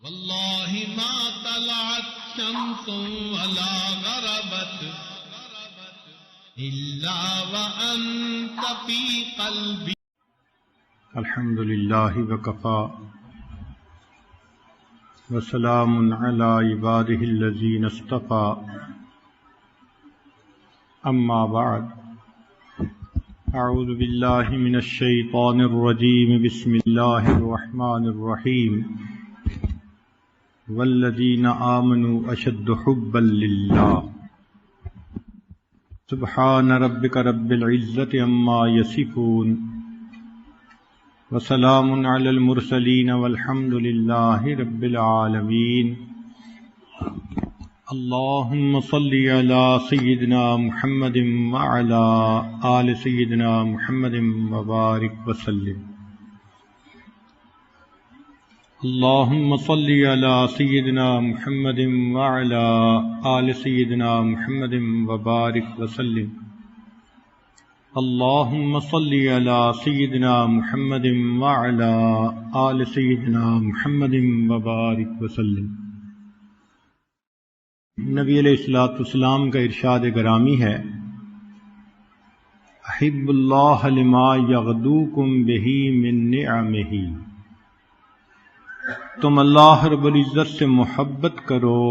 والله ما طلعت شمس ولا غربت إلا وأنت في قلبي. الحمد لله وكفى وسلام على عباده الذين اصطفى أما بعد أعوذ بالله من الشيطان الرجيم بسم الله الرحمن الرحيم والذين آمنوا أشد حبا لله سبحان ربك رب العزة عما يصفون وسلام على المرسلين والحمد لله رب العالمين. اللهم صل على سيدنا محمد وعلى آل سيدنا محمد وبارك وسلم. اللهم صل على سيدنا محمد وعلى آل سيدنا محمد وبارك وسلم. اللهم صل على سيدنا محمد وعلى آل سيدنا محمد وبارك وسلم. نبی علیہ الصلوۃ والسلام کا ارشاد گرامی ہے، احب اللہ لما یغدوکم بہ من نعمہ. تم اللہ رب العزت سے محبت کرو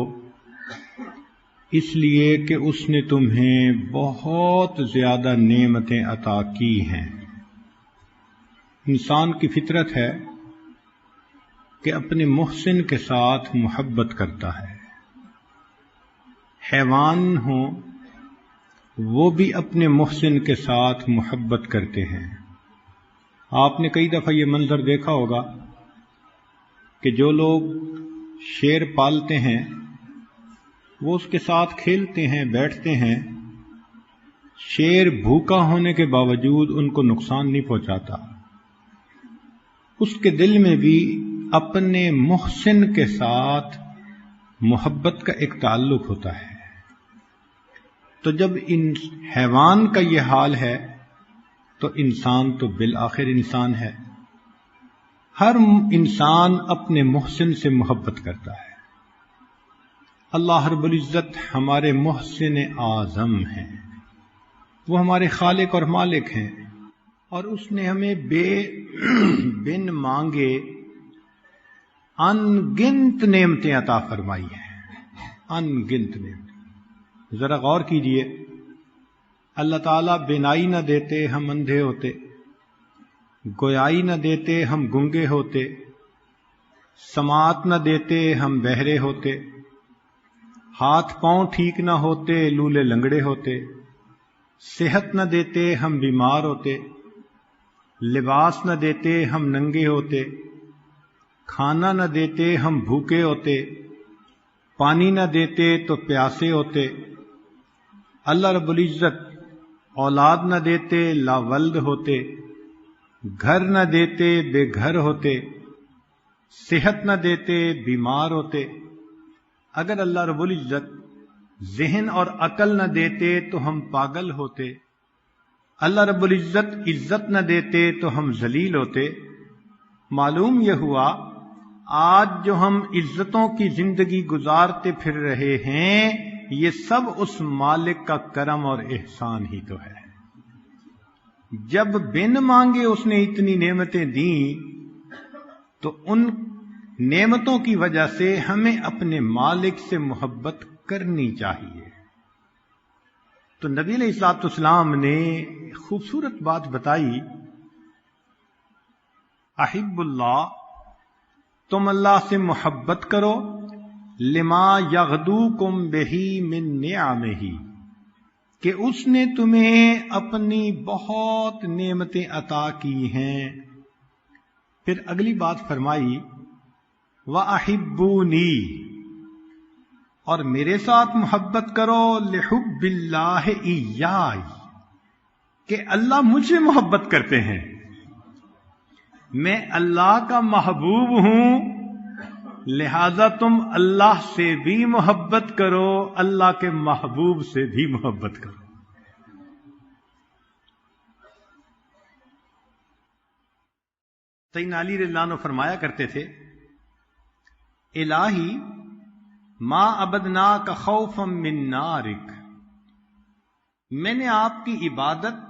اس لیے کہ اس نے تمہیں بہت زیادہ نعمتیں عطا کی ہیں. انسان کی فطرت ہے کہ اپنے محسن کے ساتھ محبت کرتا ہے. حیوان ہوں وہ بھی اپنے محسن کے ساتھ محبت کرتے ہیں. آپ نے کئی دفعہ یہ منظر دیکھا ہوگا کہ جو لوگ شیر پالتے ہیں وہ اس کے ساتھ کھیلتے ہیں، بیٹھتے ہیں. شیر بھوکا ہونے کے باوجود ان کو نقصان نہیں پہنچاتا. اس کے دل میں بھی اپنے محسن کے ساتھ محبت کا ایک تعلق ہوتا ہے. تو جب ان حیوان کا یہ حال ہے تو انسان تو بالآخر انسان ہے. ہر انسان اپنے محسن سے محبت کرتا ہے. اللہ رب العزت ہمارے محسن اعظم ہیں، وہ ہمارے خالق اور مالک ہیں، اور اس نے ہمیں بن مانگے ان گنت نعمتیں عطا فرمائی ہیں. ان گنت نعمتیں. ذرا غور کیجئے، اللہ تعالیٰ بینائی نہ دیتے ہم اندھے ہوتے، گویائی نہ دیتے ہم گنگے ہوتے، سماعت نہ دیتے ہم بہرے ہوتے، ہاتھ پاؤں ٹھیک نہ ہوتے لولے لنگڑے ہوتے، صحت نہ دیتے ہم بیمار ہوتے، لباس نہ دیتے ہم ننگے ہوتے، کھانا نہ دیتے ہم بھوکے ہوتے، پانی نہ دیتے تو پیاسے ہوتے. اللہ رب العزت اولاد نہ دیتے لاولد ہوتے، گھر نہ دیتے بے گھر ہوتے، صحت نہ دیتے بیمار ہوتے. اگر اللہ رب العزت ذہن اور عقل نہ دیتے تو ہم پاگل ہوتے. اللہ رب العزت عزت نہ دیتے تو ہم ذلیل ہوتے. معلوم یہ ہوا آج جو ہم عزتوں کی زندگی گزارتے پھر رہے ہیں یہ سب اس مالک کا کرم اور احسان ہی تو ہے. جب بن مانگے اس نے اتنی نعمتیں دیں تو ان نعمتوں کی وجہ سے ہمیں اپنے مالک سے محبت کرنی چاہیے. تو نبی علیہ الصلوۃ والسلام نے خوبصورت بات بتائی، احب اللہ، تم اللہ سے محبت کرو لما یغدوکم بہ من نعمہ، کہ اس نے تمہیں اپنی بہت نعمتیں عطا کی ہیں. پھر اگلی بات فرمائی وَأَحِبُّونِي، اور میرے ساتھ محبت کرو لحب اللہ ایائی، کہ اللہ مجھ سے محبت کرتے ہیں. میں اللہ کا محبوب ہوں، لہذا تم اللہ سے بھی محبت کرو، اللہ کے محبوب سے بھی محبت کرو. سیدنا علی رضی اللہ عنہ فرمایا کرتے تھے الہی ما عبدناک خوفا من نارک، میں نے آپ کی عبادت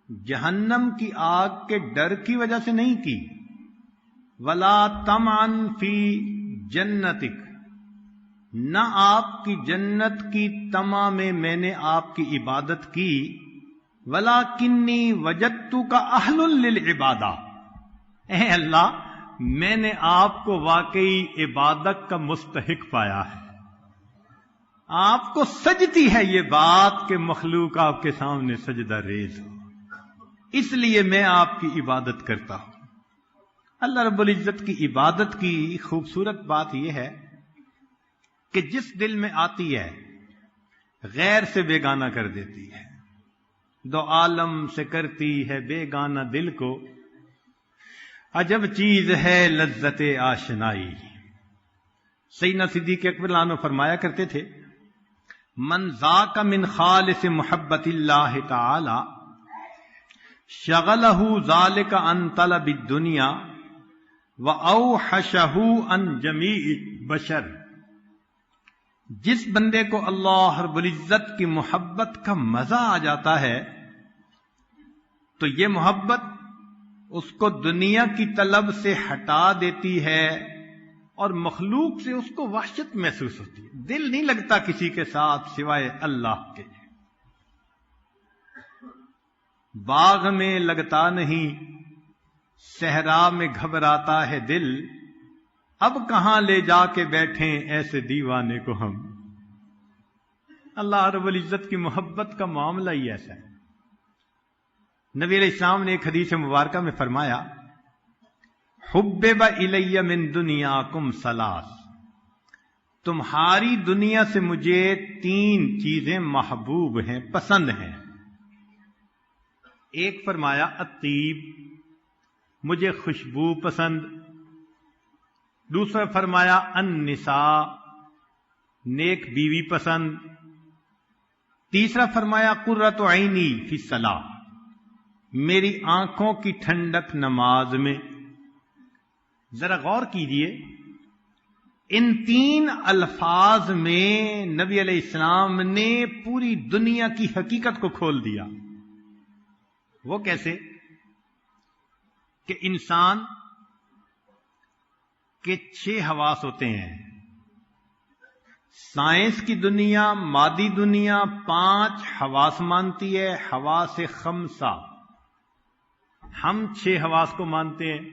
جہنم کی آگ کے ڈر کی وجہ سے نہیں کی، ولا طمعا فی جنتک، نہ آپ کی جنت کی طمع میں نے آپ کی عبادت کی، ولاکنی وجدتک اہل للعبادہ، اے اللہ میں نے آپ کو واقعی عبادت کا مستحق پایا ہے، آپ کو سجتی ہے یہ بات کہ مخلوق آپ کے سامنے سجدہ ریز ہو، اس لیے میں آپ کی عبادت کرتا ہوں۔ اللہ رب العزت کی عبادت کی خوبصورت بات یہ ہے کہ جس دل میں آتی ہے غیر سے بیگانہ کر دیتی ہے، دو عالم سے کرتی ہے بیگانہ دل کو، عجب چیز ہے لذت آشنائی۔ سیدنا صدیق اکبر عنہ فرمایا کرتے تھے، من ذاک من خالص محبت اللہ تعالی شغلہ ذالک عن طلب الدنیا وأوحشہ عن جمیع بشر، جس بندے کو اللہ رب العزت کی محبت کا مزہ آ جاتا ہے تو یہ محبت اس کو دنیا کی طلب سے ہٹا دیتی ہے اور مخلوق سے اس کو وحشت محسوس ہوتی ہے، دل نہیں لگتا کسی کے ساتھ سوائے اللہ کے، باغ میں لگتا نہیں، صحرا میں گھبراتا ہے دل، اب کہاں لے جا کے بیٹھیں ایسے دیوانے کو ہم۔ اللہ رب العزت کی محبت کا معاملہ ہی ایسا ہے۔ نبی علیہ السلام نے ایک حدیث مبارکہ میں فرمایا، حبب الی من دنیاکم ثلاث، تمہاری دنیا سے مجھے 3 چیزیں محبوب ہیں، پسند ہیں۔ ایک فرمایا الطیب، مجھے خوشبو پسند، دوسرا فرمایا النساء، نیک بیوی پسند، تیسرا فرمایا قرۃ عینی فی الصلاۃ، میری آنکھوں کی ٹھنڈک نماز میں۔ ذرا غور کیجئے، ان 3 الفاظ میں نبی علیہ السلام نے پوری دنیا کی حقیقت کو کھول دیا۔ وہ کیسے کہ انسان کے 6 حواس ہوتے ہیں، سائنس کی دنیا، مادی دنیا 5 حواس مانتی ہے، حواس 5، ہم 6 حواس کو مانتے ہیں،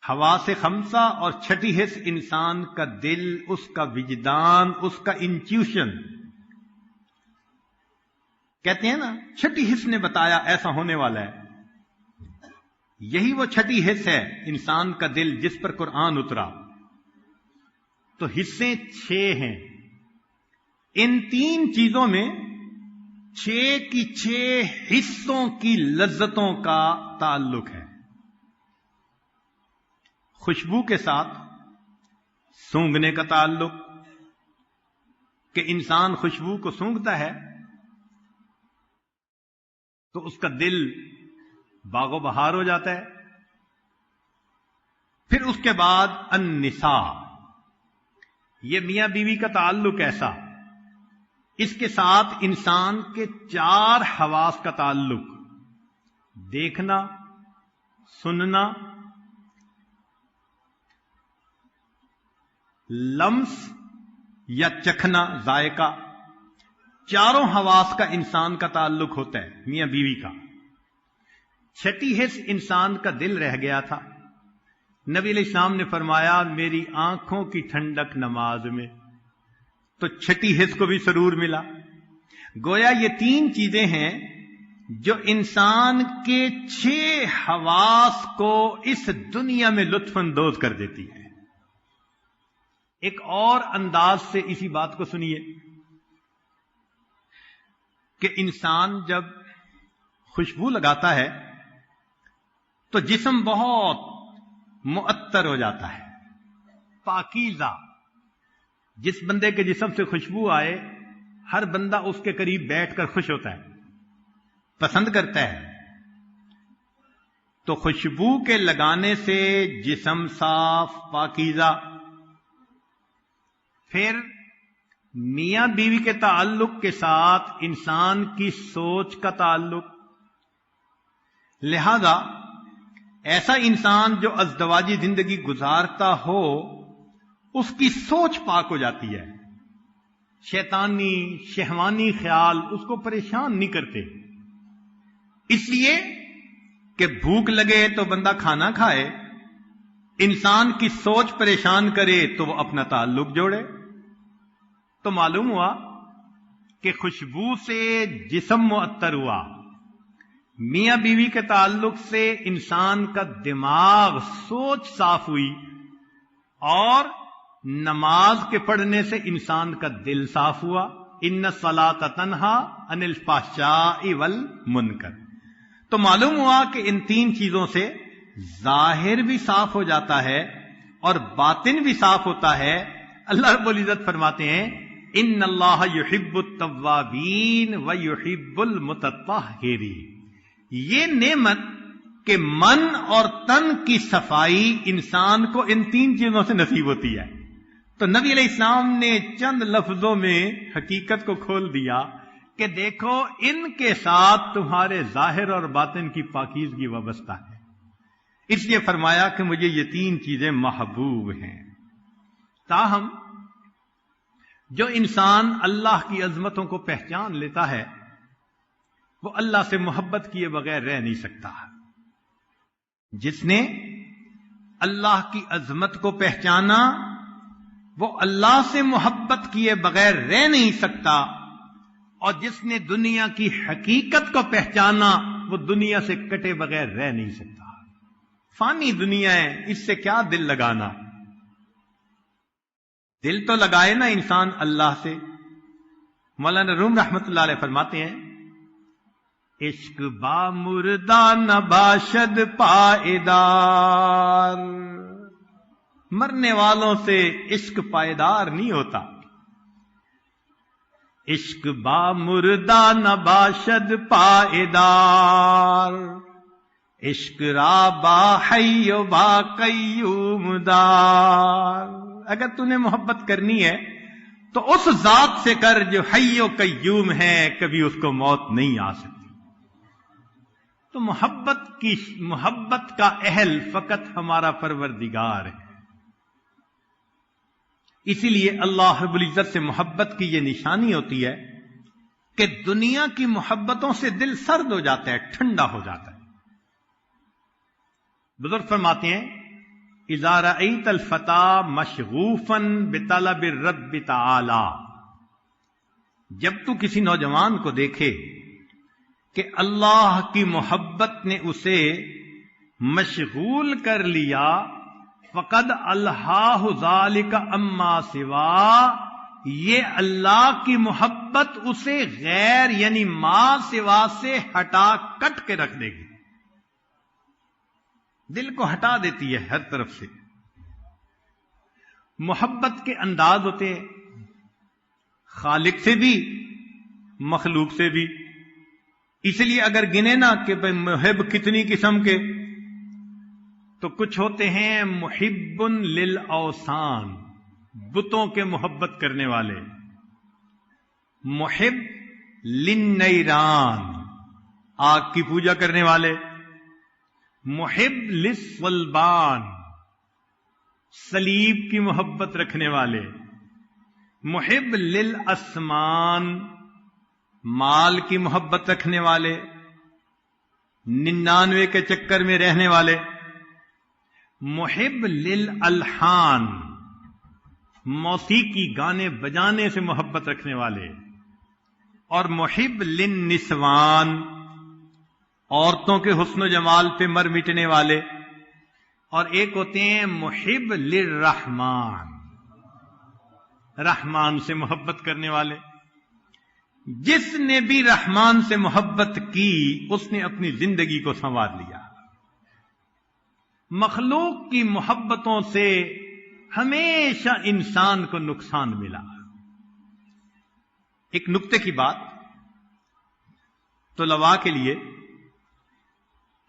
حواس 5 اور 6ٹھی حص انسان کا دل، اس کا وجدان، اس کا انٹیوشن۔ کہتے ہیں نا 6ٹھی حص نے بتایا ایسا ہونے والا ہے، یہی وہ 6ٹھی حص ہے انسان کا دل جس پر قرآن اترا۔ تو حصے 6 ہیں، ان 3 چیزوں میں 6 کی 6 حصوں کی لذتوں کا تعلق ہے۔ خوشبو کے ساتھ سونگھنے کا تعلق، کہ انسان خوشبو کو سونگھتا ہے تو اس کا دل باغ و بہار ہو جاتا ہے۔ پھر اس کے بعد النساء، یہ میاں بیوی کا تعلق ایسا، اس کے ساتھ انسان کے 4 حواس کا تعلق، دیکھنا، سننا، لمس یا چکھنا، ذائقہ، 4 حواس کا انسان کا تعلق ہوتا ہے میاں بیوی کا۔ 6ٹھی حص انسان کا دل رہ گیا تھا، نبی علیہ السلام نے فرمایا میری آنکھوں کی ٹھنڈک نماز میں، تو 6ٹھی حص کو بھی سرور ملا۔ گویا یہ 3 چیزیں ہیں جو انسان کے 6 حواس کو اس دنیا میں لطف اندوز کر دیتی ہے۔ ایک اور انداز سے اسی بات کو سنیے کہ انسان جب خوشبو لگاتا ہے تو جسم بہت معطر ہو جاتا ہے، پاکیزہ۔ جس بندے کے جسم سے خوشبو آئے ہر بندہ اس کے قریب بیٹھ کر خوش ہوتا ہے، پسند کرتا ہے۔ تو خوشبو کے لگانے سے جسم صاف پاکیزہ. پھر میاں بیوی کے تعلق کے ساتھ انسان کی سوچ کا تعلق. لہذا ایسا انسان جو ازدواجی زندگی گزارتا ہو اس کی سوچ پاک ہو جاتی ہے. شیطانی شہوانی خیال اس کو پریشان نہیں کرتے. اس لیے کہ بھوک لگے تو بندہ کھانا کھائے، انسان کی سوچ پریشان کرے تو وہ اپنا تعلق جوڑے. تو معلوم ہوا کہ خوشبو سے جسم معطر ہوا، میاں بیوی کے تعلق سے انسان کا دماغ سوچ صاف ہوئی، اور نماز کے پڑھنے سے انسان کا دل صاف ہوا. ان الصلاۃ تنہا عن الفحشاء والمنکر. تو معلوم ہوا کہ ان تین چیزوں سے ظاہر بھی صاف ہو جاتا ہے اور باطن بھی صاف ہوتا ہے. اللہ رب العزت فرماتے ہیں ان اللہ یحب التوابین ویحب المتطہرین. یہ نعمت کہ من اور تن کی صفائی انسان کو ان تین چیزوں سے نصیب ہوتی ہے. تو نبی علیہ السلام نے چند لفظوں میں حقیقت کو کھول دیا کہ دیکھو ان کے ساتھ تمہارے ظاہر اور باطن کی پاکیزگی وابستہ ہے. اس لیے فرمایا کہ مجھے یہ تین چیزیں محبوب ہیں. تاہم جو انسان اللہ کی عظمتوں کو پہچان لیتا ہے وہ اللہ سے محبت کیے بغیر رہ نہیں سکتا. جس نے اللہ کی عظمت کو پہچانا وہ اللہ سے محبت کیے بغیر رہ نہیں سکتا، اور جس نے دنیا کی حقیقت کو پہچانا وہ دنیا سے کٹے بغیر رہ نہیں سکتا. فانی دنیا ہے، اس سے کیا دل لگانا. دل تو لگائے نا انسان اللہ سے. مولانا روم رحمت اللہ علیہ فرماتے ہیں عشق با مردہ نہ باشد پائیدار. مرنے والوں سے عشق پائیدار نہیں ہوتا. عشق با مردہ نہ باشد پائیدار، عشق را با حی و با قیوم دار. اگر تو نے محبت کرنی ہے تو اس ذات سے کر جو حی و قیوم ہے، کبھی اس کو موت نہیں آ سکتی. تو محبت کا اہل فقط ہمارا پروردگار ہے. اسی لیے اللہ رب العزت سے محبت کی یہ نشانی ہوتی ہے کہ دنیا کی محبتوں سے دل سرد ہو جاتا ہے، ٹھنڈا ہو جاتا ہے. بزرگ فرماتے ہیں اذا رأیت الفتى مشغوفا بطلب الرب تعالی. جب تو کسی نوجوان کو دیکھے کہ اللہ کی محبت نے اسے مشغول کر لیا، فقد الہاہ ذالک اما سوا، یہ اللہ کی محبت اسے غیر یعنی ما سوا سے ہٹا کٹ کے رکھ دے گی. دل کو ہٹا دیتی ہے ہر طرف سے. محبت کے انداز ہوتے ہیں خالق سے بھی مخلوق سے بھی. اس لیے اگر گنے نا کہ محب کتنی قسم کے، تو کچھ ہوتے ہیں محب للاوثان، بتوں کے محبت کرنے والے. محب للنیران، آگ کی پوجا کرنے والے. محب للصلبان، صلیب کی محبت رکھنے والے. محب للاسمان، مال کی محبت رکھنے والے. 99 کے چکر میں رہنے والے. محب للالحان، موسیقی گانے بجانے سے محبت رکھنے والے. اور محب للنسوان، عورتوں کے حسن و جمال پہ مر مٹنے والے. اور ایک ہوتے ہیں محب للرحمان، رحمان سے محبت کرنے والے. جس نے بھی رحمان سے محبت کی اس نے اپنی زندگی کو سنوار لیا. مخلوق کی محبتوں سے ہمیشہ انسان کو نقصان ملا. ایک نکتے کی بات طلباء کے لیے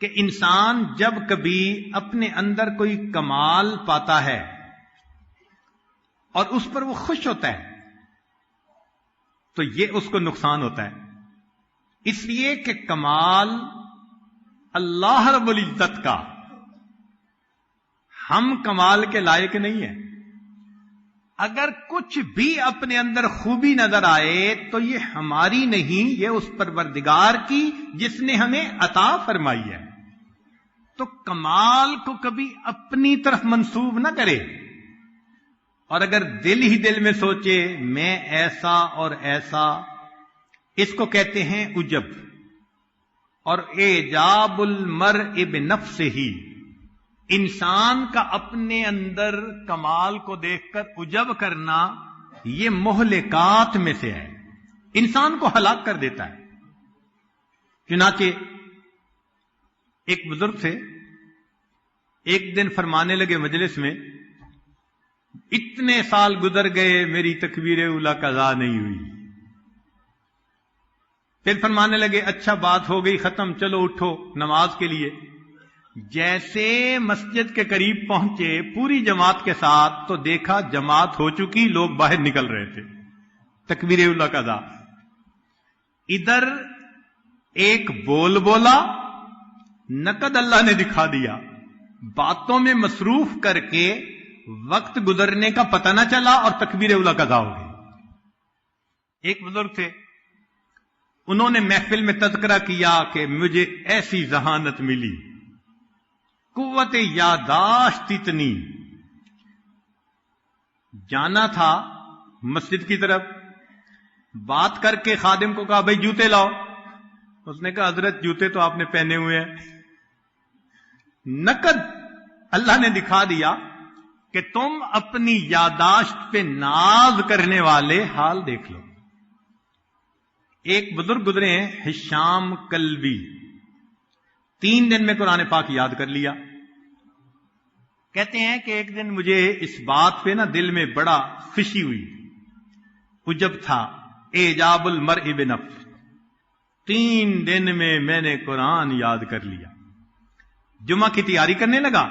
کہ انسان جب کبھی اپنے اندر کوئی کمال پاتا ہے اور اس پر وہ خوش ہوتا ہے تو یہ اس کو نقصان ہوتا ہے، اس لیے کہ کمال اللہ رب العزت کا، ہم کمال کے لائق نہیں ہیں۔ اگر کچھ بھی اپنے اندر خوبی نظر آئے تو یہ ہماری نہیں، یہ اس پروردگار کی جس نے ہمیں عطا فرمائی ہے۔ تو کمال کو کبھی اپنی طرف منسوب نہ کرے، اور اگر دل ہی دل میں سوچے میں ایسا اور ایسا، اس کو کہتے ہیں عجب۔ اور اعجاب المرء بنفسہ، انسان کا اپنے اندر کمال کو دیکھ کر عجب کرنا، یہ مہلکات میں سے ہے، انسان کو ہلاک کر دیتا ہے۔ چنانچہ ایک بزرگ سے ایک دن فرمانے لگے مجلس میں، اتنے سال گزر گئے میری تکبیر اولیٰ قضا نہیں ہوئی۔ پھر فرمانے لگے اچھا بات ہو گئی ختم، چلو اٹھو نماز کے لیے۔ جیسے مسجد کے قریب پہنچے پوری جماعت کے ساتھ تو دیکھا جماعت ہو چکی، لوگ باہر نکل رہے تھے، تکبیر اولیٰ قضا۔ ادھر ایک بول بولا، نقد اللہ نے دکھا دیا، باتوں میں مصروف کر کے وقت گزرنے کا پتہ نہ چلا اور تکبیر اولیٰ قضا ہو گئی۔ ایک بزرگ تھے، انہوں نے محفل میں تذکرہ کیا کہ مجھے ایسی ذہانت ملی، قوت یاداشت اتنی۔ جانا تھا مسجد کی طرف، بات کر کے خادم کو کہا بھائی جوتے لاؤ، اس نے کہا حضرت جوتے تو آپ نے پہنے ہوئے ہیں۔ نقد اللہ نے دکھا دیا کہ تم اپنی یاداشت پہ ناز کرنے والے حال دیکھ لو۔ ایک بزرگ گزرے ہیں ہشام کلبی، 3 دن میں قرآن پاک یاد کر لیا۔ کہتے ہیں کہ ایک دن مجھے اس بات پہ نا دل میں بڑا خوشی ہوئی، عجب تھا، اعجاب المرء بنفسہ، 3 دن میں نے قرآن یاد کر لیا۔ جمعہ کی تیاری کرنے لگا،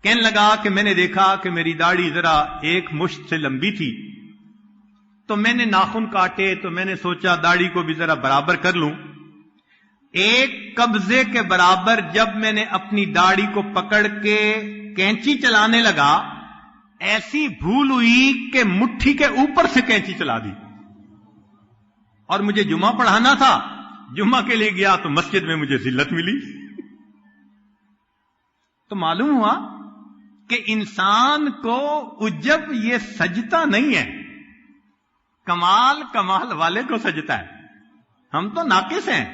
کہنے لگا کہ میں نے دیکھا کہ میری داڑھی ذرا ایک مشت سے لمبی تھی، تو میں نے ناخن کاٹے، تو میں نے سوچا داڑھی کو بھی ذرا برابر کر لوں۔ ایک قبضے کے برابر جب میں نے اپنی داڑھی کو پکڑ کے کینچی چلانے لگا، ایسی بھول ہوئی کہ مٹھی کے اوپر سے کینچی چلا دی، اور مجھے جمعہ پڑھانا تھا، جمعہ کے لیے گیا تو مسجد میں مجھے ذلت ملی۔ تو معلوم ہوا کہ انسان کو عجب یہ سجتا نہیں ہے، کمال کمال والے کو سجتا ہے، ہم تو ناقص ہیں۔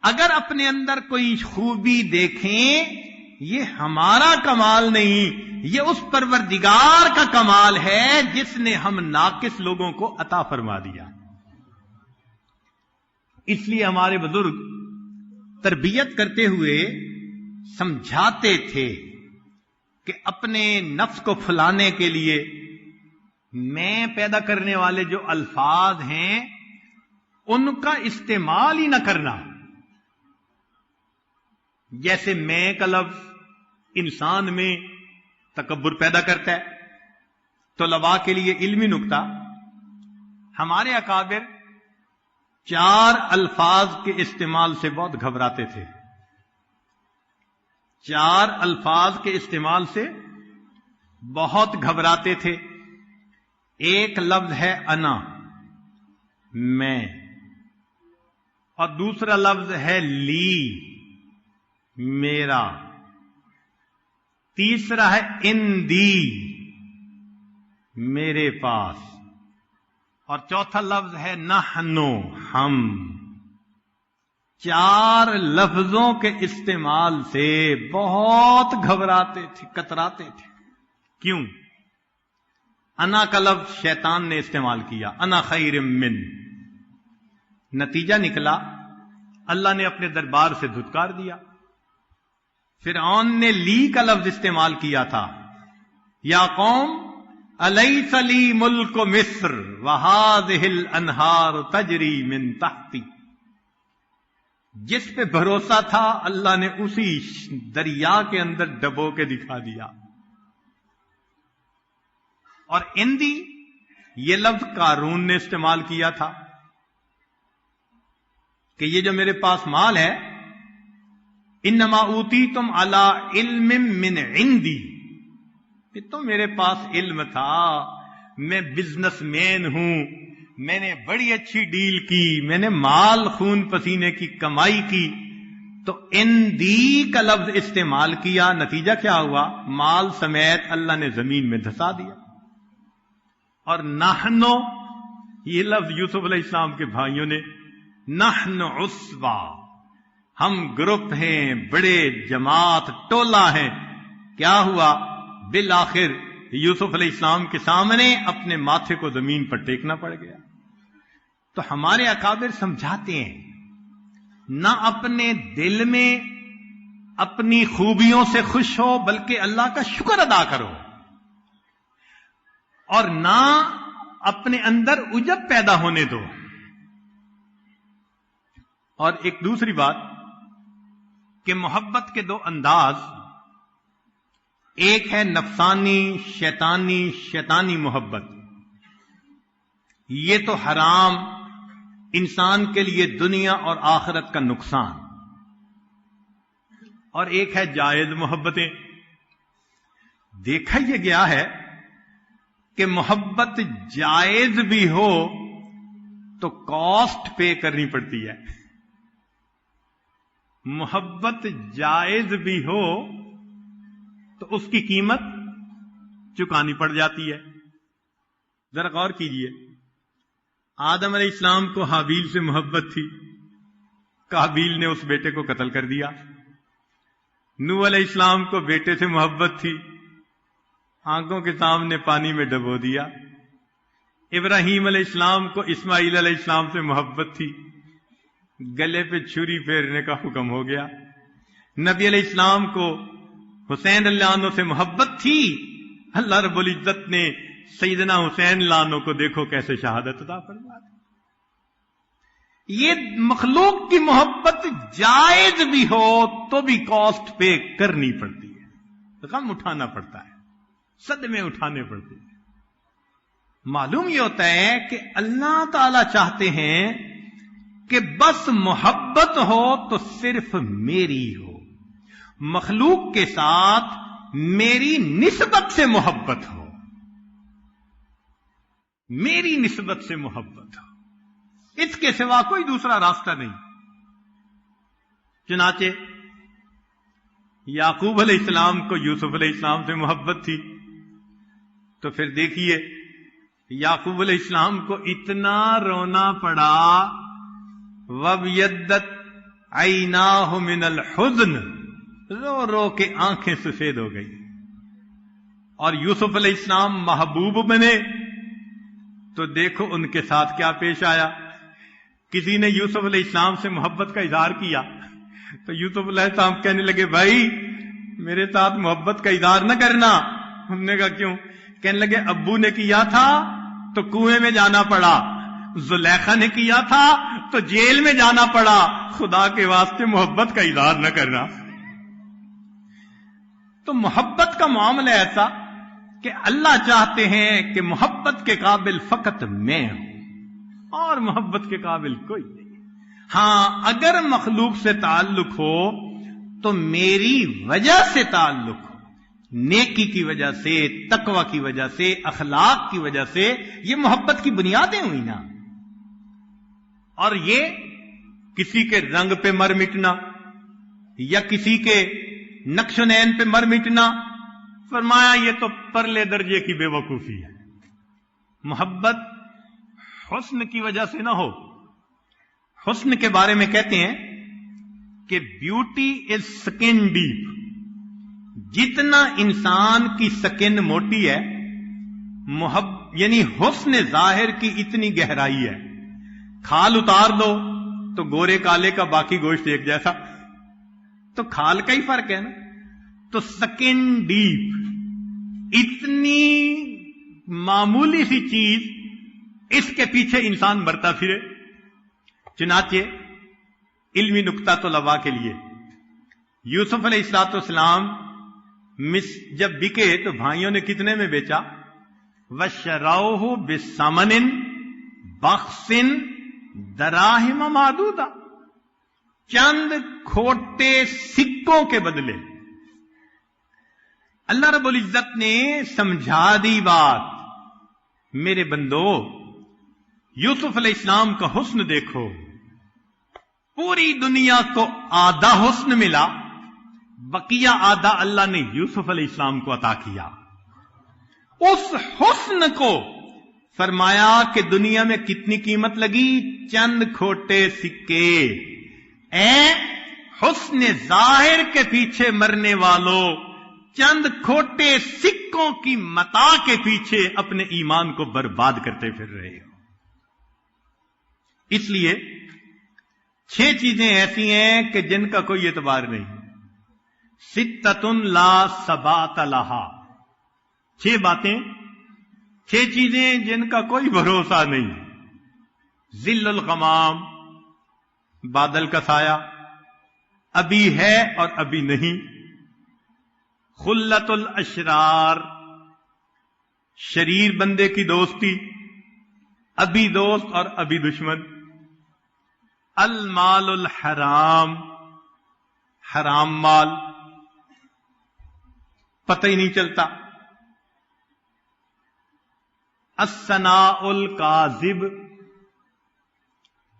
اگر اپنے اندر کوئی خوبی دیکھیں، یہ ہمارا کمال نہیں، یہ اس پروردگار کا کمال ہے جس نے ہم ناقص لوگوں کو عطا فرما دیا۔ اس لیے ہمارے بزرگ تربیت کرتے ہوئے سمجھاتے تھے کہ اپنے نفس کو پھلانے کے لیے میں پیدا کرنے والے جو الفاظ ہیں ان کا استعمال ہی نہ کرنا۔ جیسے میں کا لفظ انسان میں تکبر پیدا کرتا ہے، طلباء کے لیے علمی نکتہ، ہمارے اکابر 4 الفاظ کے استعمال سے بہت گھبراتے تھے، 4 الفاظ کے استعمال سے بہت گھبراتے تھے۔ ایک لفظ ہے انا، میں، اور دوسرا لفظ ہے لی، میرا، تیسرا ہے اندی، میرے پاس، اور چوتھا لفظ ہے نحنو، ہم۔ 4 لفظوں کے استعمال سے بہت گھبراتے تھے، کتراتے تھے۔ کیوں؟ انا کا لفظ شیطان نے استعمال کیا، انا خیر من، نتیجہ نکلا اللہ نے اپنے دربار سے دھتکار دیا۔ فرعون نے لی کا لفظ استعمال کیا تھا، یا قوم الیس لی ملک مصر وہذہ الانہار تجری من تحتی، جس پہ بھروسہ تھا اللہ نے اسی دریا کے اندر ڈبو کے دکھا دیا. اور اندی یہ لفظ قارون نے استعمال کیا تھا کہ یہ جو میرے پاس مال ہے، انما اوتیتم علی علم من عندی، کہ تو میرے پاس علم تھا، میں بزنس مین ہوں، میں نے بڑی اچھی ڈیل کی، میں نے مال خون پسینے کی کمائی کی، تو اندی کا لفظ استعمال کیا. نتیجہ کیا ہوا؟ مال سمیت اللہ نے زمین میں دھسا دیا. اور نحنو، یہ لفظ یوسف علیہ السلام کے بھائیوں نے، نحن عصبہ، ہم گروپ ہیں، بڑے جماعت ٹولہ ہیں. کیا ہوا؟ بالآخر یوسف علیہ السلام کے سامنے اپنے ماتھے کو زمین پر ٹیکنا پڑ گیا. تو ہمارے اکابر سمجھاتے ہیں نہ اپنے دل میں اپنی خوبیوں سے خوش ہو، بلکہ اللہ کا شکر ادا کرو، اور نہ اپنے اندر عجب پیدا ہونے دو. اور ایک دوسری بات کہ محبت کے دو انداز، ایک ہے نفسانی شیطانی محبت، یہ تو حرام، انسان کے لیے دنیا اور آخرت کا نقصان. اور ایک ہے جائز محبتیں. دیکھا یہ گیا ہے کہ محبت جائز بھی ہو تو کاسٹ پے کرنی پڑتی ہے. محبت جائز بھی ہو تو اس کی قیمت چکانی پڑ جاتی ہے. ذرا غور کیجئے، آدم علیہ السلام کو حابیل سے محبت تھی، قابیل نے اس بیٹے کو قتل کر دیا. نوح علیہ السلام کو بیٹے سے محبت تھی، آنکھوں کے سامنے پانی میں ڈبو دیا. ابراہیم علیہ السلام کو اسماعیل علیہ السلام سے محبت تھی، گلے پہ چھری پھیرنے کا حکم ہو گیا. نبی علیہ السلام کو حسین اللہ عنہ سے محبت تھی، اللہ رب العزت نے سیدنا حسین اللہ عنہ کو دیکھو کیسے شہادت عطا فرما دی. یہ مخلوق کی محبت جائز بھی ہو تو بھی کاسٹ پے کرنی پڑتی ہے، غم اٹھانا پڑتا ہے، صدمے اٹھانے پڑتے ہیں. معلوم یہ ہوتا ہے کہ اللہ تعالی چاہتے ہیں کہ بس محبت ہو تو صرف میری ہو، مخلوق کے ساتھ میری نسبت سے محبت ہو، میری نسبت سے محبت ہو، اس کے سوا کوئی دوسرا راستہ نہیں. چنانچہ یعقوب علیہ السلام کو یوسف علیہ السلام سے محبت تھی، تو پھر دیکھیے یعقوب علیہ السلام کو اتنا رونا پڑا، وَابْيَضَّتْ عَيْنَاهُ مِنَ الْحُزْنِ، رو رو کے آنکھیں سفید ہو گئی. اور یوسف علیہ السلام محبوب بنے تو دیکھو ان کے ساتھ کیا پیش آیا. کسی نے یوسف علیہ السلام سے محبت کا اظہار کیا تو یوسف علیہ السلام کہنے لگے بھائی میرے ساتھ محبت کا اظہار نہ کرنا. انہوں نے کہا کیوں؟ کہنے لگے ابو نے کیا تھا تو کنویں میں جانا پڑا، زلیخا نے کیا تھا تو جیل میں جانا پڑا، خدا کے واسطے محبت کا اظہار نہ کرنا. تو محبت کا معاملہ ایسا کہ اللہ چاہتے ہیں کہ محبت کے قابل فقط میں ہوں اور محبت کے قابل کوئی نہیں. ہاں اگر مخلوق سے تعلق ہو تو میری وجہ سے تعلق ہو، نیکی کی وجہ سے، تقوی کی وجہ سے، اخلاق کی وجہ سے، یہ محبت کی بنیادیں ہوئی نا. اور یہ کسی کے رنگ پہ مر مٹنا یا کسی کے نقش و نین پہ مر مٹنا، فرمایا یہ تو پرلے درجے کی بے وقوفی ہے. محبت حسن کی وجہ سے نہ ہو. حسن کے بارے میں کہتے ہیں کہ بیوٹی از سکن ڈیپ. جتنا انسان کی سکن موٹی ہے، یعنی حسن ظاہر کی اتنی گہرائی ہے. کھال اتار دو تو گورے کالے کا باقی گوشت ایک جیسا، تو کھال کا ہی فرق ہے نا. تو سکن ڈیپ، اتنی معمولی سی چیز، اس کے پیچھے انسان مرتا پھرے. چنانچہ علمی نکتہ طلباء کے لیے، یوسف علیہ السلام جب بکے تو بھائیوں نے کتنے میں بیچا؟ وَشَرَوْهُ بِثَمَنٍ بَخْسٍ دَرَاهِمَ مَعْدُودَةٍ، چند کھوٹے سکوں کے بدلے۔ اللہ رب العزت نے سمجھا دی بات، میرے بندو یوسف علیہ السلام کا حسن دیکھو، پوری دنیا کو آدھا حسن ملا، بقیہ آدھا اللہ نے یوسف علیہ السلام کو عطا کیا۔ اس حسن کو فرمایا کہ دنیا میں کتنی قیمت لگی؟ چند کھوٹے سکے۔ اے حسن ظاہر کے پیچھے مرنے والوں، چند کھوٹے سکوں کی متاع کے پیچھے اپنے ایمان کو برباد کرتے پھر رہے ہو۔ اس لیے 6 چیزیں ایسی ہیں کہ جن کا کوئی اعتبار نہیں۔ ستۃ لا ثبات لہا، 6 باتیں، 6 چیزیں جن کا کوئی بھروسہ نہیں۔ ظل الغمام، بادل کا سایہ، ابھی ہے اور ابھی نہیں۔ خلت الاشرار، شریر بندے کی دوستی، ابھی دوست اور ابھی دشمن۔ المال الحرام، حرام مال، پتہ ہی نہیں چلتا۔ الثناء الکاذب،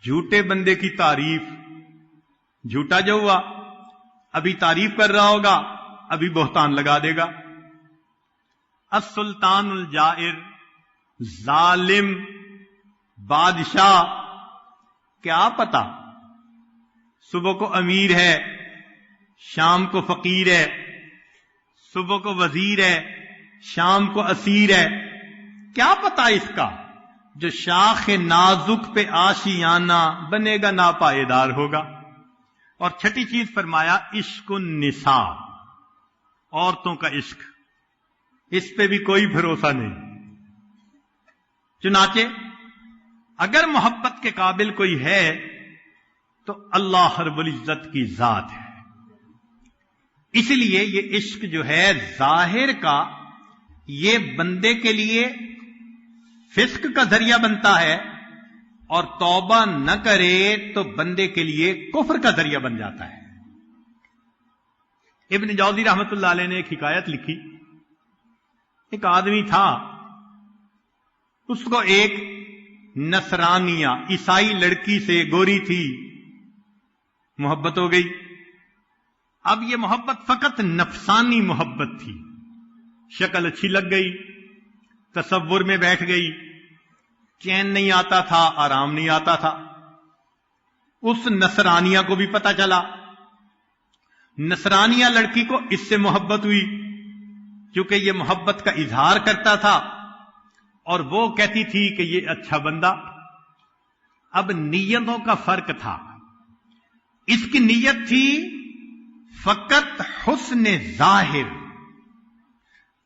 جھوٹے بندے کی تعریف، جھوٹا جو ہوا ابھی تعریف کر رہا ہوگا، ابھی بہتان لگا دے گا۔ السلطان الجائر، ظالم بادشاہ، کیا پتا صبح کو امیر ہے، شام کو فقیر ہے، صبح کو وزیر ہے، شام کو اسیر ہے، کیا پتا اس کا؟ جو شاخ نازک پہ آشیانہ بنے گا ناپائیدار ہوگا۔ اور 6ٹھی چیز فرمایا عشق النساء، عورتوں کا عشق، اس پہ بھی کوئی بھروسہ نہیں۔ چنانچہ اگر محبت کے قابل کوئی ہے تو اللہ رب العزت کی ذات ہے۔ اس لیے یہ عشق جو ہے ظاہر کا، یہ بندے کے لیے فسق کا ذریعہ بنتا ہے، اور توبہ نہ کرے تو بندے کے لیے کفر کا ذریعہ بن جاتا ہے۔ ابن جوزی رحمت اللہ علیہ نے ایک حکایت لکھی۔ ایک آدمی تھا، اس کو ایک نصرانیہ عیسائی لڑکی سے، گوری تھی، محبت ہو گئی۔ اب یہ محبت فقط نفسانی محبت تھی، شکل اچھی لگ گئی، تصور میں بیٹھ گئی، چین نہیں آتا تھا، آرام نہیں آتا تھا۔ اس نصرانیہ کو بھی پتا چلا، نصرانیہ لڑکی کو اس سے محبت ہوئی، کیونکہ یہ محبت کا اظہار کرتا تھا اور وہ کہتی تھی کہ یہ اچھا بندہ۔ اب نیتوں کا فرق تھا، اس کی نیت تھی فقط حسن ظاہر،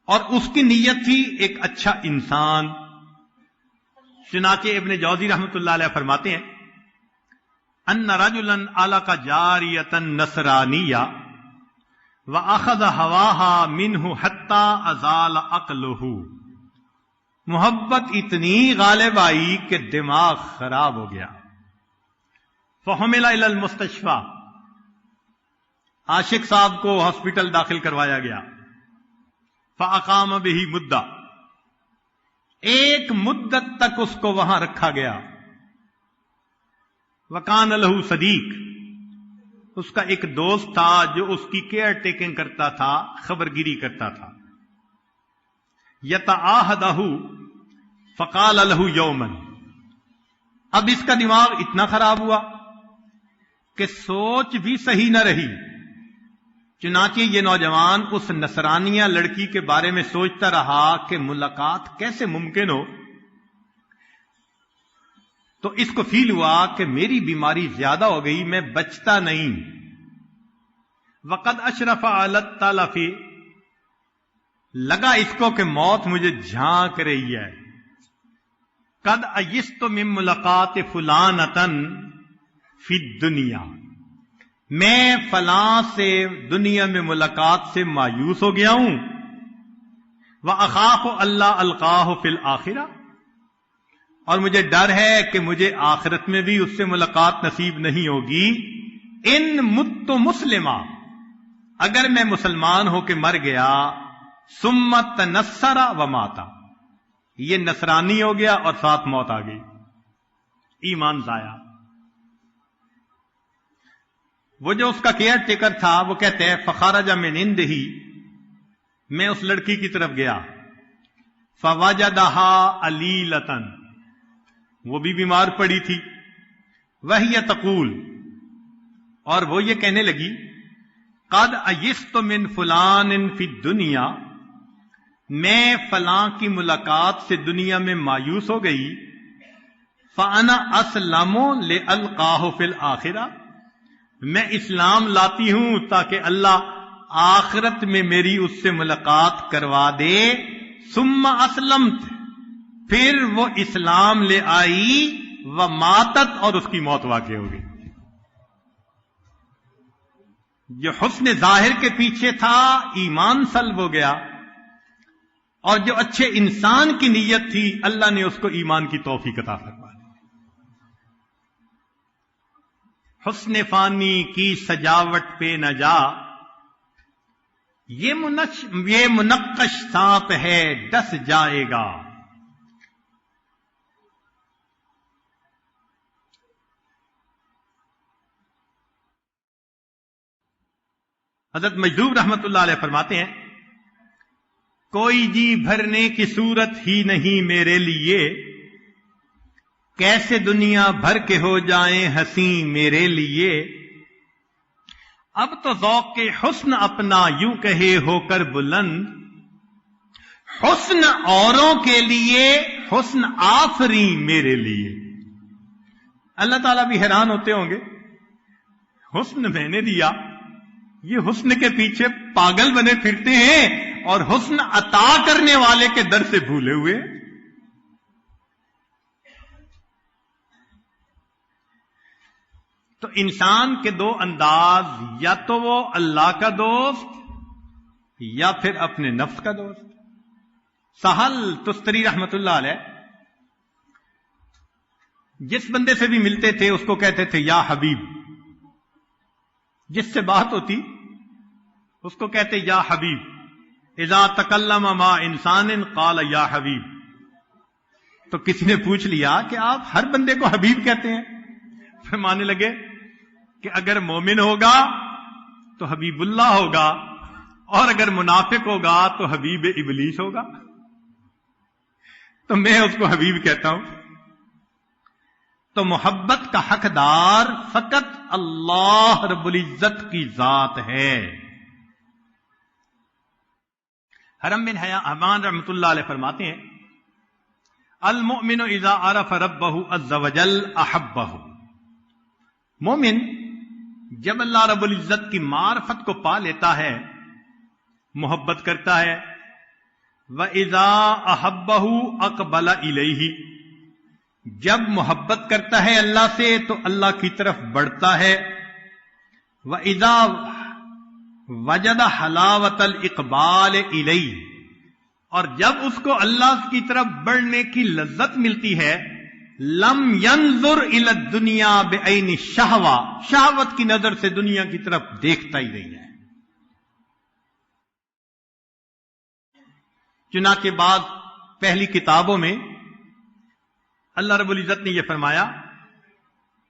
اور اس کی نیت تھی ایک اچھا انسان۔ چنانچہ ابن جوزی رحمت اللہ علیہ فرماتے ہیں ان رجلا علق جاریۃ نصرانیہ واخذ ہواها منه حتى ازال عقله، محبت اتنی غالب آئی کہ دماغ خراب ہو گیا۔ فحمل الى المستشفى، عاشق صاحب کو ہاسپٹل داخل کروایا گیا۔ فاقام به مدہ، ایک مدت تک اس کو وہاں رکھا گیا۔ وکان له صدیق، اس کا ایک دوست تھا جو اس کی کیئر ٹیکنگ کرتا تھا، خبرگیری کرتا تھا۔ یتعاہدہ، فقال له یوما، اب اس کا دماغ اتنا خراب ہوا کہ سوچ بھی صحیح نہ رہی۔ چنانچہ یہ نوجوان اس نصرانیہ لڑکی کے بارے میں سوچتا رہا کہ ملاقات کیسے ممکن ہو۔ تو اس کو فیل ہوا کہ میری بیماری زیادہ ہو گئی، میں بچتا نہیں۔ وقد اشرف علی التلف، لگا اس کو کہ موت مجھے جھانک رہی ہے۔ قد ایست من ملاقات فلانۃ فی الدنیا، میں فلاں سے دنیا میں ملاقات سے مایوس ہو گیا ہوں، وَأَخَافُ أَلَّا أَلْقَاهُ فِي الْآخِرَةِ، اور مجھے ڈر ہے کہ مجھے آخرت میں بھی اس سے ملاقات نصیب نہیں ہوگی. ان مت مسلما، اگر میں مسلمان ہو کے مر گیا، ثم تنصر وماتا، یہ نصرانی ہو گیا اور ساتھ موت آ گئی، ایمان ضائع. وہ جو اس کا کیئر ٹیکر تھا وہ کہتے ہیں فخرج من عنده، میں اس لڑکی کی طرف گیا، فوجدها علیلۃ، وہ بھی بیمار پڑی تھی، وہی تقول، اور وہ یہ کہنے لگی قد ایست من فلان فی الدنیا، میں فلاں کی ملاقات سے دنیا میں مایوس ہو گئی، فانا اسلم لالقاہ فی الآخرہ، میں اسلام لاتی ہوں تاکہ اللہ آخرت میں میری اس سے ملاقات کروا دے. ثم اسلمت، پھر وہ اسلام لے آئی، وماتت، اور اس کی موت واقع ہو گئی. جو حسن ظاہر کے پیچھے تھا ایمان سلب ہو گیا، اور جو اچھے انسان کی نیت تھی اللہ نے اس کو ایمان کی توفیق عطا فرما دی. حسن فانی کی سجاوٹ پہ نہ جا، یہ منقش سانپ ہے ڈس جائے گا. حضرت مجذوب رحمت اللہ علیہ فرماتے ہیں کوئی جی بھرنے کی صورت ہی نہیں میرے لیے، کیسے دنیا بھر کے ہو جائیں ہنسی میرے لیے. اب تو ذوق کے حسن اپنا یوں کہے ہو کر بلند، حسن اوروں کے لیے حسن آفری میرے لیے. اللہ تعالیٰ بھی حیران ہوتے ہوں گے، حسن میں نے دیا، یہ حسن کے پیچھے پاگل بنے پھرتے ہیں اور حسن عطا کرنے والے کے در سے بھولے ہوئے. تو انسان کے دو انداز، یا تو وہ اللہ کا دوست یا پھر اپنے نفس کا دوست. سہل تستری رحمت اللہ علیہ جس بندے سے بھی ملتے تھے اس کو کہتے تھے یا حبیب، جس سے بات ہوتی اس کو کہتے یا حبیب. اذا تکلم مع انسان قال یا حبیب. تو کسی نے پوچھ لیا کہ آپ ہر بندے کو حبیب کہتے ہیں؟ فرمانے لگے کہ اگر مومن ہوگا تو حبیب اللہ ہوگا، اور اگر منافق ہوگا تو حبیب ابلیس ہوگا. تو میں اس کو حبیب کہتا ہوں. تو محبت کا حقدار فقط اللہ رب العزت کی ذات ہے. حرم بن حمان رحمت اللہ علیہ فرماتے ہیں المؤمن اذا عرف ربہ عز وجل احبہ. مومن جب اللہ رب العزت کی معرفت کو پا لیتا ہے محبت کرتا ہے. وَإِذَا أَحَبَّهُ أَقْبَلَ إِلَيْهِ، جب محبت کرتا ہے اللہ سے تو اللہ کی طرف بڑھتا ہے. وَإِذَا وَجَدَ حَلَاوَةَ الْإِقْبَالِ إِلَيْهِ، اور جب اس کو اللہ کی طرف بڑھنے کی لذت ملتی ہے، لم ينظر الى الدنيا بعین الشہوہ، شہوت کی نظر سے دنیا کی طرف دیکھتا ہی نہیں ہے. چنانچہ بعض پہلی کتابوں میں اللہ رب العزت نے یہ فرمایا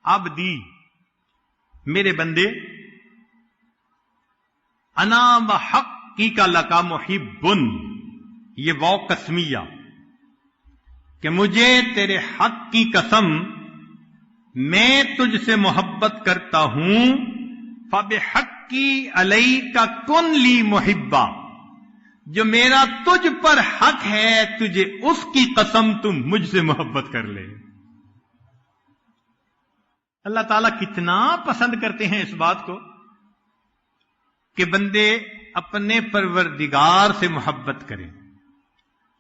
عبدی، میرے بندے، انا بحقیک لک محب، یہ واو قسمیہ کہ مجھے تیرے حق کی قسم میں تجھ سے محبت کرتا ہوں. فبحقی علیک کن لی محبا، جو میرا تجھ پر حق ہے تجھے اس کی قسم تم مجھ سے محبت کر لے. اللہ تعالیٰ کتنا پسند کرتے ہیں اس بات کو کہ بندے اپنے پروردگار سے محبت کریں.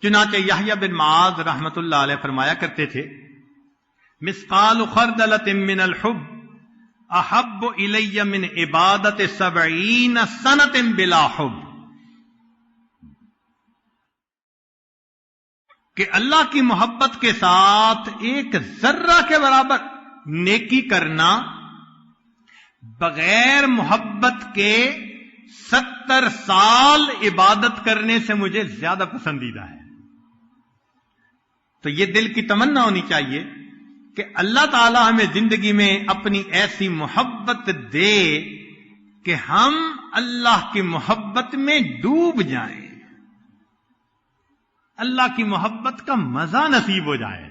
چنانچہ یحییٰ بن معاذ رحمت اللہ علیہ فرمایا کرتے تھے مثقال خردلۃ من الحب احب الی من عبادت 70 سنۃ بلا حب، کہ اللہ کی محبت کے ساتھ ایک ذرہ کے برابر نیکی کرنا بغیر محبت کے 70 سال عبادت کرنے سے مجھے زیادہ پسندیدہ ہے۔ تو یہ دل کی تمنا ہونی چاہیے کہ اللہ تعالی ہمیں زندگی میں اپنی ایسی محبت دے کہ ہم اللہ کی محبت میں ڈوب جائیں، اللہ کی محبت کا مزہ نصیب ہو جائے۔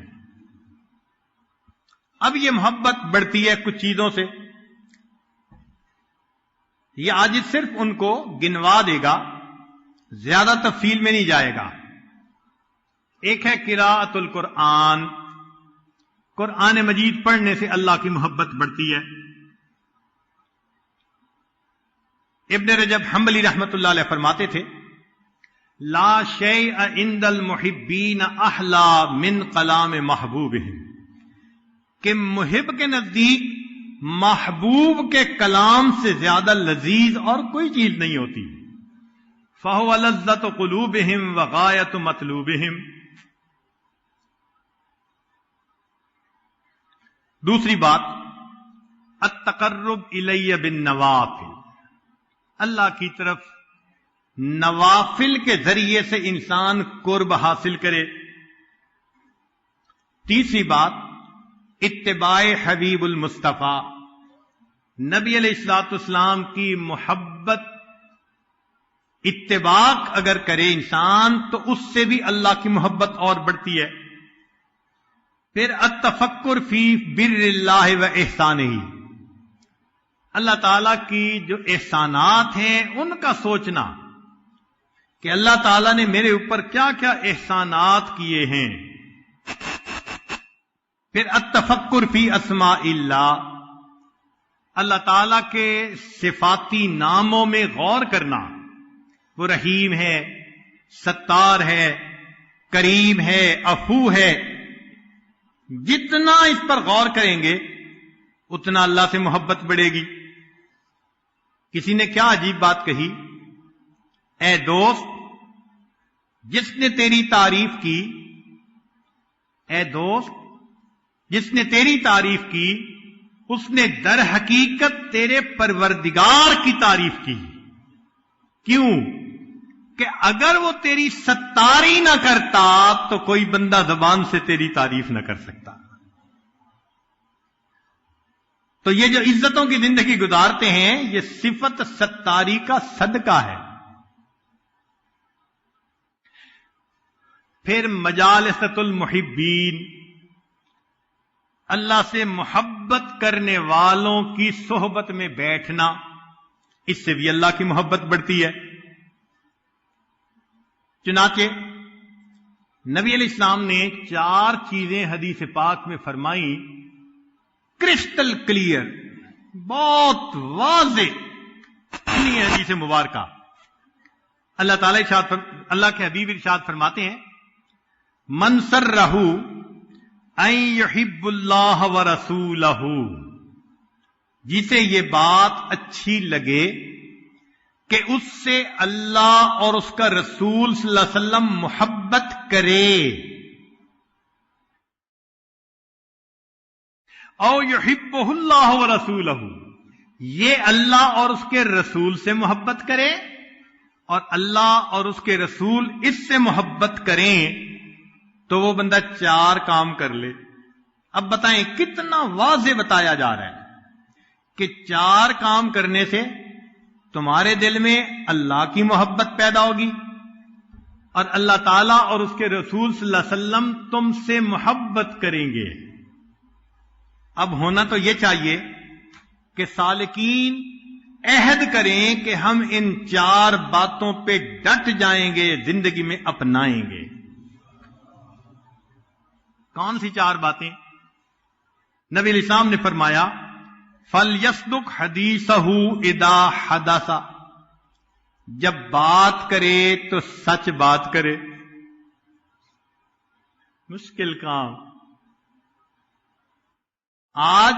اب یہ محبت بڑھتی ہے کچھ چیزوں سے، یہ آج صرف ان کو گنوا دے گا، زیادہ تفصیل میں نہیں جائے گا۔ ایک ہے قراءۃ القرآن، قرآن مجید پڑھنے سے اللہ کی محبت بڑھتی ہے۔ ابن رجب حنبلی رحمت اللہ علیہ فرماتے تھے لا شیء عند المحبین احلا من کلام محبوبہم، کہ محب کے نزدیک محبوب کے کلام سے زیادہ لذیذ اور کوئی چیز نہیں ہوتی۔ فہو لذت قلوبہم وغایت مطلوبہم۔ دوسری بات التقرب الی بالنوافل، اللہ کی طرف نوافل کے ذریعے سے انسان قرب حاصل کرے۔ تیسری بات اتباع حبیب المصطفیٰ، نبی علیہ الصلوۃ والسلام کی محبت اتباع اگر کرے انسان تو اس سے بھی اللہ کی محبت اور بڑھتی ہے۔ پھر التفکر فی بر اللہ و احسانہ، اللہ تعالی کی جو احسانات ہیں ان کا سوچنا کہ اللہ تعالیٰ نے میرے اوپر کیا کیا احسانات کیے ہیں۔ پھر التفکر فی اسماء اللہ، اللہ تعالیٰ کے صفاتی ناموں میں غور کرنا، وہ رحیم ہے، ستار ہے، کریم ہے، عفو ہے۔ جتنا اس پر غور کریں گے اتنا اللہ سے محبت بڑھے گی۔ کسی نے کیا عجیب بات کہی، اے دوست جس نے تیری تعریف کی، اے دوست جس نے تیری تعریف کی اس نے در حقیقت تیرے پروردگار کی تعریف کی۔ کیوں؟ کہ اگر وہ تیری ستاری نہ کرتا تو کوئی بندہ زبان سے تیری تعریف نہ کر سکتا۔ تو یہ جو عزتوں کی زندگی گزارتے ہیں یہ صفت ستاری کا صدقہ ہے۔ پھر مجالسۃ المحبین، اللہ سے محبت کرنے والوں کی صحبت میں بیٹھنا، اس سے بھی اللہ کی محبت بڑھتی ہے۔ چنانچہ نبی علیہ السلام نے 4 چیزیں حدیث پاک میں فرمائی، کرسٹل کلیئر، بہت واضح حدیث مبارکہ۔ اللہ تعالی اللہ کے حبیب ارشاد فرماتے ہیں من سرہ ان یحب اللہ ورسولہ، جسے یہ بات اچھی لگے کہ اس سے اللہ اور اس کا رسول صلی اللہ علیہ وسلم محبت کرے، او یحبہ اللہ ورسولہ، یہ اللہ اور اس کے رسول سے محبت کرے اور اللہ اور اس کے رسول اس سے محبت کریں، تو وہ بندہ 4 کام کر لے۔ اب بتائیں کتنا واضح بتایا جا رہا ہے کہ 4 کام کرنے سے تمہارے دل میں اللہ کی محبت پیدا ہوگی اور اللہ تعالیٰ اور اس کے رسول صلی اللہ علیہ وسلم تم سے محبت کریں گے۔ اب ہونا تو یہ چاہیے کہ سالکین عہد کریں کہ ہم ان 4 باتوں پہ ڈٹ جائیں گے، زندگی میں اپنائیں گے۔ کون سی 4 باتیں؟ نبی علیہ السلام نے فرمایا فَلْيَصْدُقْ حَدِيثَهُ إِذَا حَدَثَ، جب بات کرے تو سچ بات کرے۔ مشکل کام۔ آج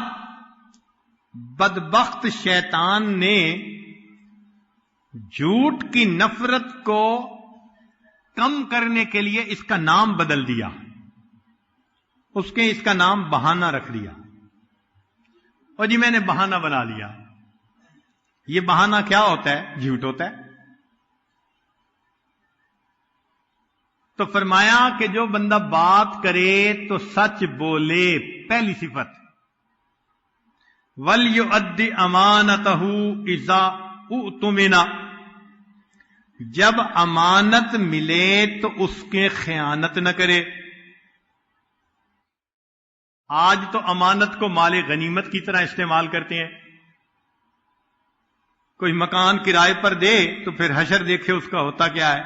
بدبخت شیطان نے جھوٹ کی نفرت کو کم کرنے کے لیے اس کا نام بدل دیا. اس کا نام بہانہ رکھ دیا. اور جی میں نے بہانہ بنا لیا. یہ بہانہ کیا ہوتا ہے؟ جھوٹ ہوتا ہے. تو فرمایا کہ جو بندہ بات کرے تو سچ بولے. پہلی صفت وَلْيُؤَدِّ أَمَانَتَهُ إِذَا اُؤْتُمِنَ، جب امانت ملے تو اس کے خیانت نہ کرے. آج تو امانت کو مال غنیمت کی طرح استعمال کرتے ہیں. کوئی مکان کرائے پر دے تو پھر حشر دیکھے اس کا ہوتا کیا ہے.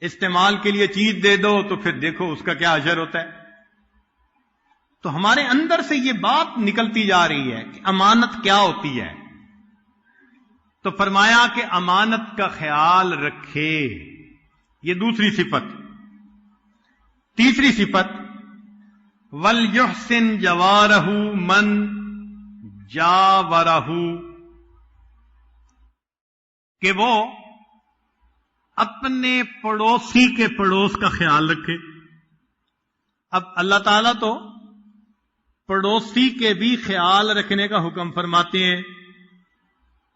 استعمال کے لیے چیز دے دو تو پھر دیکھو اس کا کیا حشر ہوتا ہے. تو ہمارے اندر سے یہ بات نکلتی جا رہی ہے کہ امانت کیا ہوتی ہے. تو فرمایا کہ امانت کا خیال رکھے. یہ دوسری صفت. تیسری صفت وَلْيُحْسِنْ جَوَارَهُ مَنْ جَاوَرَهُ، کہ وہ اپنے پڑوسی کے پڑوس کا خیال رکھے. اب اللہ تعالیٰ تو پڑوسی کے بھی خیال رکھنے کا حکم فرماتے ہیں،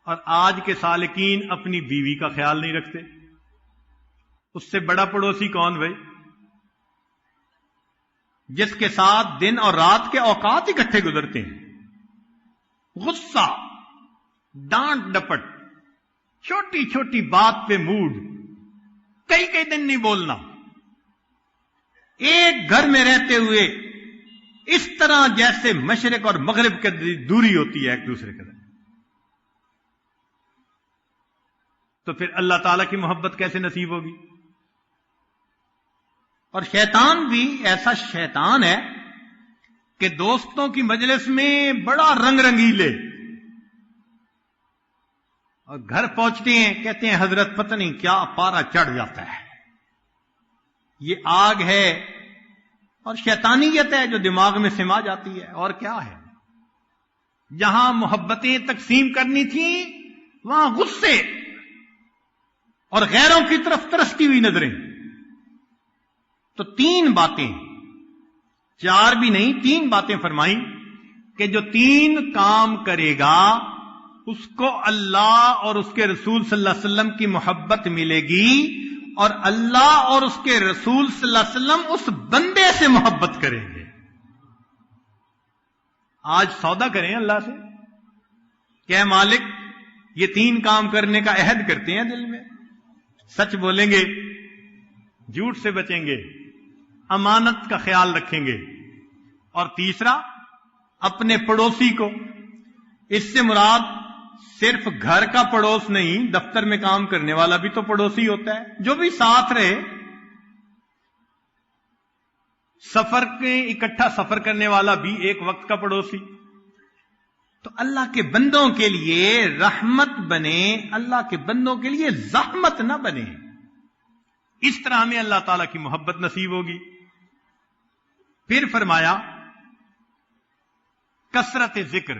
اور آج کے سالکین اپنی بیوی کا خیال نہیں رکھتے. اس سے بڑا پڑوسی کون بھائی؟ جس کے ساتھ دن اور رات کے اوقات اکٹھے گزرتے ہیں. غصہ، ڈانٹ ڈپٹ، چھوٹی چھوٹی بات پہ موڈ، کئی کئی دن نہیں بولنا، ایک گھر میں رہتے ہوئے اس طرح جیسے مشرق اور مغرب کی دوری ہوتی ہے ایک دوسرے کے ساتھ. تو پھر اللہ تعالیٰ کی محبت کیسے نصیب ہوگی؟ اور شیطان بھی ایسا شیطان ہے کہ دوستوں کی مجلس میں بڑا رنگ رنگیلے، اور گھر پہنچتے ہیں کہتے ہیں حضرت پتہ نہیں کیا پارا چڑھ جاتا ہے. یہ آگ ہے اور شیطانیت ہے جو دماغ میں سما جاتی ہے. اور کیا ہے؟ جہاں محبتیں تقسیم کرنی تھیں وہاں غصے اور غیروں کی طرف ترستی ہوئی نظریں. تو تین باتیں، چار بھی نہیں، تین باتیں فرمائیں کہ جو تین کام کرے گا اس کو اللہ اور اس کے رسول صلی اللہ علیہ وسلم کی محبت ملے گی، اور اللہ اور اس کے رسول صلی اللہ علیہ وسلم اس بندے سے محبت کریں گے. آج سودا کریں اللہ سے کہ اے مالک یہ تین کام کرنے کا عہد کرتے ہیں دل میں. سچ بولیں گے، جھوٹ سے بچیں گے، امانت کا خیال رکھیں گے، اور تیسرا اپنے پڑوسی کو. اس سے مراد صرف گھر کا پڑوس نہیں، دفتر میں کام کرنے والا بھی تو پڑوسی ہوتا ہے، جو بھی ساتھ رہے. سفر کے اکٹھا سفر کرنے والا بھی ایک وقت کا پڑوسی. تو اللہ کے بندوں کے لیے رحمت بنے، اللہ کے بندوں کے لیے زحمت نہ بنے. اس طرح ہمیں اللہ تعالیٰ کی محبت نصیب ہوگی. پھر فرمایا کثرت ذکر،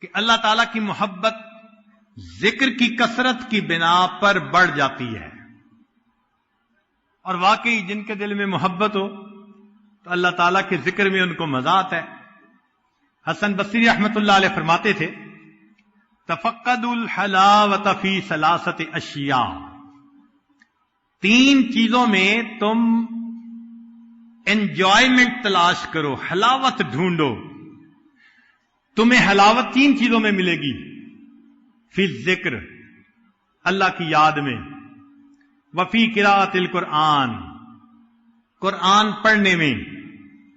کہ اللہ تعالیٰ کی محبت ذکر کی کثرت کی بنا پر بڑھ جاتی ہے. اور واقعی جن کے دل میں محبت ہو تو اللہ تعالیٰ کے ذکر میں ان کو مزہ آتا ہے. حسن بصری رحمت اللہ علیہ فرماتے تھے تفقدوا الحلاوۃ فی ثلاثۃ اشیاء، تین چیزوں میں تم انجوائمنٹ تلاش کرو، حلاوت ڈھونڈو. تمہیں حلاوت تین چیزوں میں ملے گی. فی الذکر، اللہ کی یاد میں، وفی قراءۃ القرآن، قرآن پڑھنے میں،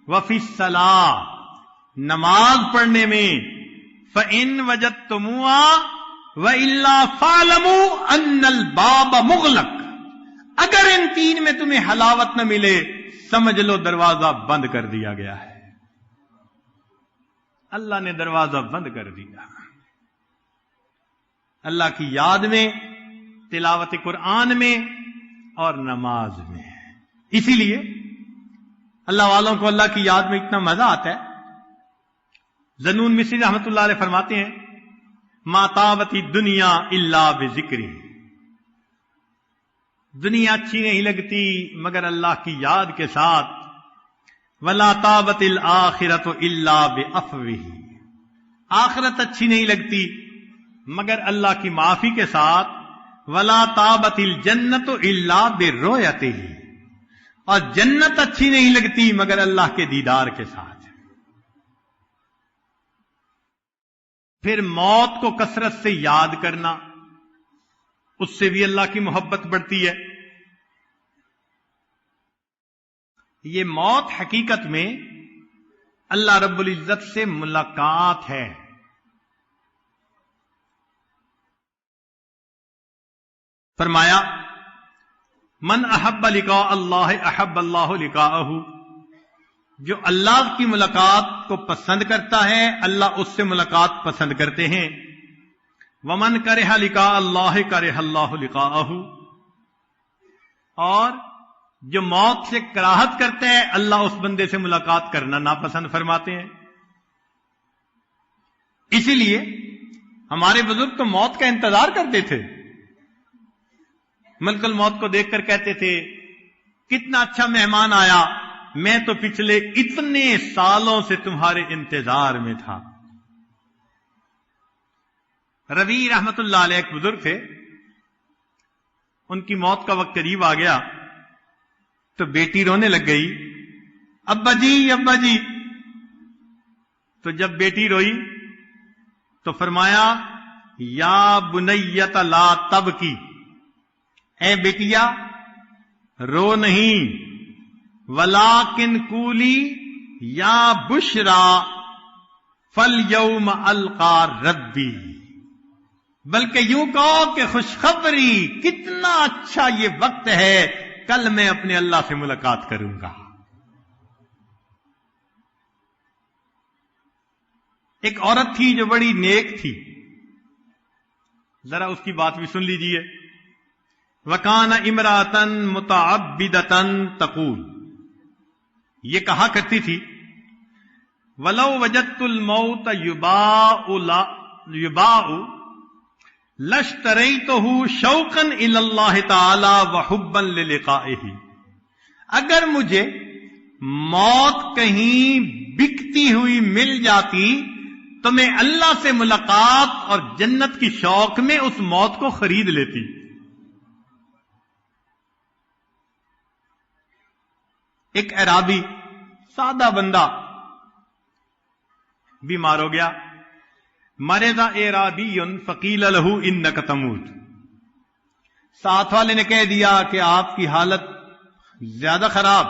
وفی الصلاۃ، نماز پڑھنے میں. فإن وجدتموها وإلا فاعلموا أن الباب مغلق، اگر ان تین میں تمہیں حلاوت نہ ملے سمجھ لو دروازہ بند کر دیا گیا ہے. اللہ نے دروازہ بند کر دیا. اللہ کی یاد میں، تلاوت قرآن میں اور نماز میں. اسی لیے اللہ والوں کو اللہ کی یاد میں اتنا مزہ آتا ہے ذنون مصری رحمۃ اللہ علیہ فرماتے ہیں ما طابتی دنیا الا بذکری، دنیا اچھی نہیں لگتی مگر اللہ کی یاد کے ساتھ، ولا طابت الآخرۃ الا بعفوہ، آخرت اچھی نہیں لگتی مگر اللہ کی معافی کے ساتھ، ولا طابت الجنۃ الا برؤیتہ، اور جنت اچھی نہیں لگتی مگر اللہ کے دیدار کے ساتھ۔ پھر موت کو کثرت سے یاد کرنا، اس سے بھی اللہ کی محبت بڑھتی ہے۔ یہ موت حقیقت میں اللہ رب العزت سے ملاقات ہے۔ فرمایا من احب لقاء اللہ احب اللہ لقاءہ، جو اللہ کی ملاقات کو پسند کرتا ہے اللہ اس سے ملاقات پسند کرتے ہیں۔ ومن کرہ لقاء اللہ کرہ اللہ لقاءہ، اور جو موت سے کراہت کرتا ہے اللہ اس بندے سے ملاقات کرنا ناپسند فرماتے ہیں۔ اسی لیے ہمارے بزرگ تو موت کا انتظار کرتے تھے، ملک الموت کو دیکھ کر کہتے تھے کتنا اچھا مہمان آیا، میں تو پچھلے اتنے سالوں سے تمہارے انتظار میں تھا۔ ربیع رحمت اللہ علیہ ایک بزرگ تھے، ان کی موت کا وقت قریب آ گیا تو بیٹی رونے لگ گئی، ابا جی ابا جی۔ تو جب بیٹی روئی تو فرمایا یا بنیت لا تبکی، اے بیٹیا رو نہیں، ولیکن قولی یا بشرا فالیوم القا ربی، بلکہ یوں کہو کہ خوشخبری، کتنا اچھا یہ وقت ہے، کل میں اپنے اللہ سے ملاقات کروں گا۔ ایک عورت تھی جو بڑی نیک تھی، ذرا اس کی بات بھی سن لیجئے۔ وَكَانَ امْرَأَةً مُتَعَبِّدَةً تَقُولُ، یہ کہا کرتی تھی وَلَوْ وَجَدْتُ الْمَوْتَ يُبَاعُ لَاشْتَرَيْتُهُ شَوْقًا إِلَى اللَّهِ تَعَالَى وَحُبًّا لِلِقَائِهِ، اگر مجھے موت کہیں بکتی ہوئی مل جاتی تو میں اللہ سے ملاقات اور جنت کی شوق میں اس موت کو خرید لیتی۔ ایک اعرابی سادہ بندہ بیمار ہو گیا، مرض اعرابی فقیل له انک تموت، ساتھ والے نے کہہ دیا کہ آپ کی حالت زیادہ خراب،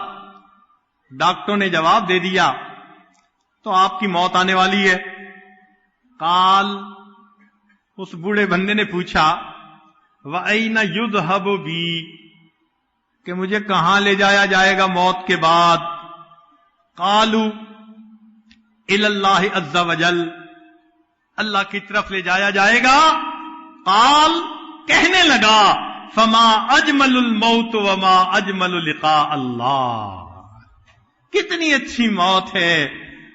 ڈاکٹروں نے جواب دے دیا تو آپ کی موت آنے والی ہے۔ قال، اس بوڑھے بندے نے پوچھا وَأَيْنَ يُذْهَبُ بِي، کہ مجھے کہاں لے جایا جائے گا موت کے بعد؟ قالوا إِلَى اللَّهِ عَزَّ وَجَلَّ، اللہ کی طرف لے جایا جائے گا۔ قال، کہنے لگا فما اجمل الموت وما اجمل لقاء اللہ، کتنی اچھی موت ہے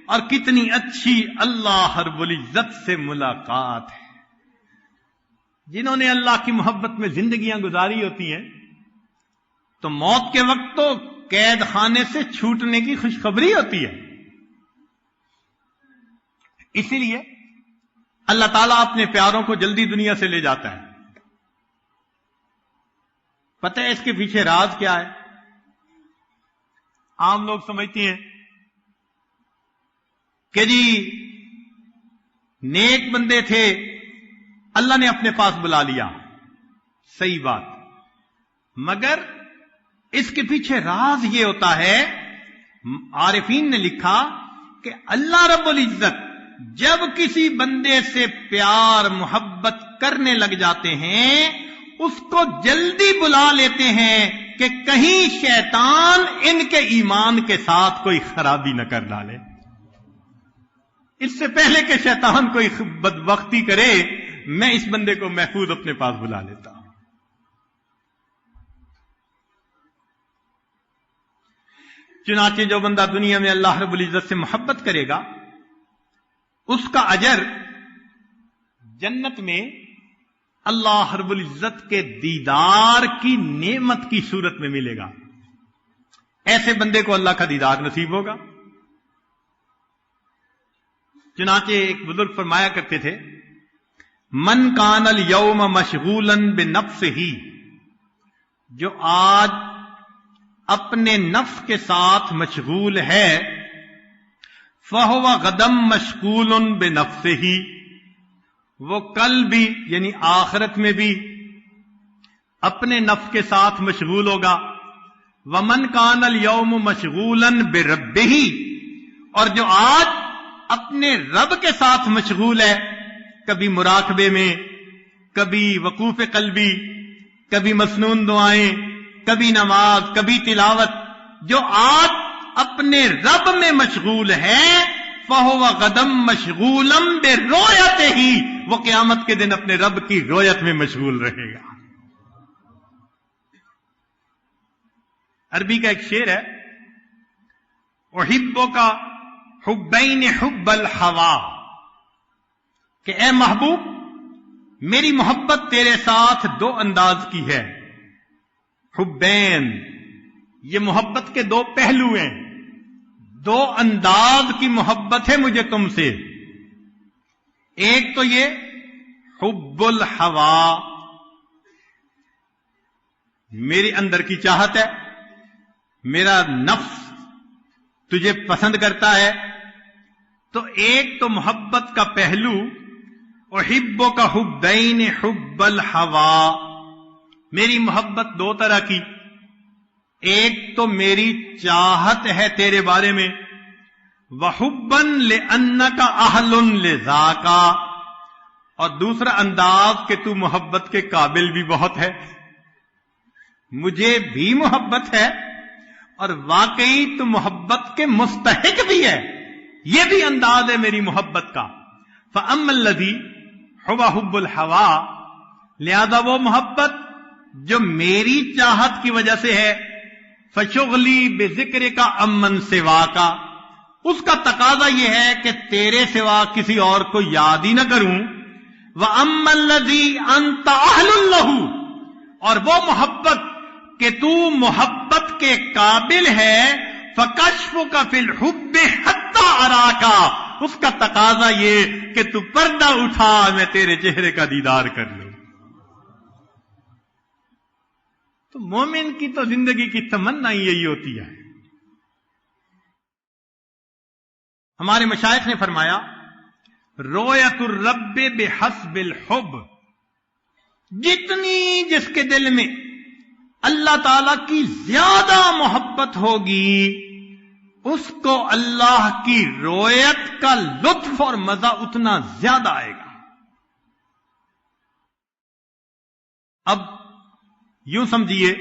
اور کتنی اچھی اللہ رب العزت سے ملاقات ہے۔ جنہوں نے اللہ کی محبت میں زندگیاں گزاری ہوتی ہیں تو موت کے وقت تو قید خانے سے چھوٹنے کی خوشخبری ہوتی ہے۔ اسی لیے اللہ تعالیٰ اپنے پیاروں کو جلدی دنیا سے لے جاتا ہے۔ پتہ ہے اس کے پیچھے راز کیا ہے؟ عام لوگ سمجھتے ہیں کہ جی نیک بندے تھے اللہ نے اپنے پاس بلا لیا، صحیح بات، مگر اس کے پیچھے راز یہ ہوتا ہے، عارفین نے لکھا کہ اللہ رب العزت جب کسی بندے سے پیار محبت کرنے لگ جاتے ہیں اس کو جلدی بلا لیتے ہیں کہ کہیں شیطان ان کے ایمان کے ساتھ کوئی خرابی نہ کر ڈالے، اس سے پہلے کہ شیطان کوئی بدبختی کرے میں اس بندے کو محفوظ اپنے پاس بلا لیتا ہوں۔ چنانچہ جو بندہ دنیا میں اللہ رب العزت سے محبت کرے گا اس کا اجر جنت میں اللہ رب العزت کے دیدار کی نعمت کی صورت میں ملے گا. ایسے بندے کو اللہ کا دیدار نصیب ہوگا. چنانچہ ایک بزرگ فرمایا کرتے تھے، من کان الیوم مشغولا بنفسہ، جو آج اپنے نفس کے ساتھ مشغول ہے، فہو غدم مشغول بنفسہ، وہ کل بھی یعنی آخرت میں بھی اپنے نفس کے ساتھ مشغول ہوگا. ومن کان الیوم مشغولا بربہ، اور جو آج اپنے رب کے ساتھ مشغول ہے، کبھی مراقبے میں، کبھی وقوف قلبی، کبھی مسنون دعائیں، کبھی نماز، کبھی تلاوت، جو آج اپنے رب میں مشغول ہے، فَهُوَ غَدًا مَشْغُولًا بِرُؤْيَتِهِ، وہ قیامت کے دن اپنے رب کی رؤیت میں مشغول رہے گا. عربی کا ایک شعر ہے، احبک حبین حب الہوا، کہ اے محبوب میری محبت تیرے ساتھ دو انداز کی ہے. حبین، یہ محبت کے دو پہلو ہیں، دو انداز کی محبت ہے مجھے تم سے. ایک تو یہ حب الہوا، میرے اندر کی چاہت ہے، میرا نفس تجھے پسند کرتا ہے. تو ایک تو محبت کا پہلو احبک حبین حب الہوا، میری محبت دو طرح کی، ایک تو میری چاہت ہے تیرے بارے میں، وحبا لانک اہل لذاک، اور دوسرا انداز کہ تو محبت کے قابل بھی بہت ہے، مجھے بھی محبت ہے اور واقعی تو محبت کے مستحق بھی ہے، یہ بھی انداز ہے میری محبت کا. فَأَمَّا الَّذِي هُوَ حُبُّ الْهَوَىٰ، لہذا وہ محبت جو میری چاہت کی وجہ سے ہے، فَشُغْلِي بِذِكْرِكَ عَمَّن سِوَاكَ، اس کا تقاضا یہ ہے کہ تیرے سوا کسی اور کو یاد ہی نہ کروں. وَأَمَّا الَّذِي أَنْتَ أَهْلٌ لَهُ، اور وہ محبت کہ تو محبت کے قابل ہے، فَكَشْفُكَ فِي الْحُبِّ حَتَّى أَرَاكَ، اس کا تقاضا یہ کہ تو پردہ اٹھا میں تیرے چہرے کا دیدار کر لوں. تو مومن کی تو زندگی کی تمنا یہی ہوتی ہے. ہمارے مشائخ نے فرمایا، رؤیت الرب بحسب الحب، جتنی جس کے دل میں اللہ تعالی کی زیادہ محبت ہوگی، اس کو اللہ کی رؤیت کا لطف اور مزہ اتنا زیادہ آئے گا. اب یوں سمجھیے،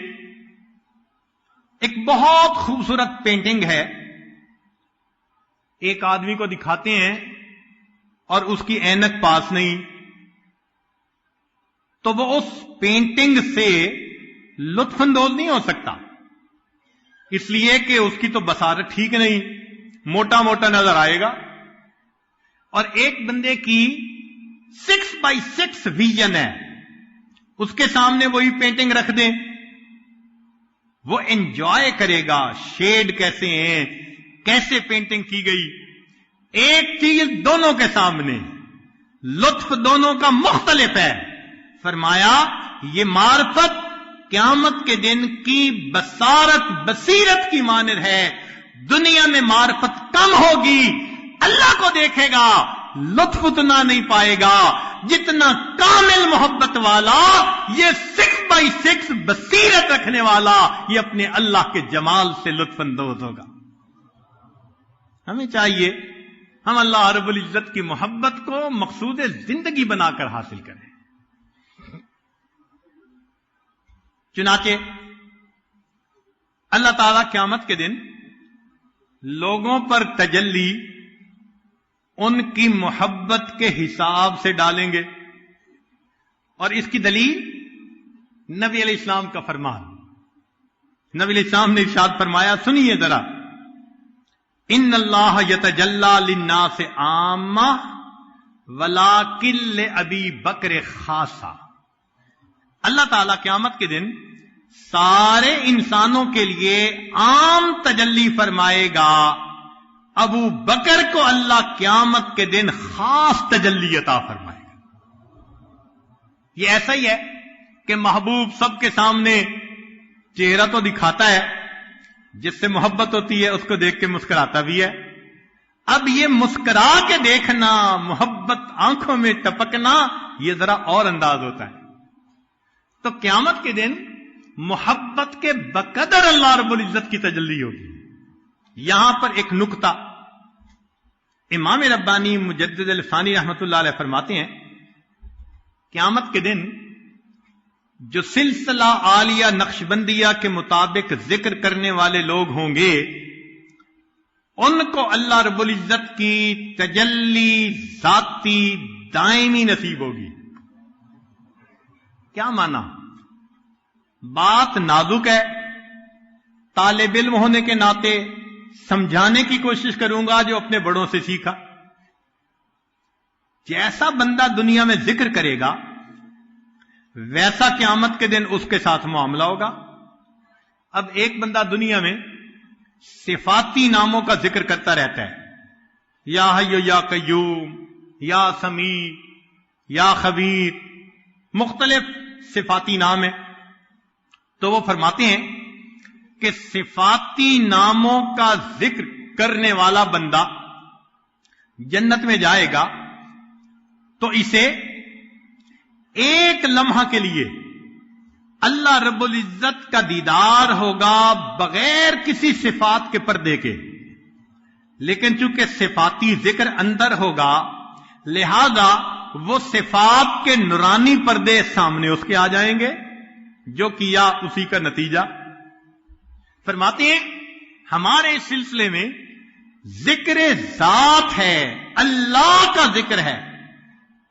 ایک بہت خوبصورت پینٹنگ ہے، ایک آدمی کو دکھاتے ہیں اور اس کی اینک پاس نہیں، تو وہ اس پینٹنگ سے لطف اندوز نہیں ہو سکتا، اس لیے کہ اس کی تو بصارت ٹھیک نہیں، موٹا موٹا نظر آئے گا. اور ایک بندے کی 6x6 ویژن ہے، اس کے سامنے وہی پینٹنگ رکھ دیں، وہ انجوائے کرے گا، شیڈ کیسے ہیں، کیسے پینٹنگ کی گئی. ایک چیز دونوں کے سامنے، لطف دونوں کا مختلف ہے. فرمایا یہ معرفت قیامت کے دن کی بصیرت کی مانند ہے. دنیا میں معرفت کم ہوگی، اللہ کو دیکھے گا، لطف اتنا نہیں پائے گا جتنا کامل محبت والا، یہ 6x6 بصیرت رکھنے والا، یہ اپنے اللہ کے جمال سے لطف اندوز ہوگا. ہمیں چاہیے ہم اللہ رب العزت کی محبت کو مقصود زندگی بنا کر حاصل کریں. چنانچہ اللہ تعالیٰ قیامت کے دن لوگوں پر تجلی ان کی محبت کے حساب سے ڈالیں گے، اور اس کی دلیل نبی علیہ السلام کا فرمان. نبی علیہ السلام نے ارشاد فرمایا، سنیے ذرا، ان اللہ یتجلی للناس عامہ وَلَٰكِن لِّأَبِي بَکْرٍ خَاصًا، اللہ تعالیٰ قیامت کے دن سارے انسانوں کے لیے عام تجلی فرمائے گا، ابو بکر کو اللہ قیامت کے دن خاص تجلی عطا فرمائے گا۔ یہ ایسا ہی ہے کہ محبوب سب کے سامنے چہرہ تو دکھاتا ہے، جس سے محبت ہوتی ہے اس کو دیکھ کے مسکراتا بھی ہے۔ اب یہ مسکرا کے دیکھنا، محبت آنکھوں میں ٹپکنا، یہ ذرا اور انداز ہوتا ہے۔ تو قیامت کے دن محبت کے بقدر اللہ رب العزت کی تجلی ہوگی۔ یہاں پر ایک نکتہ امام ربانی مجدد الفانی رحمۃ اللہ علیہ فرماتے ہیں، قیامت کے دن جو سلسلہ عالیہ نقشبندیہ کے مطابق ذکر کرنے والے لوگ ہوں گے، ان کو اللہ رب العزت کی تجلی ذاتی دائمی نصیب ہوگی۔ کیا مانا؟ بات نازک ہے، طالب علم ہونے کے ناطے سمجھانے کی کوشش کروں گا جو اپنے بڑوں سے سیکھا۔ جیسا بندہ دنیا میں ذکر کرے گا ویسا قیامت کے دن اس کے ساتھ معاملہ ہوگا۔ اب ایک بندہ دنیا میں صفاتی ناموں کا ذکر کرتا رہتا ہے، یا حی یا قیوم، یا سمیع، یا خبیر، مختلف صفاتی نام ہیں، تو وہ فرماتے ہیں کہ صفاتی ناموں کا ذکر کرنے والا بندہ جنت میں جائے گا تو اسے ایک لمحہ کے لیے اللہ رب العزت کا دیدار ہوگا بغیر کسی صفات کے پردے کے، لیکن چونکہ صفاتی ذکر اندر ہوگا لہذا وہ صفات کے نورانی پردے سامنے اس کے آ جائیں گے، جو کیا اسی کا نتیجہ۔ فرماتے ہیں ہمارے سلسلے میں ذکر ذات ہے، اللہ کا ذکر ہے،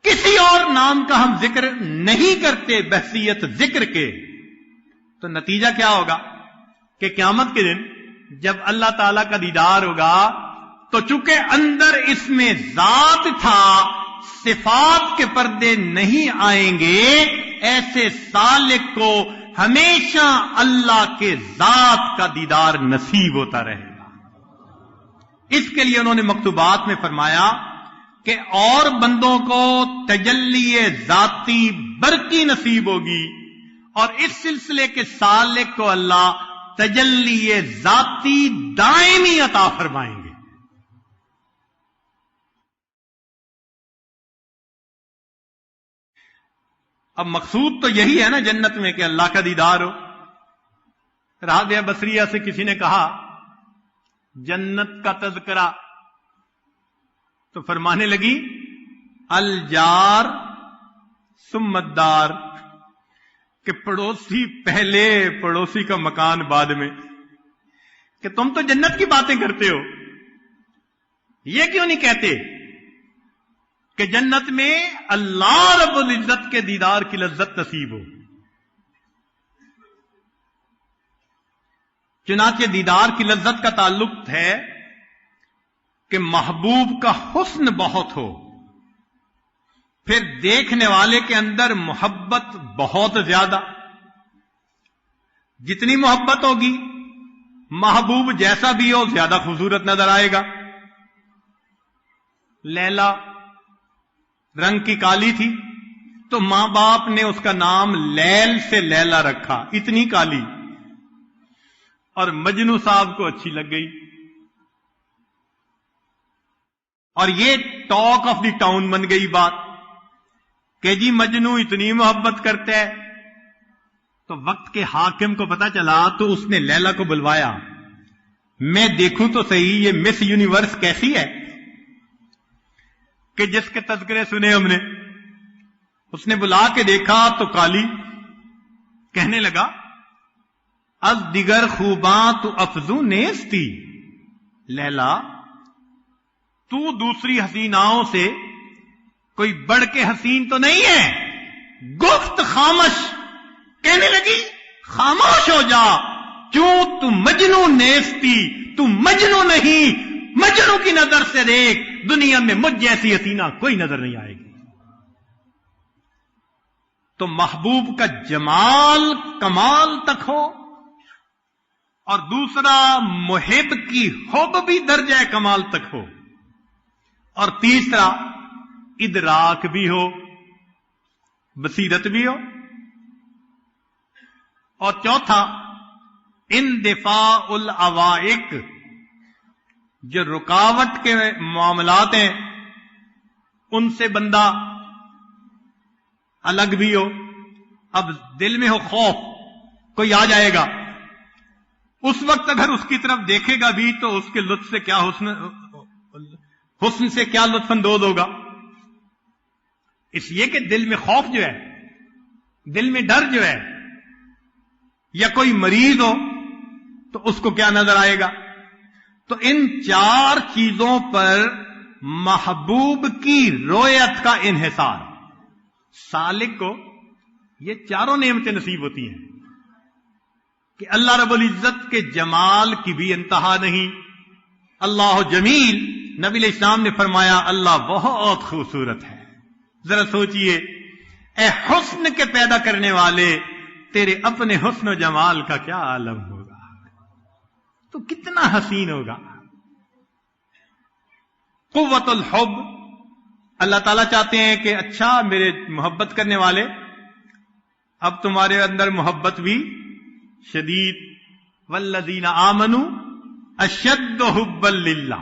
کسی اور نام کا ہم ذکر نہیں کرتے بحثیت ذکر کے۔ تو نتیجہ کیا ہوگا کہ قیامت کے دن جب اللہ تعالی کا دیدار ہوگا تو چونکہ اندر اس میں ذات تھا، صفات کے پردے نہیں آئیں گے، ایسے سالک کو ہمیشہ اللہ کے ذات کا دیدار نصیب ہوتا رہے گا۔ اس کے لیے انہوں نے مکتوبات میں فرمایا کہ اور بندوں کو تجلی ذاتی برقی نصیب ہوگی، اور اس سلسلے کے سالک کو اللہ تجلی ذاتی دائمی عطا فرمائیں گے۔ اب مقصود تو یہی ہے نا جنت میں کہ اللہ کا دیدار ہو۔ رابعہ بصریہ سے کسی نے کہا جنت کا تذکرہ، تو فرمانے لگی الجار ثم الدار، کہ پڑوسی پہلے، پڑوسی کا مکان بعد میں، کہ تم تو جنت کی باتیں کرتے ہو، یہ کیوں نہیں کہتے کہ جنت میں اللہ رب العزت کے دیدار کی لذت نصیب ہو؟ چنانچہ دیدار کی لذت کا تعلق ہے کہ محبوب کا حسن بہت ہو، پھر دیکھنے والے کے اندر محبت بہت زیادہ۔ جتنی محبت ہوگی محبوب جیسا بھی ہو زیادہ خوبصورت نظر آئے گا۔ لیلا رنگ کی کالی تھی تو ماں باپ نے اس کا نام لیل سے لیلا رکھا، اتنی کالی، اور مجنو صاحب کو اچھی لگ گئی، اور یہ ٹاک آف دی ٹاؤن بن گئی بات کہ جی مجنو اتنی محبت کرتا ہے۔ تو وقت کے حاکم کو پتا چلا تو اس نے لیلا کو بلوایا، میں دیکھوں تو صحیح یہ مس یونیورس کیسی ہے کہ جس کے تذکرے سنے ہم نے۔ اس نے بلا کے دیکھا تو کالی، کہنے لگا از دیگر خوباں تو افزوں نیستی، لیلا تو دوسری حسیناؤں سے کوئی بڑھ کے حسین تو نہیں ہے۔ گفت خامش، کہنے لگی خاموش ہو جا، کیوں تو مجنو نیستی، تو مجنو نہیں، مجنو کی نظر سے دیکھ، دنیا میں مجھ جیسی حسینہ کوئی نظر نہیں آئے گی۔ تو محبوب کا جمال کمال تک ہو، اور دوسرا محب کی حب بھی درجہ کمال تک ہو، اور تیسرا ادراک بھی ہو، بصیرت بھی ہو، اور چوتھا اندفاع العوائق، جو رکاوٹ کے معاملات ہیں ان سے بندہ الگ بھی ہو۔ اب دل میں ہو خوف، کوئی آ جائے گا، اس وقت اگر اس کی طرف دیکھے گا بھی تو اس کے لطف سے کیا حسن سے کیا لطف اندوز ہوگا۔ اس لیے کہ دل میں خوف جو ہے، دل میں ڈر جو ہے، یا کوئی مریض ہو تو اس کو کیا نظر آئے گا۔ تو ان چار چیزوں پر محبوب کی رویت کا انحصار، سالک کو یہ چاروں نعمتیں نصیب ہوتی ہیں کہ اللہ رب العزت کے جمال کی بھی انتہا نہیں۔ اللہ جمیل، نبی علیہ السلام نے فرمایا اللہ بہت خوبصورت ہے۔ ذرا سوچئے، اے حسن کے پیدا کرنے والے، تیرے اپنے حسن و جمال کا کیا عالم ہوگا، تو کتنا حسین ہوگا۔ قوت الحب، اللہ تعالیٰ چاہتے ہیں کہ اچھا میرے محبت کرنے والے، اب تمہارے اندر محبت بھی شدید، والذین آمنوا اشد حبا للہ،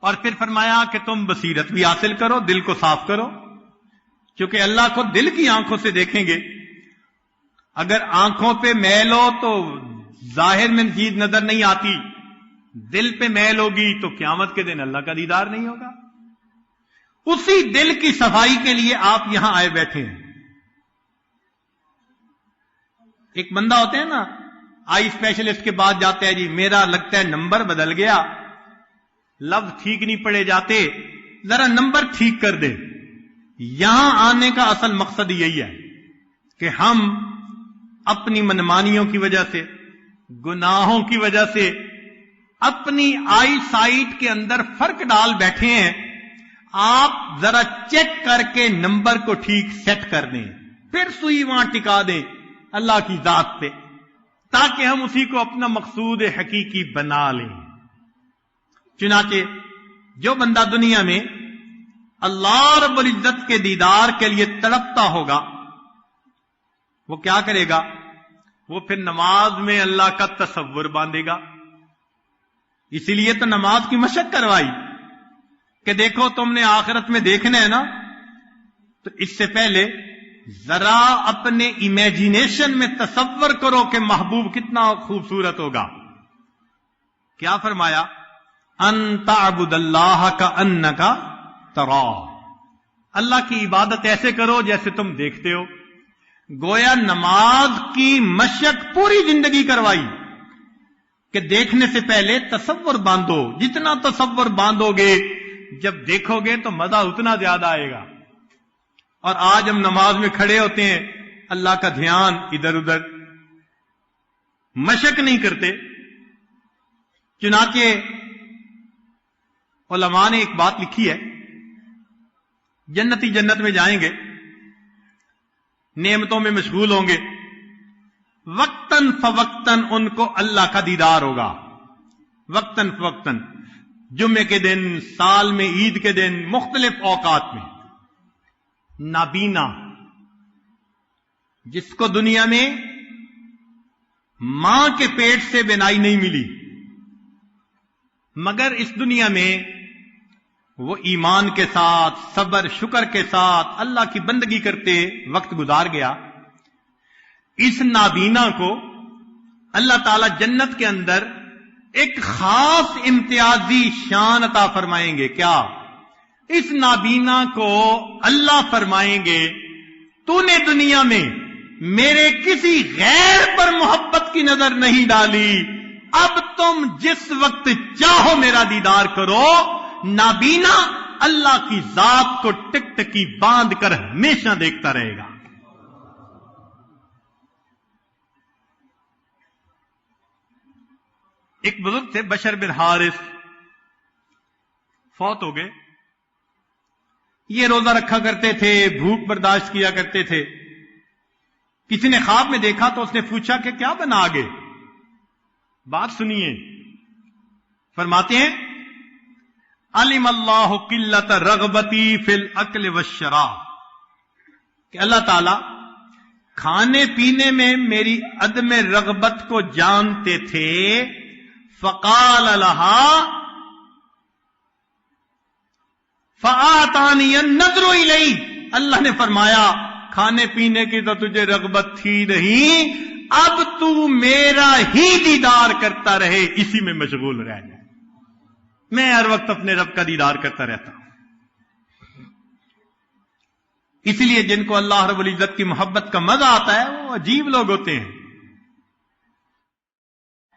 اور پھر فرمایا کہ تم بصیرت بھی حاصل کرو، دل کو صاف کرو، کیونکہ اللہ کو دل کی آنکھوں سے دیکھیں گے۔ اگر آنکھوں پہ میل ہو تو ظاہر میں چیز نظر نہیں آتی، دل پہ میل ہوگی تو قیامت کے دن اللہ کا دیدار نہیں ہوگا۔ اسی دل کی صفائی کے لیے آپ یہاں آئے بیٹھے ہیں۔ ایک بندہ ہوتا ہے نا، آئی اسپیشلسٹ کے بعد جاتا ہے، جی میرا لگتا ہے نمبر بدل گیا، لفظ ٹھیک نہیں پڑے جاتے، ذرا نمبر ٹھیک کر دے۔ یہاں آنے کا اصل مقصد یہی ہے کہ ہم اپنی منمانیوں کی وجہ سے، گناہوں کی وجہ سے اپنی آئی سائٹ کے اندر فرق ڈال بیٹھے ہیں۔ آپ ذرا چیک کر کے نمبر کو ٹھیک سیٹ کر دیں، پھر سوئی وہاں ٹکا دیں اللہ کی ذات پہ، تاکہ ہم اسی کو اپنا مقصود حقیقی بنا لیں۔ چنانچہ جو بندہ دنیا میں اللہ رب العزت کے دیدار کے لیے تڑپتا ہوگا، وہ کیا کرے گا؟ وہ پھر نماز میں اللہ کا تصور باندھے گا۔ اسی لیے تو نماز کی مشق کروائی کہ دیکھو تم نے آخرت میں دیکھنا ہے نا، تو اس سے پہلے ذرا اپنے امیجینیشن میں تصور کرو کہ محبوب کتنا خوبصورت ہوگا۔ کیا فرمایا؟ ان تعبد اللہ کأنک تراہ، اللہ کی عبادت ایسے کرو جیسے تم دیکھتے ہو۔ گویا نماز کی مشق پوری زندگی کروائی کہ دیکھنے سے پہلے تصور باندھو، جتنا تصور باندھو گے جب دیکھو گے تو مزہ اتنا زیادہ آئے گا۔ اور آج ہم نماز میں کھڑے ہوتے ہیں، اللہ کا دھیان ادھر ادھر، مشق نہیں کرتے۔ چنانچہ علماء نے ایک بات لکھی ہے، جنتی جنت میں جائیں گے، نعمتوں میں مشغول ہوں گے، وقتاً فوقتاً ان کو اللہ کا دیدار ہوگا، وقتاً فوقتاً، جمعے کے دن، سال میں عید کے دن، مختلف اوقات میں۔ نابینا، جس کو دنیا میں ماں کے پیٹ سے بینائی نہیں ملی، مگر اس دنیا میں وہ ایمان کے ساتھ، صبر شکر کے ساتھ اللہ کی بندگی کرتے وقت گزار گیا۔ اس نابینا کو اللہ تعالی جنت کے اندر ایک خاص امتیازی شان عطا فرمائیں گے۔ کیا؟ اس نابینا کو اللہ فرمائیں گے تو نے دنیا میں میرے کسی غیر پر محبت کی نظر نہیں ڈالی، اب تم جس وقت چاہو میرا دیدار کرو۔ نابینا اللہ کی ذات کو ٹک ٹکی باندھ کر ہمیشہ دیکھتا رہے گا۔ ایک بزرگ تھے بشر بن حارث، فوت ہو گئے. یہ روزہ رکھا کرتے تھے، بھوک برداشت کیا کرتے تھے. کسی نے خواب میں دیکھا تو اس نے پوچھا کہ کیا بنا آگے؟ بات سنیے. فرماتے ہیں علم اللہ قلت رغبتی فی الاکل والشراب، کہ اللہ تعالی کھانے پینے میں میری عدم رغبت کو جانتے تھے. فقال لها فآتانی النظر الی، اللہ نے فرمایا کھانے پینے کی تو تجھے رغبت تھی نہیں، اب تو میرا ہی دیدار کرتا رہے، اسی میں مشغول رہ جائے. میں ہر وقت اپنے رب کا دیدار کرتا رہتا ہوں. اسی لیے جن کو اللہ رب العزت کی محبت کا مزہ آتا ہے وہ عجیب لوگ ہوتے ہیں.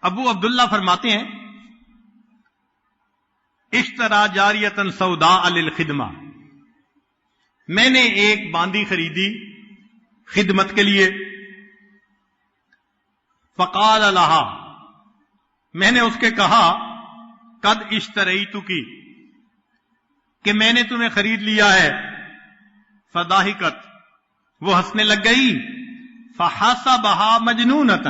ابو عبداللہ فرماتے ہیں اشترا جاریتن سوداء للخدمہ، میں نے ایک باندی خریدی خدمت کے لیے. فقال لها، میں نے اس کے کہا قد اشتریتکی، کہ میں نے تمہیں خرید لیا ہے. فضاحکت، وہ ہنسنے لگ گئی. فحسبها مجنونۃ،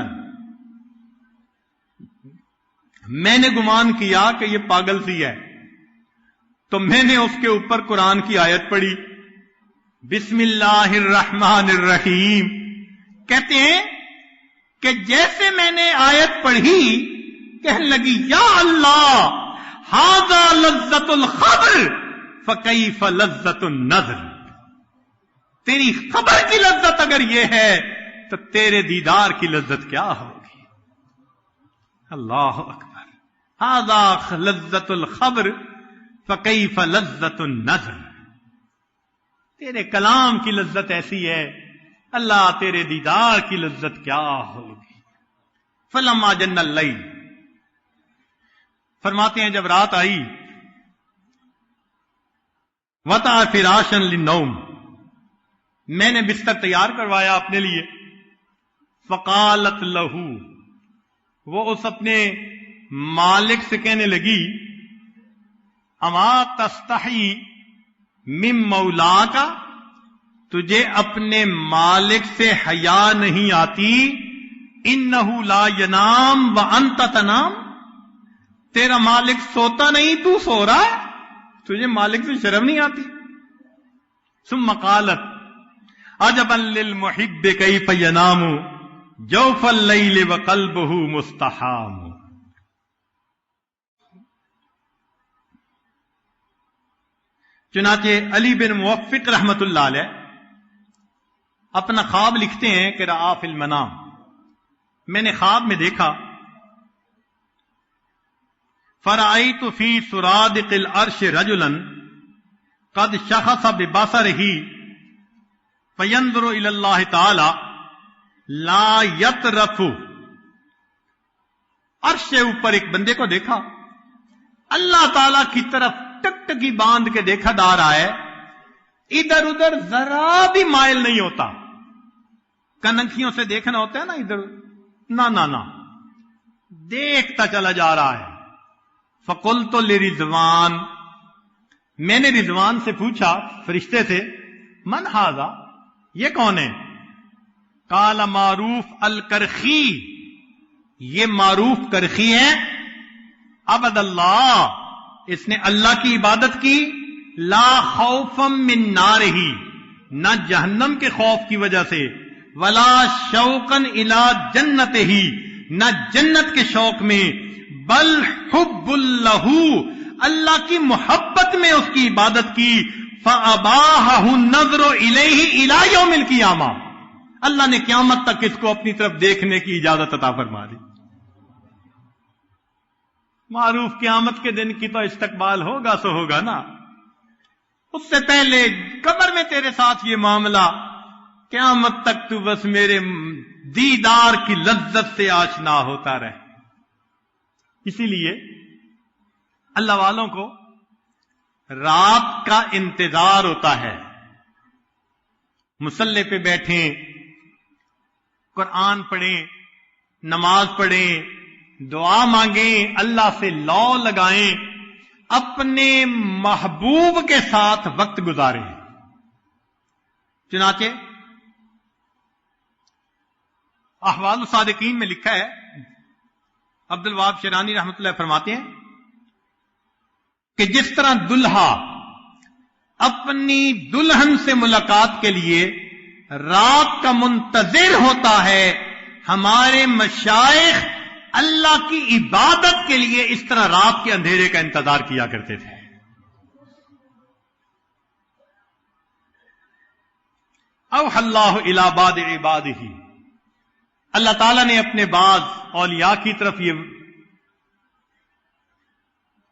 میں نے گمان کیا کہ یہ پاگل سی ہے، تو میں نے اس کے اوپر قرآن کی آیت پڑھی بسم اللہ الرحمن الرحیم. کہتے ہیں کہ جیسے میں نے آیت پڑھی کہنے لگی یا اللہ ھذا لذت الخبر فکیف لذت النظر، تیری خبر کی لذت اگر یہ ہے تو تیرے دیدار کی لذت کیا ہوگی. اللہ اکبر. ھذا لذت الخبر فکیف لذت النظر، تیرے کلام کی لذت ایسی ہے، اللہ تیرے دیدار کی لذت کیا ہوگی. فلما جن اللیل، فرماتے ہیں جب رات آئی، وطأ فراشا للنوم، میں نے بستر تیار کروایا اپنے لیے. فقالت لہو، وہ اس اپنے مالک سے کہنے لگی اما تستحی من مولاک، تجھے اپنے مالک سے حیا نہیں آتی. انہ لا ینام وانت تنام، تیرا مالک سوتا نہیں تو سو رہا ہے، تجھے مالک سے شرم نہیں آتی. ثم قالت عجبا للمحب کیف ینام جوف اللیل وقلبہ مستحام. چنانچہ علی بن موفق رحمت اللہ علیہ اپنا خواب لکھتے ہیں کہ رآ فی المنام، میں نے خواب میں دیکھا فرأیت فی سرادق العرش رجلا قد شخص ببصرہ فینظر الی اللہ تعالی لا یطرف، عرش سے اوپر ایک بندے کو دیکھا، اللہ تعالی کی طرف ٹکٹکی باندھ کے دیکھا جا رہا ہے، ادھر ادھر ذرا بھی مائل نہیں ہوتا. کنکھیوں سے دیکھنا ہوتا ہے نا ادھر، نہ دیکھتا چلا جا رہا ہے. فقلت لرضوان، میں نے رضوان سے پوچھا، فرشتے سے، من ھذا، یہ کون ہے؟ قال معروف الکرخی، یہ معروف کرخی ہے. عبد اللہ، اس نے اللہ کی عبادت کی. لا خوفا من نارہ، نہ جہنم کے خوف کی وجہ سے، ولا شوقا الی جنتہ، نہ جنت کے شوق میں، بل حب اللہ، اللہ کی محبت میں اس کی عبادت کی. فاباحہ النظر الیہ الی یوم القیامہ، اللہ نے قیامت تک اس کو اپنی طرف دیکھنے کی اجازت عطا فرما دی. معروف قیامت کے دن کی تو استقبال ہوگا سو ہوگا نا، اس سے پہلے قبر میں تیرے ساتھ یہ معاملہ، قیامت تک تو بس میرے دیدار کی لذت سے آشنا ہوتا رہے. اسی لیے اللہ والوں کو رات کا انتظار ہوتا ہے، مصلی پہ بیٹھیں، قرآن پڑھیں، نماز پڑھیں، دعا مانگیں، اللہ سے لو لگائیں، اپنے محبوب کے ساتھ وقت گزاریں۔ چنانچہ احوال الصادقین میں لکھا ہے، عبد الوہاب شیرانی رحمۃ اللہ فرماتے ہیں کہ جس طرح دلہا اپنی دلہن سے ملاقات کے لیے رات کا منتظر ہوتا ہے، ہمارے مشائخ اللہ کی عبادت کے لیے اس طرح رات کے اندھیرے کا انتظار کیا کرتے تھے۔ اوحی اللہ الی بعض عبادہ، اللہ تعالیٰ نے اپنے بعض اولیاء کی طرف یہ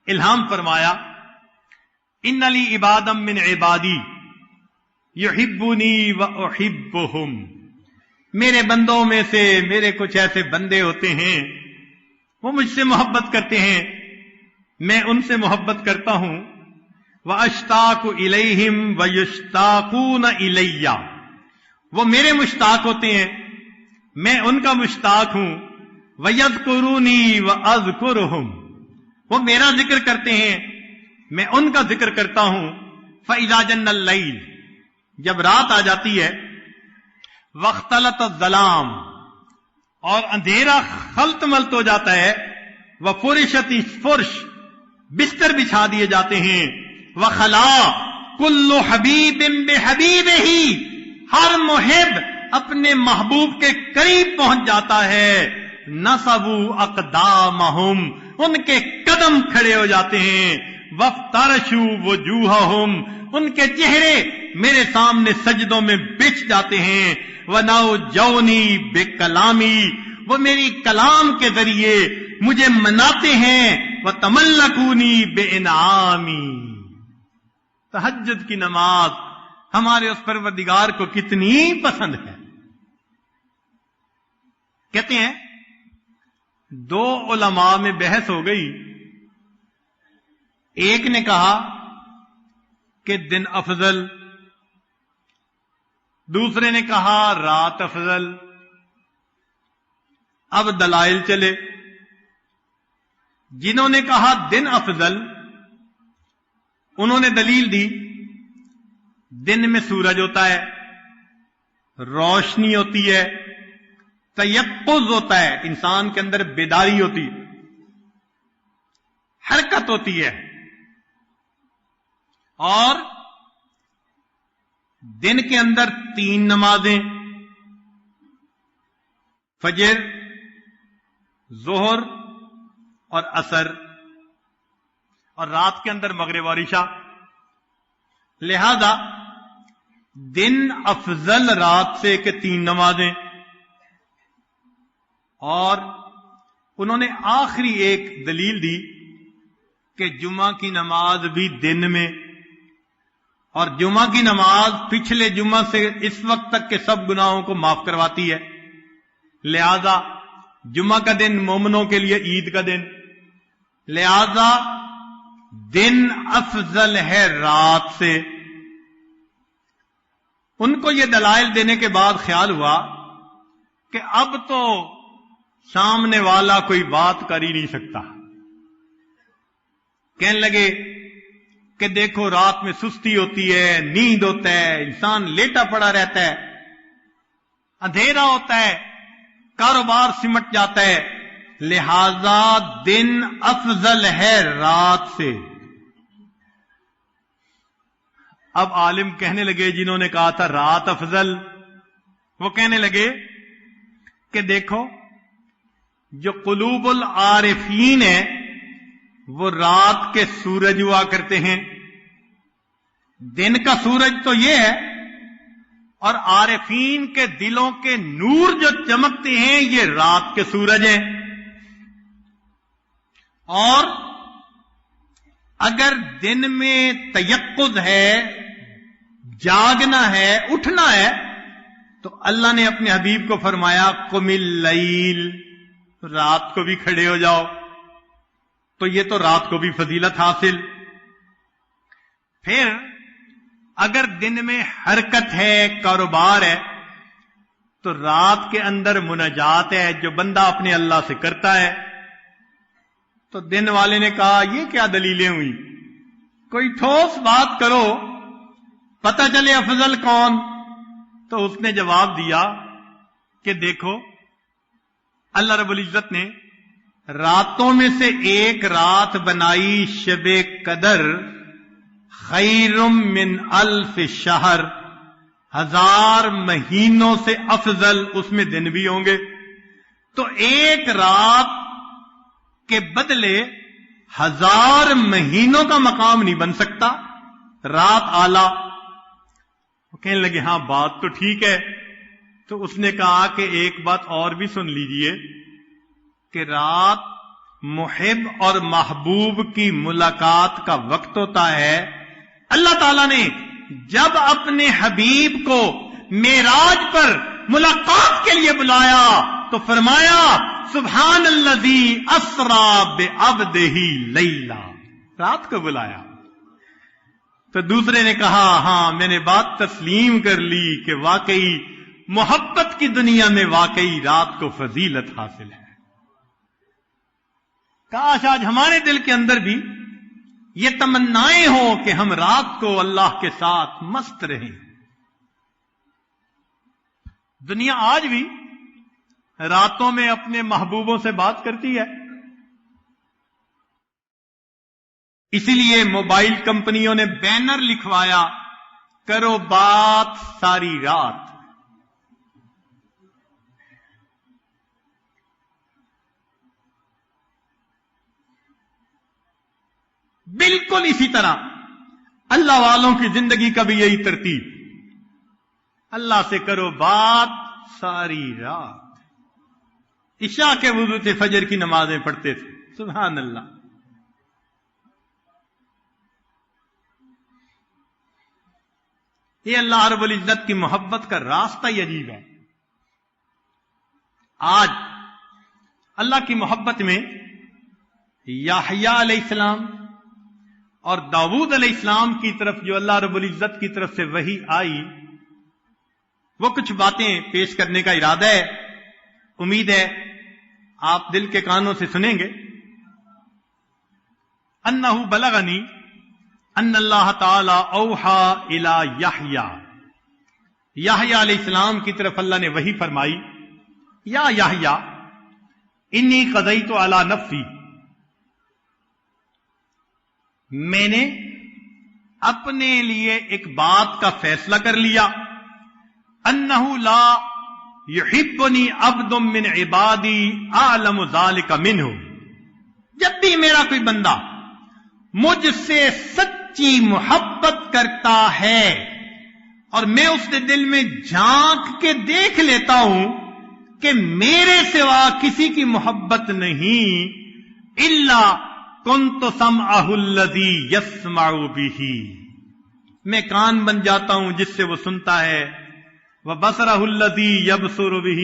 الہام فرمایا، ان لی عبادا من عبادی یحبونی واحبہم، میرے بندوں میں سے میرے کچھ ایسے بندے ہوتے ہیں وہ مجھ سے محبت کرتے ہیں، میں ان سے محبت کرتا ہوں، واشتاق الیہم ویشتاقون الی، وہ میرے مشتاق ہوتے ہیں، میں ان کا مشتاق ہوں، وَيَذْكُرُونِي وَأَذْكُرُهُمْ، وہ میرا ذکر کرتے ہیں، میں ان کا ذکر کرتا ہوں۔ فَإِذَا جَنَّ اللَّيْلُ، جب رات آ جاتی ہے، وَاخْتَلَطَ الظَّلَامُ، اور اندھیرا خلط ملط ہو جاتا ہے، وَفُرِشَتِ الفُرش، بستر بچھا دیے جاتے ہیں، وَخَلَا كُلُّ حَبِيبٍ بِحَبِيبِهِ، ہر محب اپنے محبوب کے قریب پہنچ جاتا ہے، نصبوا اقدامہم، ان کے قدم کھڑے ہو جاتے ہیں، وَافْتَرَشُوا وُجُوهَهُمْ، ان کے چہرے میرے سامنے سجدوں میں بچھ جاتے ہیں، وَنَوْجَوْنِي بِكَلَامِي، وہ میری کلام کے ذریعے مجھے مناتے ہیں، وَتَمَلَّكُونِي بِإِنْعَامِي، تہجد کی نماز ہمارے اس پروردگار کو کتنی پسند ہے۔ کہتے ہیں دو علماء میں بحث ہو گئی، ایک نے کہا کہ دن افضل، دوسرے نے کہا رات افضل۔ اب دلائل چلے، جنہوں نے کہا دن افضل انہوں نے دلیل دی، دن میں سورج ہوتا ہے، روشنی ہوتی ہے، تیقظ ہوتا ہے، انسان کے اندر بیداری ہوتی، حرکت ہوتی ہے، اور دن کے اندر 3 نمازیں، فجر، ظہر اور عصر، اور رات کے اندر مغرب اور عشاء۔ لہذا دن افضل رات سے کہ 3 نمازیں، اور انہوں نے آخری ایک دلیل دی کہ جمعہ کی نماز بھی دن میں، اور جمعہ کی نماز پچھلے جمعہ سے اس وقت تک کے سب گناہوں کو معاف کرواتی ہے، لہذا جمعہ کا دن مومنوں کے لیے عید کا دن، لہذا دن افضل ہے رات سے۔ ان کو یہ دلائل دینے کے بعد خیال ہوا کہ اب تو سامنے والا کوئی بات کر ہی نہیں سکتا، کہنے لگے کہ دیکھو رات میں سستی ہوتی ہے، نیند ہوتا ہے، انسان لیٹا پڑا رہتا ہے، اندھیرا ہوتا ہے، کاروبار سمٹ جاتا ہے، لہذا دن افضل ہے رات سے۔ اب عالم کہنے لگے، جنہوں نے کہا تھا رات افضل، وہ کہنے لگے کہ دیکھو جو قلوب العارفین ہے وہ رات کے سورج ہوا کرتے ہیں، دن کا سورج تو یہ ہے، اور عارفین کے دلوں کے نور جو چمکتے ہیں یہ رات کے سورج ہیں۔ اور اگر دن میں تیقظ ہے، جاگنا ہے، اٹھنا ہے، تو اللہ نے اپنے حبیب کو فرمایا قم اللیل، رات کو بھی کھڑے ہو جاؤ، تو یہ تو رات کو بھی فضیلت حاصل۔ پھر اگر دن میں حرکت ہے، کاروبار ہے، تو رات کے اندر مناجات ہے جو بندہ اپنے اللہ سے کرتا ہے، تو دن والے نے کہا یہ کیا دلیلیں ہوئی، کوئی ٹھوس بات کرو پتہ چلے افضل کون. تو اس نے جواب دیا کہ دیکھو اللہ رب العزت نے راتوں میں سے ایک رات بنائی شب قدر خیر من الف شہر، 1000 مہینوں سے افضل، اس میں دن بھی ہوں گے. تو ایک رات کے بدلے 1000 مہینوں کا مقام نہیں بن سکتا، رات اعلی. وہ کہنے لگے ہاں بات تو ٹھیک ہے. تو اس نے کہا کہ ایک بات اور بھی سن لیجئے کہ رات محب اور محبوب کی ملاقات کا وقت ہوتا ہے. اللہ تعالیٰ نے جب اپنے حبیب کو معراج پر ملاقات کے لیے بلایا تو فرمایا سبحان الذی اسرا بعبدہ لیلا، رات کو بلایا. تو دوسرے نے کہا ہاں میں نے بات تسلیم کر لی کہ واقعی محبت کی دنیا میں واقعی رات کو فضیلت حاصل ہے. کاش آج ہمارے دل کے اندر بھی یہ تمنائیں ہوں کہ ہم رات کو اللہ کے ساتھ مست رہیں. دنیا آج بھی راتوں میں اپنے محبوبوں سے بات کرتی ہے. اسی لیے موبائل کمپنیوں نے بینر لکھوایا کرو بات ساری رات. بالکل اسی طرح اللہ والوں کی زندگی کا بھی یہی ترتیب، اللہ سے کرو بات ساری رات. عشاء کے وضو سے فجر کی نمازیں پڑھتے تھے، سبحان اللہ. یہ اللہ رب العزت کی محبت کا راستہ ہی عجیب ہے. آج اللہ کی محبت میں یحییٰ علیہ السلام اور داؤد علیہ السلام کی طرف جو اللہ رب العزت کی طرف سے وحی آئی، وہ کچھ باتیں پیش کرنے کا ارادہ ہے. امید ہے آپ دل کے کانوں سے سنیں گے. انہ بلغنی ان اللہ تعالی اوحا الی یحییٰ، یحییٰ علیہ السلام کی طرف اللہ نے وحی فرمائی، یا یحییٰ انی قضیت علی نفسی، میں نے اپنے لیے ایک بات کا فیصلہ کر لیا، انہ لا یحبنی عبد من عبادی اعلم ذلک منہ، جب بھی میرا کوئی بندہ مجھ سے سچی محبت کرتا ہے اور میں اس کے دل میں جھانک کے دیکھ لیتا ہوں کہ میرے سوا کسی کی محبت نہیں، الا کنت سمعہ الذی یسمع بہ، میں کان بن جاتا ہوں جس سے وہ سنتا ہے، وبصرہ الذی یبصر بہ،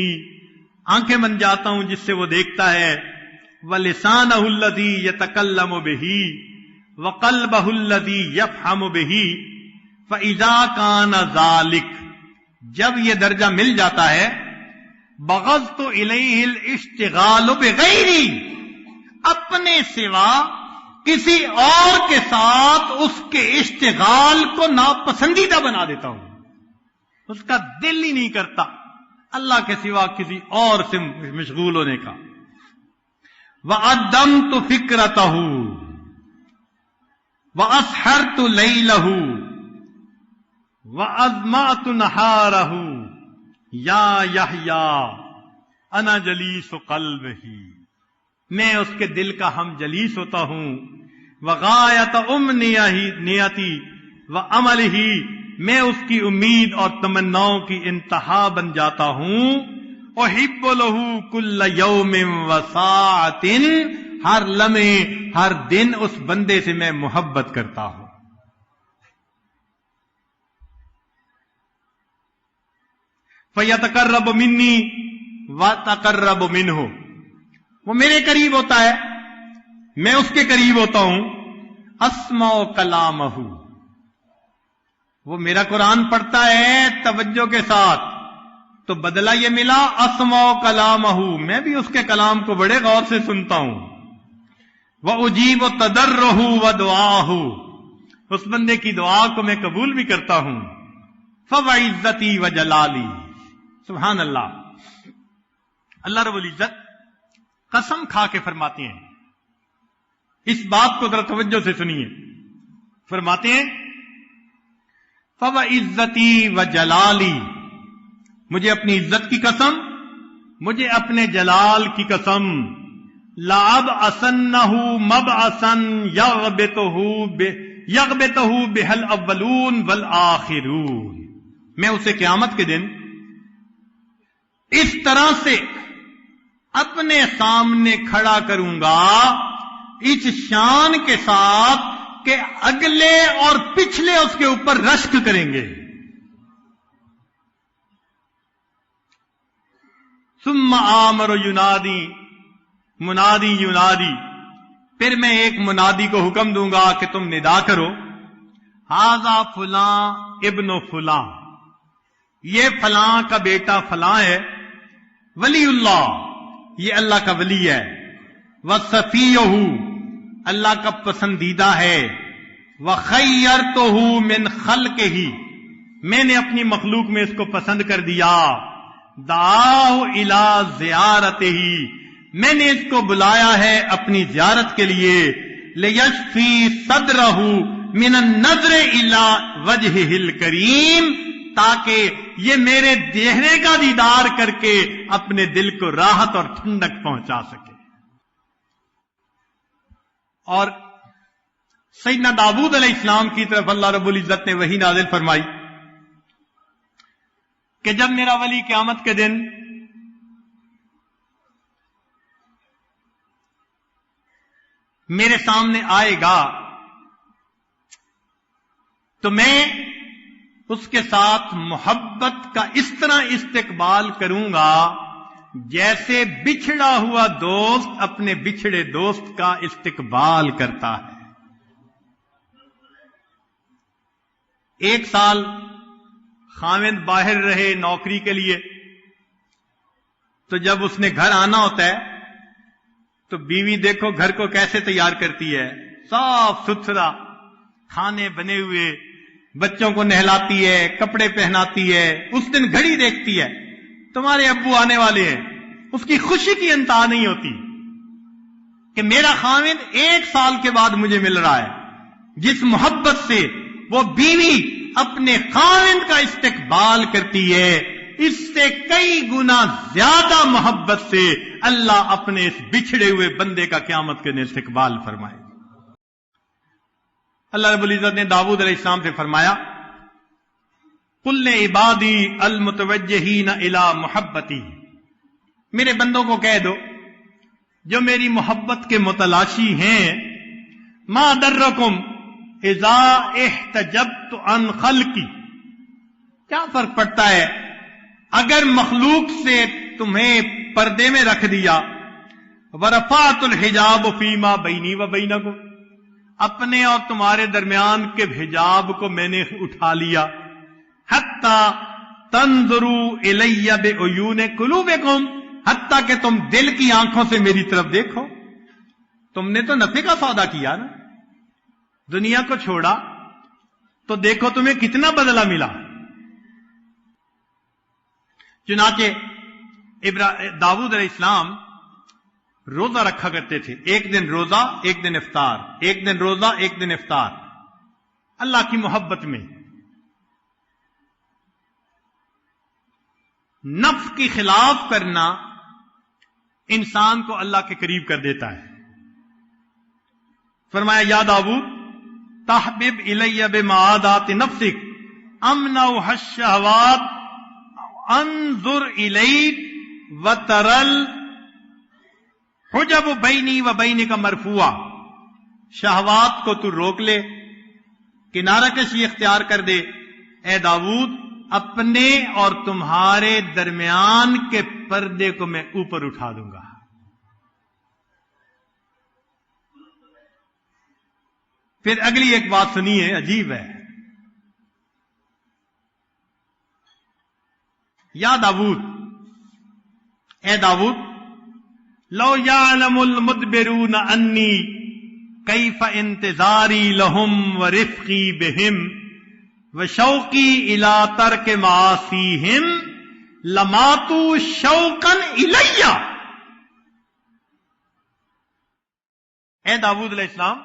آنکھیں بن جاتا ہوں جس سے وہ دیکھتا ہے، ولسانہ الذی یتکلم بہ، وقلبہ الذی یفہم بہ، فاذا کان ذلک، جب یہ درجہ مل جاتا ہے، بغضت الیہ الاشتغال بغیری، اپنے سوا کسی اور کے ساتھ اس کے اشتغال کو ناپسندیدہ بنا دیتا ہوں، اس کا دل ہی نہیں کرتا اللہ کے سوا کسی اور سے مشغول ہونے کا. وَعَدَّمْتُ فِكْرَتَهُ وَأَسْحَرْتُ لَيْلَهُ وَأَضْمَعْتُ نَهَارَهُ یا یحییٰ انا جلیس قلبہ، میں اس کے دل کا ہم جلیس ہوتا ہوں. وغایت امنیتی وعملہ، میں اس کی امید اور تمناؤں کی انتہا بن جاتا ہوں. احب لہ کل یوم وساعۃ، ہر لمحے ہر دن اس بندے سے میں محبت کرتا ہوں. فَيَتَقَرَّبُ مِنِّي وَتَقَرَّبُ مِنْهُ، وہ میرے قریب ہوتا ہے میں اس کے قریب ہوتا ہوں. اسمع کلامہ، وہ میرا قرآن پڑھتا ہے توجہ کے ساتھ تو بدلہ یہ ملا اسمع کلامہ، میں بھی اس کے کلام کو بڑے غور سے سنتا ہوں. وَأُجِيبُ تَضَرَّهُ وَدُعَاهُ، اس بندے کی دعا کو میں قبول بھی کرتا ہوں. فَوَعِزَّتِي وَجَلَالِي، سبحان اللہ. اللہ رب العزت قسم کھا کے فرماتے ہیں، اس بات کو ذرا توجہ سے سنیے. فرماتے ہیں فَوَعِزَّتِي وَجَلَالِي، مجھے اپنی عزت کی قسم، مجھے اپنے جلال کی قسم، لَأَبْعَثَنَّهُ مَبْعَثًا يَغْبِطُهُ بِهَا الْأَوَّلُونَ وَالْآخِرُونَ، میں اسے قیامت کے دن اس طرح سے اپنے سامنے کھڑا کروں گا، اس شان کے ساتھ کہ اگلے اور پچھلے اس کے اوپر رشک کریں گے. ثم آمر ینادی، منادی ینادی، پھر میں ایک منادی کو حکم دوں گا کہ تم ندا کرو، ھذا فلاں ابن فلاں، یہ فلاں کا بیٹا فلاں ہے، ولی اللہ، یہ اللہ کا ولی ہے، وصفیہ، اللہ کا پسندیدہ ہے، وخیرتہ من خلقہ، میں نے اپنی مخلوق میں اس کو پسند کر دیا، دعاہ الی زیارتہ، میں نے اس کو بلایا ہے اپنی زیارت کے لیے، لیشفی صدرہ من النظر الی وجہہ الکریم، تاکہ یہ میرے چہرے کا دیدار کر کے اپنے دل کو راحت اور ٹھنڈک پہنچا سکے. اور سیدنا داؤد علیہ السلام کی طرف اللہ رب العزت نے وحی نازل فرمائی کہ جب میرا ولی قیامت کے دن میرے سامنے آئے گا تو میں اس کے ساتھ محبت کا اس طرح استقبال کروں گا جیسے بچھڑا ہوا دوست اپنے بچھڑے دوست کا استقبال کرتا ہے. 1 سال خاوند باہر رہے نوکری کے لیے، تو جب اس نے گھر آنا ہوتا ہے تو بیوی دیکھو گھر کو کیسے تیار کرتی ہے، صاف ستھرا، کھانے بنے ہوئے، بچوں کو نہلاتی ہے، کپڑے پہناتی ہے. اس دن گھڑی دیکھتی ہے تمہارے ابو آنے والے ہیں، اس کی خوشی کی انتہا نہیں ہوتی کہ میرا خاوند 1 سال کے بعد مجھے مل رہا ہے. جس محبت سے وہ بیوی اپنے خاوند کا استقبال کرتی ہے، اس سے کئی گنا زیادہ محبت سے اللہ اپنے اس بچھڑے ہوئے بندے کا قیامت کے دن استقبال فرمائے. اللہ رب العزت نے داؤد علیہ السلام سے فرمایا، قل عبادی المتوجہین الی محبتی، میرے بندوں کو کہہ دو جو میری محبت کے متلاشی ہیں، ما درکم اذا احتجبت عن خلقی، کیا فرق پڑتا ہے اگر مخلوق سے تمہیں پردے میں رکھ دیا، ورفعت الحجاب فیما بینی و بینکم، اپنے اور تمہارے درمیان کے حجاب کو میں نے اٹھا لیا، حتی تنظروا الی بعیون قلوبکم، حتی کہ تم دل کی آنکھوں سے میری طرف دیکھو. تم نے تو نفع کا سودا کیا نا، دنیا کو چھوڑا تو دیکھو تمہیں کتنا بدلہ ملا. چنانچہ داؤد علیہ السلام روزہ رکھا کرتے تھے، 1 دن روزہ 1 دن افطار، 1 دن روزہ 1 دن افطار. اللہ کی محبت میں نفس کی خلاف کرنا انسان کو اللہ کے قریب کر دیتا ہے. فرمایا یا داؤد تحبب الی بمعادات نفسک امنع الشہوات انظر الیک وترل حجب بینی و بینک مرفوعہ، شہوات کو تو روک لے، کنارہ کشی اختیار کر دے. اے داؤد اپنے اور تمہارے درمیان کے پردے کو میں اوپر اٹھا دوں گا. پھر اگلی ایک بات سنیے، عجیب ہے. یا داؤد، اے داؤد، لو یعلم المدبرون انی کیف انتظاری لہم ورفقی بہم وشوقی الی ترک معاصیہم لماتوا شوقا الی. اے داؤد علیہ السلام،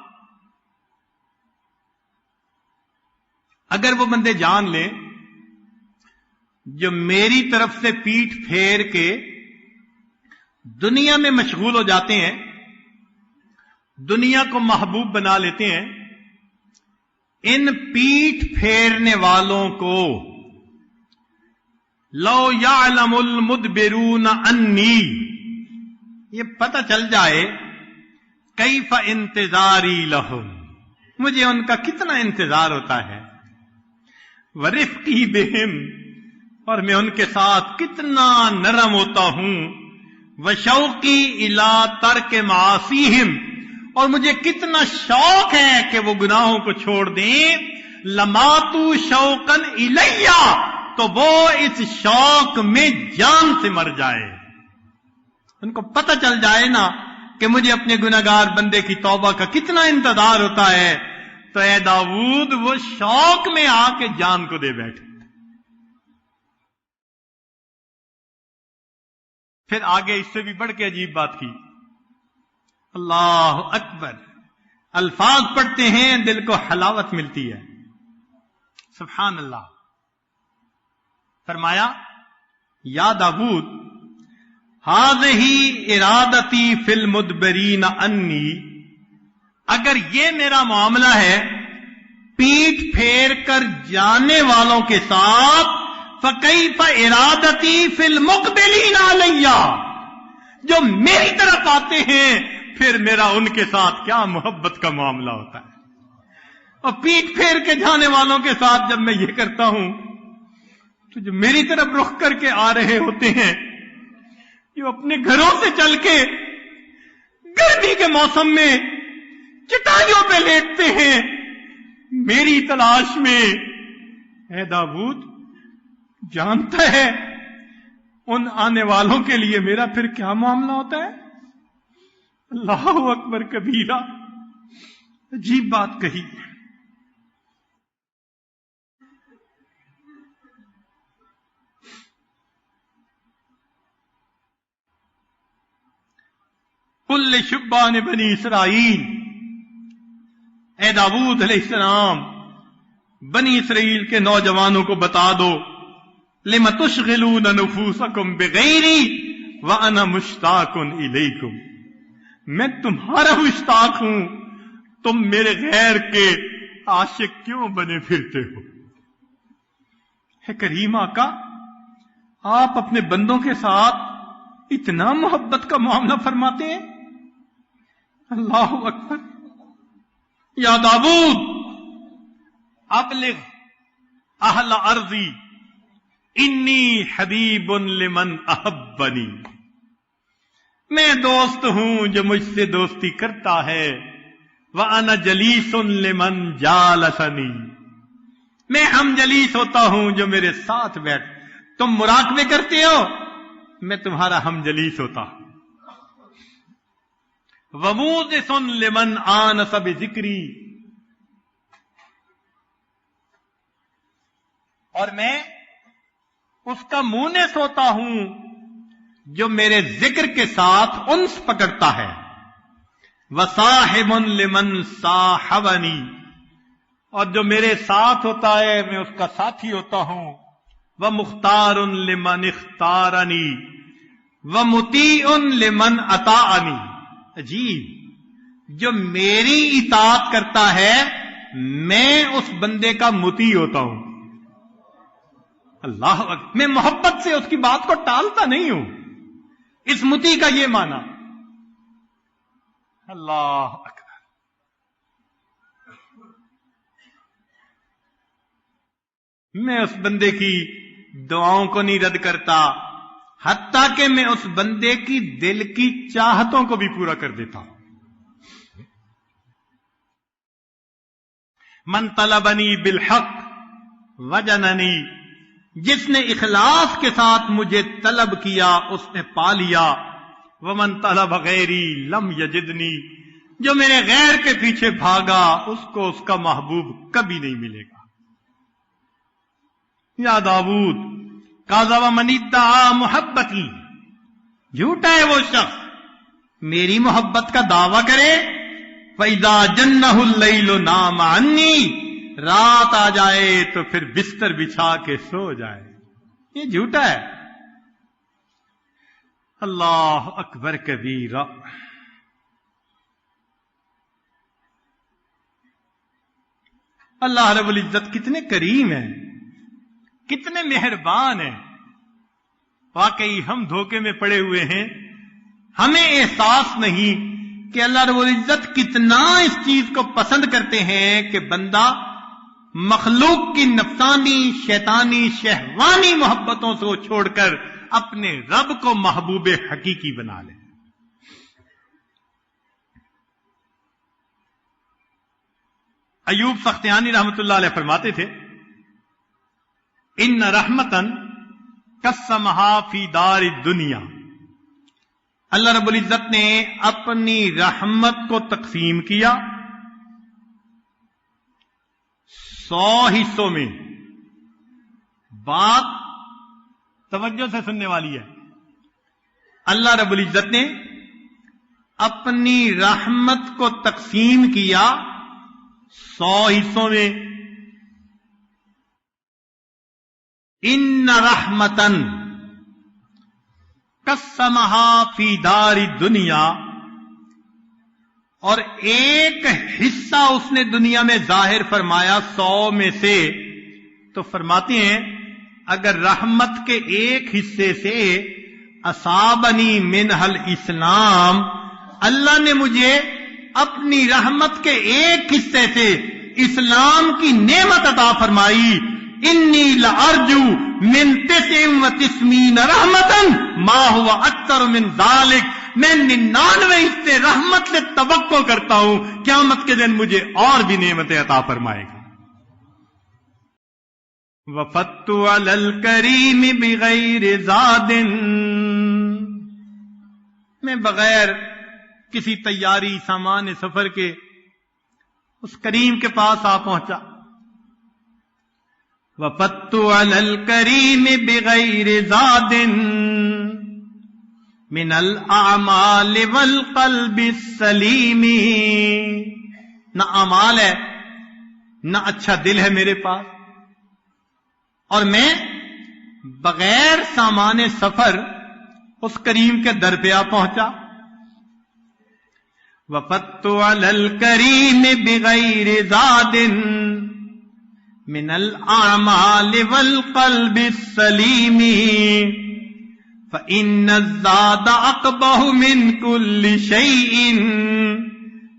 اگر وہ بندے جان لیں جو میری طرف سے پیٹھ پھیر کے دنیا میں مشغول ہو جاتے ہیں، دنیا کو محبوب بنا لیتے ہیں، ان پیٹھ پھیرنے والوں کو لو یعلم المدبرون انی، یہ پتہ چل جائے کیف انتظاری لہم، مجھے ان کا کتنا انتظار ہوتا ہے، ورفقی بہم، اور میں ان کے ساتھ کتنا نرم ہوتا ہوں، وشوقی الی ترک معاصیہم، اور مجھے کتنا شوق ہے کہ وہ گناہوں کو چھوڑ دیں، لماتوا شوقا الی، تو وہ اس شوق میں جان سے مر جائے. ان کو پتہ چل جائے نا کہ مجھے اپنے گناہگار بندے کی توبہ کا کتنا انتظار ہوتا ہے، تو اے داؤد وہ شوق میں آ کے جان کو دے بیٹھے. پھر آگے اس سے بھی بڑھ کے عجیب بات کی. اللہ اکبر، الفاظ پڑھتے ہیں دل کو حلاوت ملتی ہے. سبحان اللہ. فرمایا یا داؤد ہذہ ارادتی فی المدبرین انی، اگر یہ میرا معاملہ ہے پیٹھ پھیر کر جانے والوں کے ساتھ، فکیف ارادتی فی المقبلین علی، جو میری طرف آتے ہیں پھر میرا ان کے ساتھ کیا محبت کا معاملہ ہوتا ہے. اور پیٹھ پھیر کے جانے والوں کے ساتھ جب میں یہ کرتا ہوں تو جو میری طرف رخ کر کے آ رہے ہوتے ہیں، جو اپنے گھروں سے چل کے گرمی کے موسم میں چٹائیوں پہ لیٹتے ہیں میری تلاش میں، اے داؤد جانتا ہے ان آنے والوں کے لیے میرا پھر کیا معاملہ ہوتا ہے. اللہ اکبر کبیرہ، عجیب بات کہی. قل شبان بنی اسرائیل، اے داؤد علیہ السلام بنی اسرائیل کے نوجوانوں کو بتا دو، لم تشغلون نفوسکم بغیری وانا مشتاق الیکم، میں تمہارا مشتاق ہوں، تم میرے غیر کے عاشق کیوں بنے پھرتے ہو. ہے کریم آقا، آپ اپنے بندوں کے ساتھ اتنا محبت کا معاملہ فرماتے ہیں. اللہ اکبر. یا داؤد ابلغ اہل ارضی انی حبیب لمن احبنی، میں دوست ہوں جو مجھ سے دوستی کرتا ہے، وانا جلیس لمن جالسنی، میں ہم جلیس ہوتا ہوں جو میرے ساتھ بیٹھ. تم مراقبے کرتے ہو، میں تمہارا ہم جلیس ہوتا ہوں. وموزس لمن آنس بذکری، اور میں اس کا مونس ہوتا ہوں جو میرے ذکر کے ساتھ انس پکڑتا ہے. وصاحب لمن صاحبنی، اور جو میرے ساتھ ہوتا ہے میں اس کا ساتھی ہوتا ہوں. ومختار لمن اختارنی ومطیع لمن اطاعنی. عجیب، جو میری اطاعت کرتا ہے میں اس بندے کا مطیع ہوتا ہوں. اللہ اکبر. میں محبت سے اس کی بات کو ٹالتا نہیں ہوں. اس مطیع کا یہ معنی. اللہ اکبر. میں اس بندے کی دعاؤں کو نہیں رد کرتا، حتیٰ کہ میں اس بندے کی دل کی چاہتوں کو بھی پورا کر دیتا ہوں. من طلبنی بالحق وجننی، جس نے اخلاص کے ساتھ مجھے طلب کیا اس نے پا لیا. ومن طلب غیری لم یجدنی، جو میرے غیر کے پیچھے بھاگا اس کو اس کا محبوب کبھی نہیں ملے گا. یا داؤد کاذب من ادعا محبتی، جھوٹا ہے وہ شخص میری محبت کا دعویٰ کرے. فَإِذَا جَنَّهُ اللَّيْلُ نَامَ عَنِّي، رات آ جائے تو پھر بستر بچھا کے سو جائے. یہ جھوٹا ہے. اللہ اکبر کبیرہ. اللہ رب العزت کتنے کریم ہیں، کتنے مہربان ہیں. واقعی ہم دھوکے میں پڑے ہوئے ہیں، ہمیں احساس نہیں کہ اللہ رب العزت کتنا اس چیز کو پسند کرتے ہیں کہ بندہ مخلوق کی نفسانی شیطانی شہوانی محبتوں سے چھوڑ کر اپنے رب کو محبوب حقیقی بنا لے. ایوب سختیانی رحمت اللہ علیہ فرماتے تھے ان رحمتن قسمہا فی دار الدنیا، اللہ رب العزت نے اپنی رحمت کو تقسیم کیا 100 حصوں میں. بات توجہ سے سننے والی ہے. اللہ رب العزت نے اپنی رحمت کو تقسیم کیا 100 حصوں میں. ان رحمتن قسمہا فی دار الدنیا، اور ایک حصہ اس نے دنیا میں ظاہر فرمایا 100 میں سے. تو فرماتے ہیں اگر رحمت کے ایک حصے سے اصابنی منہ الاسلام، اللہ نے مجھے اپنی رحمت کے ایک حصے سے اسلام کی نعمت عطا فرمائی. انی لارجو من 99 رحمتن ما ہوا اکثر من ذالک، میں 99 حصے رحمت سے توقع کرتا ہوں قیامت کے دن مجھے اور بھی نعمتیں عطا فرمائے گا. وفدت علی الکریم بغیر زاد، میں بغیر کسی تیاری سامان سفر کے اس کریم کے پاس آ پہنچا. وفدت علی الکریم بغیر زاد من الاعمال والقلب السلیم، نہ اعمال ہے نہ اچھا دل ہے میرے پاس، اور میں بغیر سامان سفر اس کریم کے در پہ آ پہنچا. وفدت علی الکریم بغیر زاد من الاعمال والقلب السلیم، فإن الزاد أقبح من كل شيء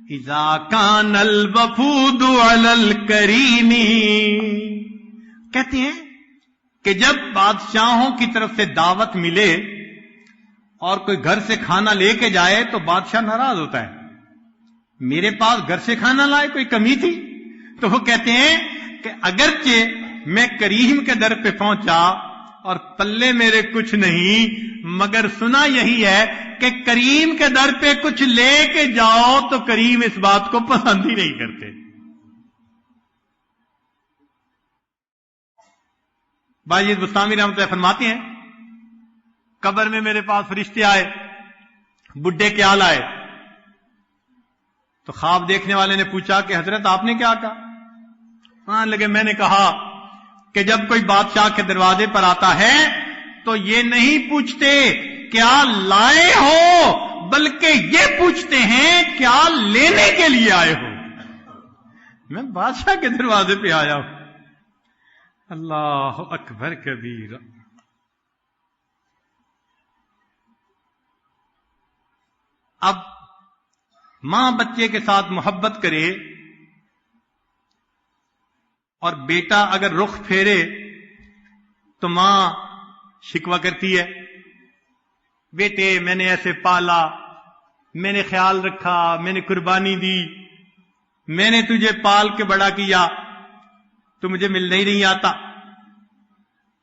إذا كان الوفود على الكريم. کہتے ہیں کہ جب بادشاہوں کی طرف سے دعوت ملے اور کوئی گھر سے کھانا لے کے جائے تو بادشاہ ناراض ہوتا ہے. میرے پاس گھر سے کھانا لائے، کوئی کمی تھی؟ تو وہ کہتے ہیں کہ اگرچہ میں کریم کے در پہ پہنچا اور پلے میرے کچھ نہیں، مگر سنا یہی ہے کہ کریم کے در پہ کچھ لے کے جاؤ تو کریم اس بات کو پسند ہی نہیں کرتے. باجید بستامی رحمۃ اللہ فرماتے ہیں قبر میں میرے پاس فرشتے آئے، بڈھے کیا لائے؟ تو خواب دیکھنے والے نے پوچھا کہ حضرت آپ نے کیا کہا؟ ہاں لگے میں نے کہا کہ جب کوئی بادشاہ کے دروازے پر آتا ہے تو یہ نہیں پوچھتے کیا لائے ہو، بلکہ یہ پوچھتے ہیں کیا لینے کے لیے آئے ہو. میں بادشاہ کے دروازے پہ آیا ہوں. اللہ اکبر کبیر. اب ماں بچے کے ساتھ محبت کرے اور بیٹا اگر رخ پھیرے تو ماں شکوہ کرتی ہے، بیٹے میں نے ایسے پالا، میں نے خیال رکھا، میں نے قربانی دی، میں نے تجھے پال کے بڑا کیا، تو مجھے ملنے ہی نہیں آتا.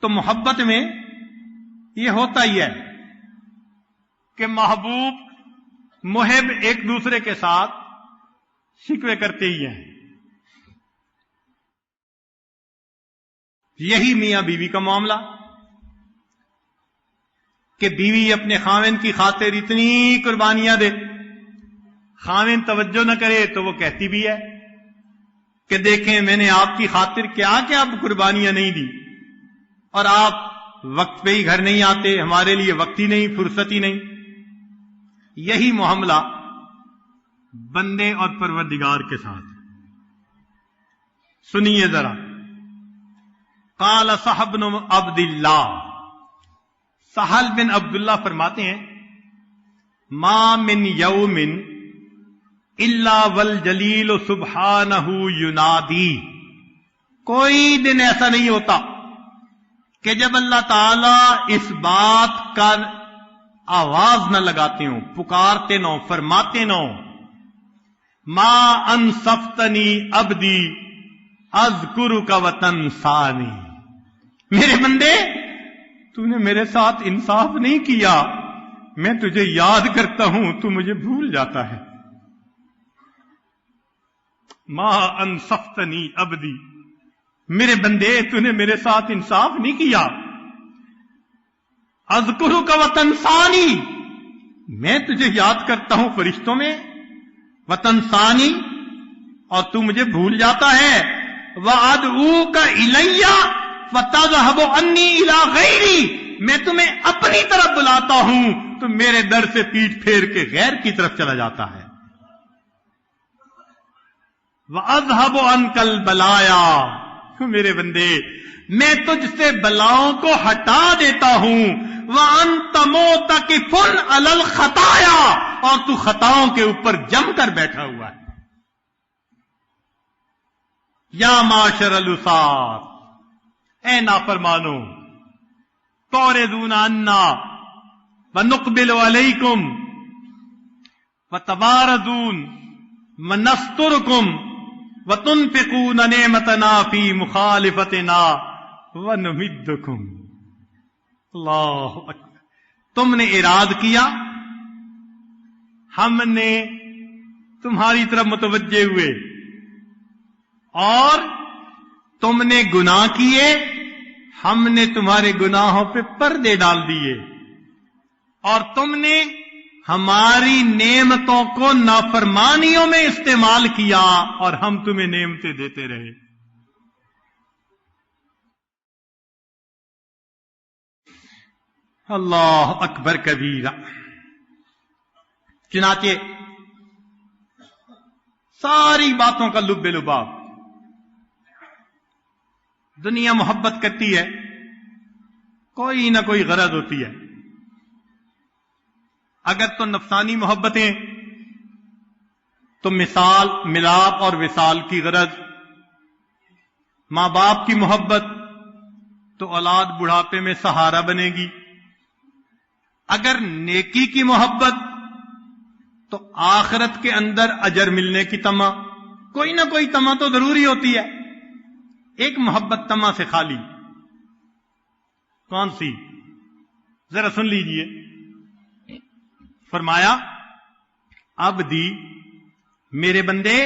تو محبت میں یہ ہوتا ہی ہے کہ محبوب محب ایک دوسرے کے ساتھ شکوے کرتے ہی ہیں. یہی میاں بیوی کا معاملہ کہ بیوی اپنے خاوند کی خاطر اتنی قربانیاں دے، خاوند توجہ نہ کرے تو وہ کہتی بھی ہے کہ دیکھیں میں نے آپ کی خاطر کیا کیا قربانیاں نہیں دی، اور آپ وقت پہ ہی گھر نہیں آتے، ہمارے لیے وقت ہی نہیں، فرصت ہی نہیں. یہی معاملہ بندے اور پروردگار کے ساتھ. سنیے ذرا. قال صاحب بن عبد اللہ، سہل بن عبداللہ فرماتے ہیں ما من یوم الا والجلیل سبحانہ ینادی، کوئی دن ایسا نہیں ہوتا کہ جب اللہ تعالی اس بات کا آواز نہ لگاتے ہوں، پکارتے نہ ہوں، فرماتے نہ ہوں ما انصفتنی عبدی اذکرک وتنسانی، میرے بندے تو نے میرے ساتھ انصاف نہیں کیا، میں تجھے یاد کرتا ہوں تو مجھے بھول جاتا ہے. ما انصفتنی عبدی، میرے بندے تو نے میرے ساتھ انصاف نہیں کیا. اذکرک وتنسانی، میں تجھے یاد کرتا ہوں فرشتوں میں، وتنسانی، اور تو مجھے بھول جاتا ہے. وادعوک الی فتذهب عنی الی غیری، میں تمہیں اپنی طرف بلاتا ہوں تو میرے در سے پیٹھ پھیر کے غیر کی طرف چلا جاتا ہے. وَأَذْهَبُ عَنْكَ الْبَلَايَا، میرے بندے میں تجھ سے بلاؤں کو ہٹا دیتا ہوں. وَأَنْتَ مُعْتَكِفٌ عَلَى الْخَطَايَا، اور تو خطاؤں کے اوپر جم کر بیٹھا ہوا ہے. یا معاشر الوساط، اے نافرمانو، تُعْرِضُونَ عَنَّا وَنُقْبِلُ عَلَيْكُمْ وَتَبَارَزُونَ وَنَسْتُرُكُمْ وَتُنْفِقُونَ نِعْمَتَنَا فِي مُخَالِفَتِنَا وَنُمِدُّكُمْ. اللہ اکبر. تم نے اراد کیا، ہم نے تمہاری طرف متوجہ ہوئے، اور تم نے گناہ کیے، ہم نے تمہارے گناہوں پہ پردے ڈال دیے، اور تم نے ہماری نعمتوں کو نافرمانیوں میں استعمال کیا، اور ہم تمہیں نعمتیں دیتے رہے. اللہ اکبر کبیرہ. چنانچہ ساری باتوں کا لب لباب، دنیا محبت کرتی ہے، کوئی نہ کوئی غرض ہوتی ہے. اگر تو نفسانی محبتیں تو مثال، ملاپ اور وصال کی غرض. ماں باپ کی محبت تو اولاد بڑھاپے میں سہارا بنے گی. اگر نیکی کی محبت تو آخرت کے اندر اجر ملنے کی تما. کوئی نہ کوئی تما تو ضروری ہوتی ہے. ایک محبت تما سے خالی، کون سی؟ ذرا سن لیجئے. فرمایا عبدی، میرے بندے،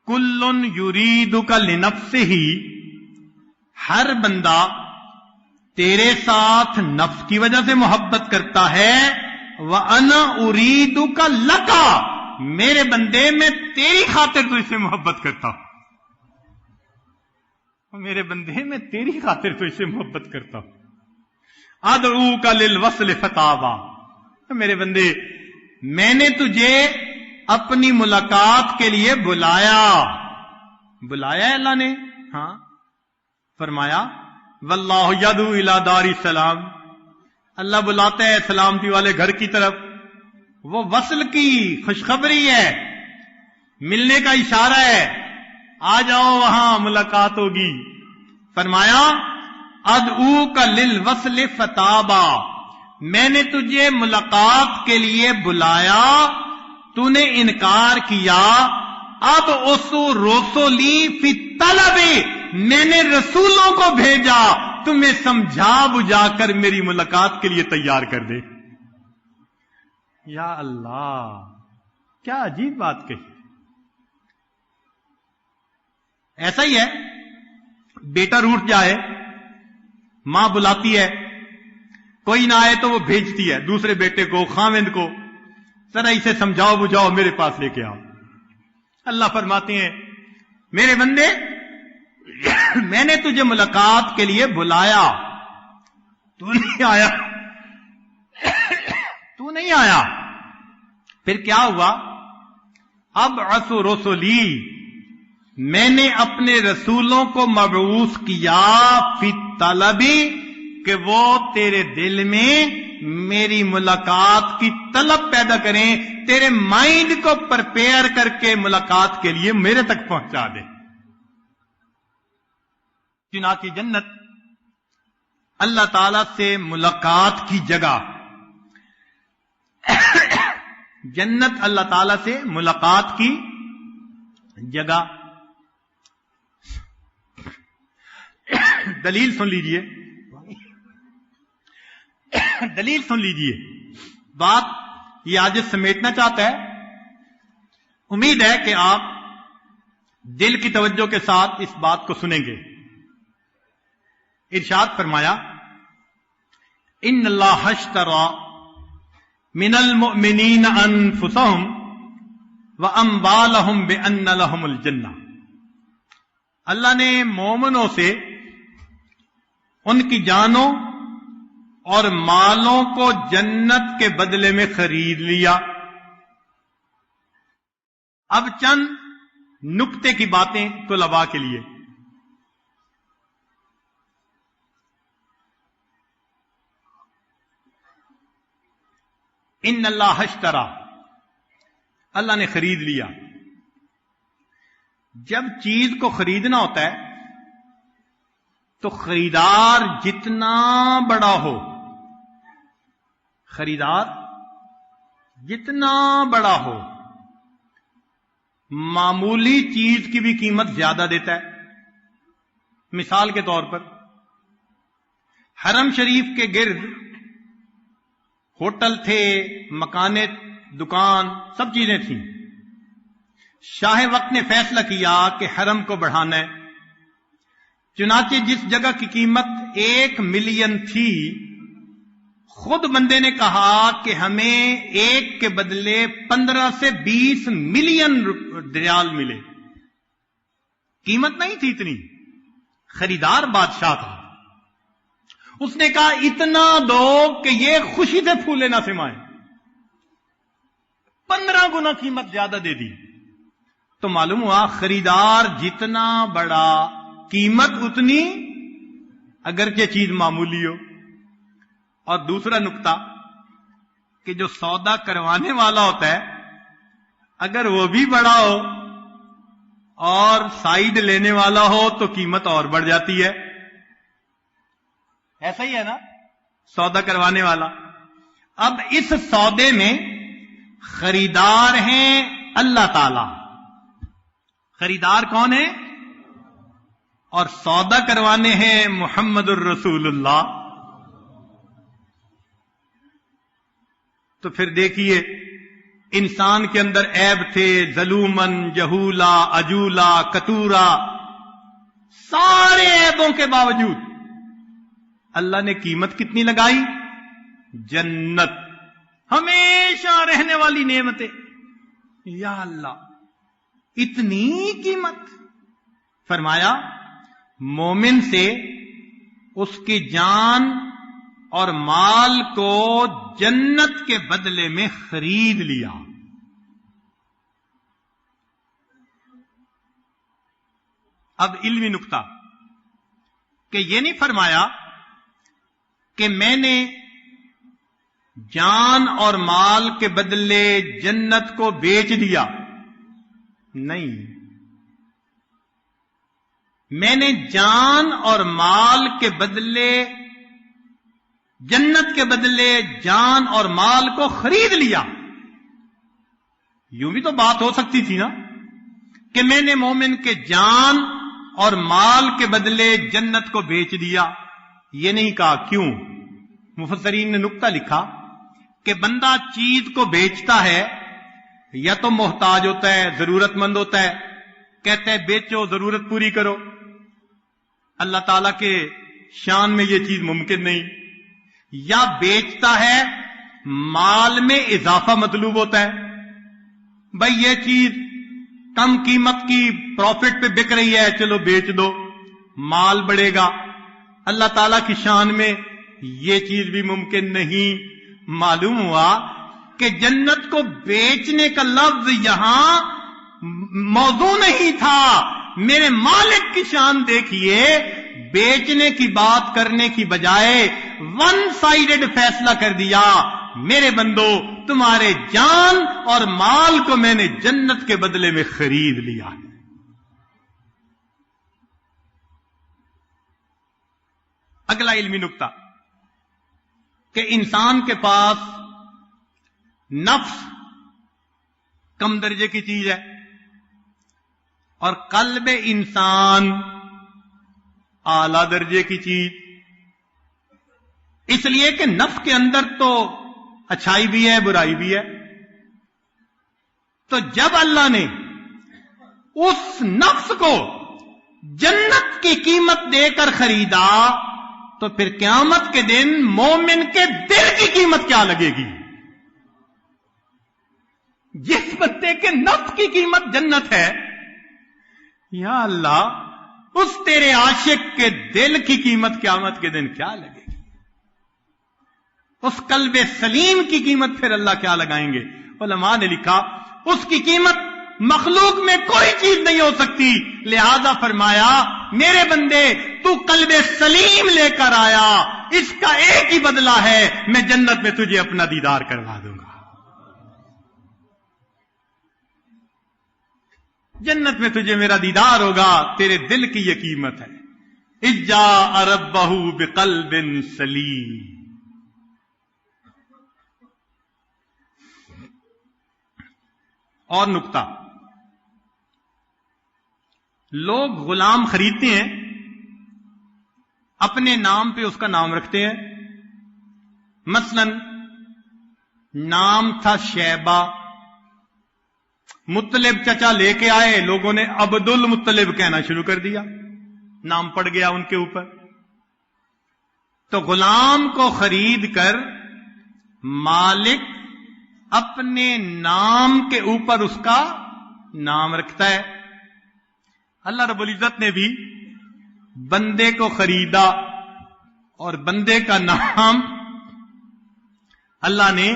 کل یریدک لنفسہ، ہر بندہ تیرے ساتھ نفس کی وجہ سے محبت کرتا ہے. وَأَنَا أُرِيدُكَ لَكَ، میرے بندے میں تیری خاطر تجھ سے محبت کرتا ہوں. میرے بندے میں تیری خاطر تجھ سے محبت کرتا ہوں. أَدْعُوكَ لِلْوَصْلِ فَتَابَا، میرے بندے میں نے تجھے اپنی ملاقات کے لیے بلایا. بلایا اللہ نے؟ ہاں. فرمایا واللہ یدعو الی دار السلام، اللہ بلاتا ہے سلامتی والے گھر کی طرف. وہ وصل کی خوشخبری ہے، ملنے کا اشارہ ہے. آ جاؤ وہاں ملاقات ہوگی. فرمایا ادعوک للوصل فتابا، میں نے تجھے ملاقات کے لیے بلایا، تو نے انکار کیا. اب اسو رسولی فی الطلب، میں نے رسولوں کو بھیجا تمہیں سمجھا بجھا کر میری ملاقات کے لیے تیار کر دے. یا اللہ، کیا عجیب بات کہی. ایسا ہی ہے، بیٹا روٹھ جائے، ماں بلاتی ہے، کوئی نہ آئے تو وہ بھیجتی ہے دوسرے بیٹے کو، خاوند کو، ذرا اسے سمجھاؤ بجھاؤ میرے پاس لے کے آؤ۔ اللہ فرماتے ہیں میرے بندے میں نے تجھے ملاقات کے لیے بلایا، تو نہیں آیا، تو نہیں آیا۔ پھر کیا ہوا؟ ابعث رسلی، میں نے اپنے رسولوں کو مبعوث کیا فی طلبی، کہ وہ تیرے دل میں میری ملاقات کی طلب پیدا کریں، تیرے مائنڈ کو پرپیئر کر کے ملاقات کے لیے میرے تک پہنچا دیں۔ چنانچہ جنت اللہ تعالی سے ملاقات کی جگہ، جنت اللہ تعالی سے ملاقات کی جگہ۔ دلیل سن لیجئے، دلیل سن لیجئے، بات یہ آج سمیٹنا چاہتا ہے، امید ہے کہ آپ دل کی توجہ کے ساتھ اس بات کو سنیں گے۔ ارشاد فرمایا ان اللہ اشترى من المؤمنین انفسهم واموالهم بان لهم الجنہ، اللہ نے مومنوں سے ان کی جانوں اور مالوں کو جنت کے بدلے میں خرید لیا۔ اب چند نکتے کی باتیں طلباء کے لیے۔ ان اللہ اشترى، اللہ نے خرید لیا۔ جب چیز کو خریدنا ہوتا ہے تو خریدار جتنا بڑا ہو، خریدار جتنا بڑا ہو، معمولی چیز کی بھی قیمت زیادہ دیتا ہے۔ مثال کے طور پر حرم شریف کے گرد ہوٹل تھے، مکانیں، دکان، سب چیزیں تھیں۔ شاہ وقت نے فیصلہ کیا کہ حرم کو بڑھانا ہے، چنانچہ جس جگہ کی قیمت 1 ملین تھی، خود بندے نے کہا کہ ہمیں 1 کے بدلے 15 سے 20 ملین ریال ملے۔ قیمت نہیں تھی اتنی، خریدار بادشاہ تھا، اس نے کہا اتنا دو کہ یہ خوشی سے پھولے نہ سمائیں، 15 گنا قیمت زیادہ دے دی۔ تو معلوم ہوا خریدار جتنا بڑا قیمت اتنی، اگرچہ چیز معمولی ہو۔ اور دوسرا نکتہ کہ جو سودا کروانے والا ہوتا ہے، اگر وہ بھی بڑا ہو اور سائیڈ لینے والا ہو تو قیمت اور بڑھ جاتی ہے۔ ایسا ہی ہے نا، سودا کروانے والا۔ اب اس سودے میں خریدار ہیں اللہ تعالی، خریدار کون ہے؟ اور سودا کروانے ہیں محمد الرسول اللہ۔ تو پھر دیکھیے انسان کے اندر عیب تھے، ظلومن، جہولا، عجولا، کتورا، سارے عیبوں کے باوجود اللہ نے قیمت کتنی لگائی؟ جنت، ہمیشہ رہنے والی نعمتیں۔ یا اللہ، اتنی قیمت! فرمایا مومن سے اس کی جان اور مال کو جنت کے بدلے میں خرید لیا۔ اب علمی نکتہ کہ یہ نہیں فرمایا کہ میں نے جان اور مال کے بدلے جنت کو بیچ دیا، نہیں، میں نے جان اور مال کے بدلے، جنت کے بدلے جان اور مال کو خرید لیا۔ یوں بھی تو بات ہو سکتی تھی نا کہ میں نے مومن کے جان اور مال کے بدلے جنت کو بیچ دیا، یہ نہیں کہا۔ کیوں؟ مفسرین نے نکتہ لکھا کہ بندہ چیز کو بیچتا ہے یا تو محتاج ہوتا ہے، ضرورت مند ہوتا ہے، کہتا ہے بیچو، ضرورت پوری کرو. اللہ تعالیٰ کے شان میں یہ چیز ممکن نہیں. یا بیچتا ہے، مال میں اضافہ مطلوب ہوتا ہے، بھائی یہ چیز کم قیمت کی پروفٹ پہ بک رہی ہے، چلو بیچ دو، مال بڑھے گا. اللہ تعالیٰ کی شان میں یہ چیز بھی ممکن نہیں. معلوم ہوا کہ جنت کو بیچنے کا لفظ یہاں موضوع نہیں تھا. میرے مالک کی شان دیکھیے، بیچنے کی بات کرنے کی بجائے ون سائیڈڈ فیصلہ کر دیا، میرے بندو تمہارے جان اور مال کو میں نے جنت کے بدلے میں خرید لیا. اگلا علمی نکتہ کہ انسان کے پاس نفس کم درجے کی چیز ہے اور قلب انسان اعلی درجے کی چیز. اس لیے کہ نفس کے اندر تو اچھائی بھی ہے، برائی بھی ہے. تو جب اللہ نے اس نفس کو جنت کی قیمت دے کر خریدا تو پھر قیامت کے دن مومن کے دل کی قیمت کیا لگے گی؟ جس بندے کے نفس کی قیمت جنت ہے، یا اللہ اس تیرے عاشق کے دل کی قیمت قیامت کے دن کیا لگے گی؟ اس قلب سلیم کی قیمت پھر اللہ کیا لگائیں گے؟ علماء نے لکھا اس کی قیمت مخلوق میں کوئی چیز نہیں ہو سکتی. لہذا فرمایا میرے بندے تو قلب سلیم لے کر آیا، اس کا ایک ہی بدلہ ہے، میں جنت میں تجھے اپنا دیدار کروا دوں گا. جنت میں تجھے میرا دیدار ہوگا، تیرے دل کی یہ قیمت ہے. اذ جاء ربہ بقلب سلیم. اور نکتہ، لوگ غلام خریدتے ہیں، اپنے نام پہ اس کا نام رکھتے ہیں. مثلا نام تھا شیبہ، مطلب چچا لے کے آئے، لوگوں نے عبد المطلب کہنا شروع کر دیا، نام پڑ گیا ان کے اوپر. تو غلام کو خرید کر مالک اپنے نام کے اوپر اس کا نام رکھتا ہے. اللہ رب العزت نے بھی بندے کو خریدا اور بندے کا نام اللہ نے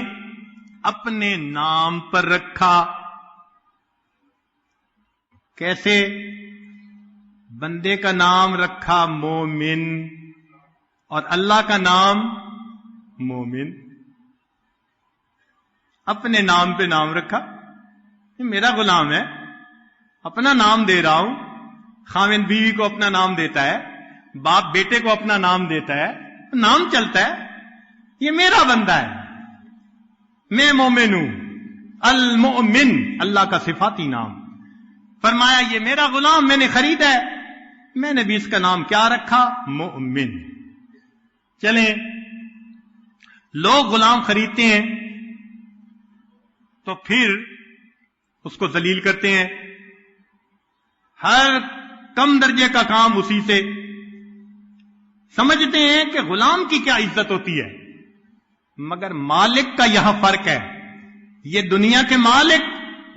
اپنے نام پر رکھا. کیسے؟ بندے کا نام رکھا مومن اور اللہ کا نام مومن. اپنے نام پہ نام رکھا. یہ میرا غلام ہے، اپنا نام دے رہا ہوں. خاوند بیوی کو اپنا نام دیتا ہے، باپ بیٹے کو اپنا نام دیتا ہے، نام چلتا ہے. یہ میرا بندہ ہے، میں مومن ہوں. المؤمن اللہ کا صفاتی نام. فرمایا یہ میرا غلام میں نے خریدا ہے، میں نے بھی اس کا نام کیا رکھا؟ مومن. چلیں، لوگ غلام خریدتے ہیں تو پھر اس کو ذلیل کرتے ہیں، ہر کم درجے کا کام اسی سے. سمجھتے ہیں کہ غلام کی کیا عزت ہوتی ہے، مگر مالک کا یہاں فرق ہے. یہ دنیا کے مالک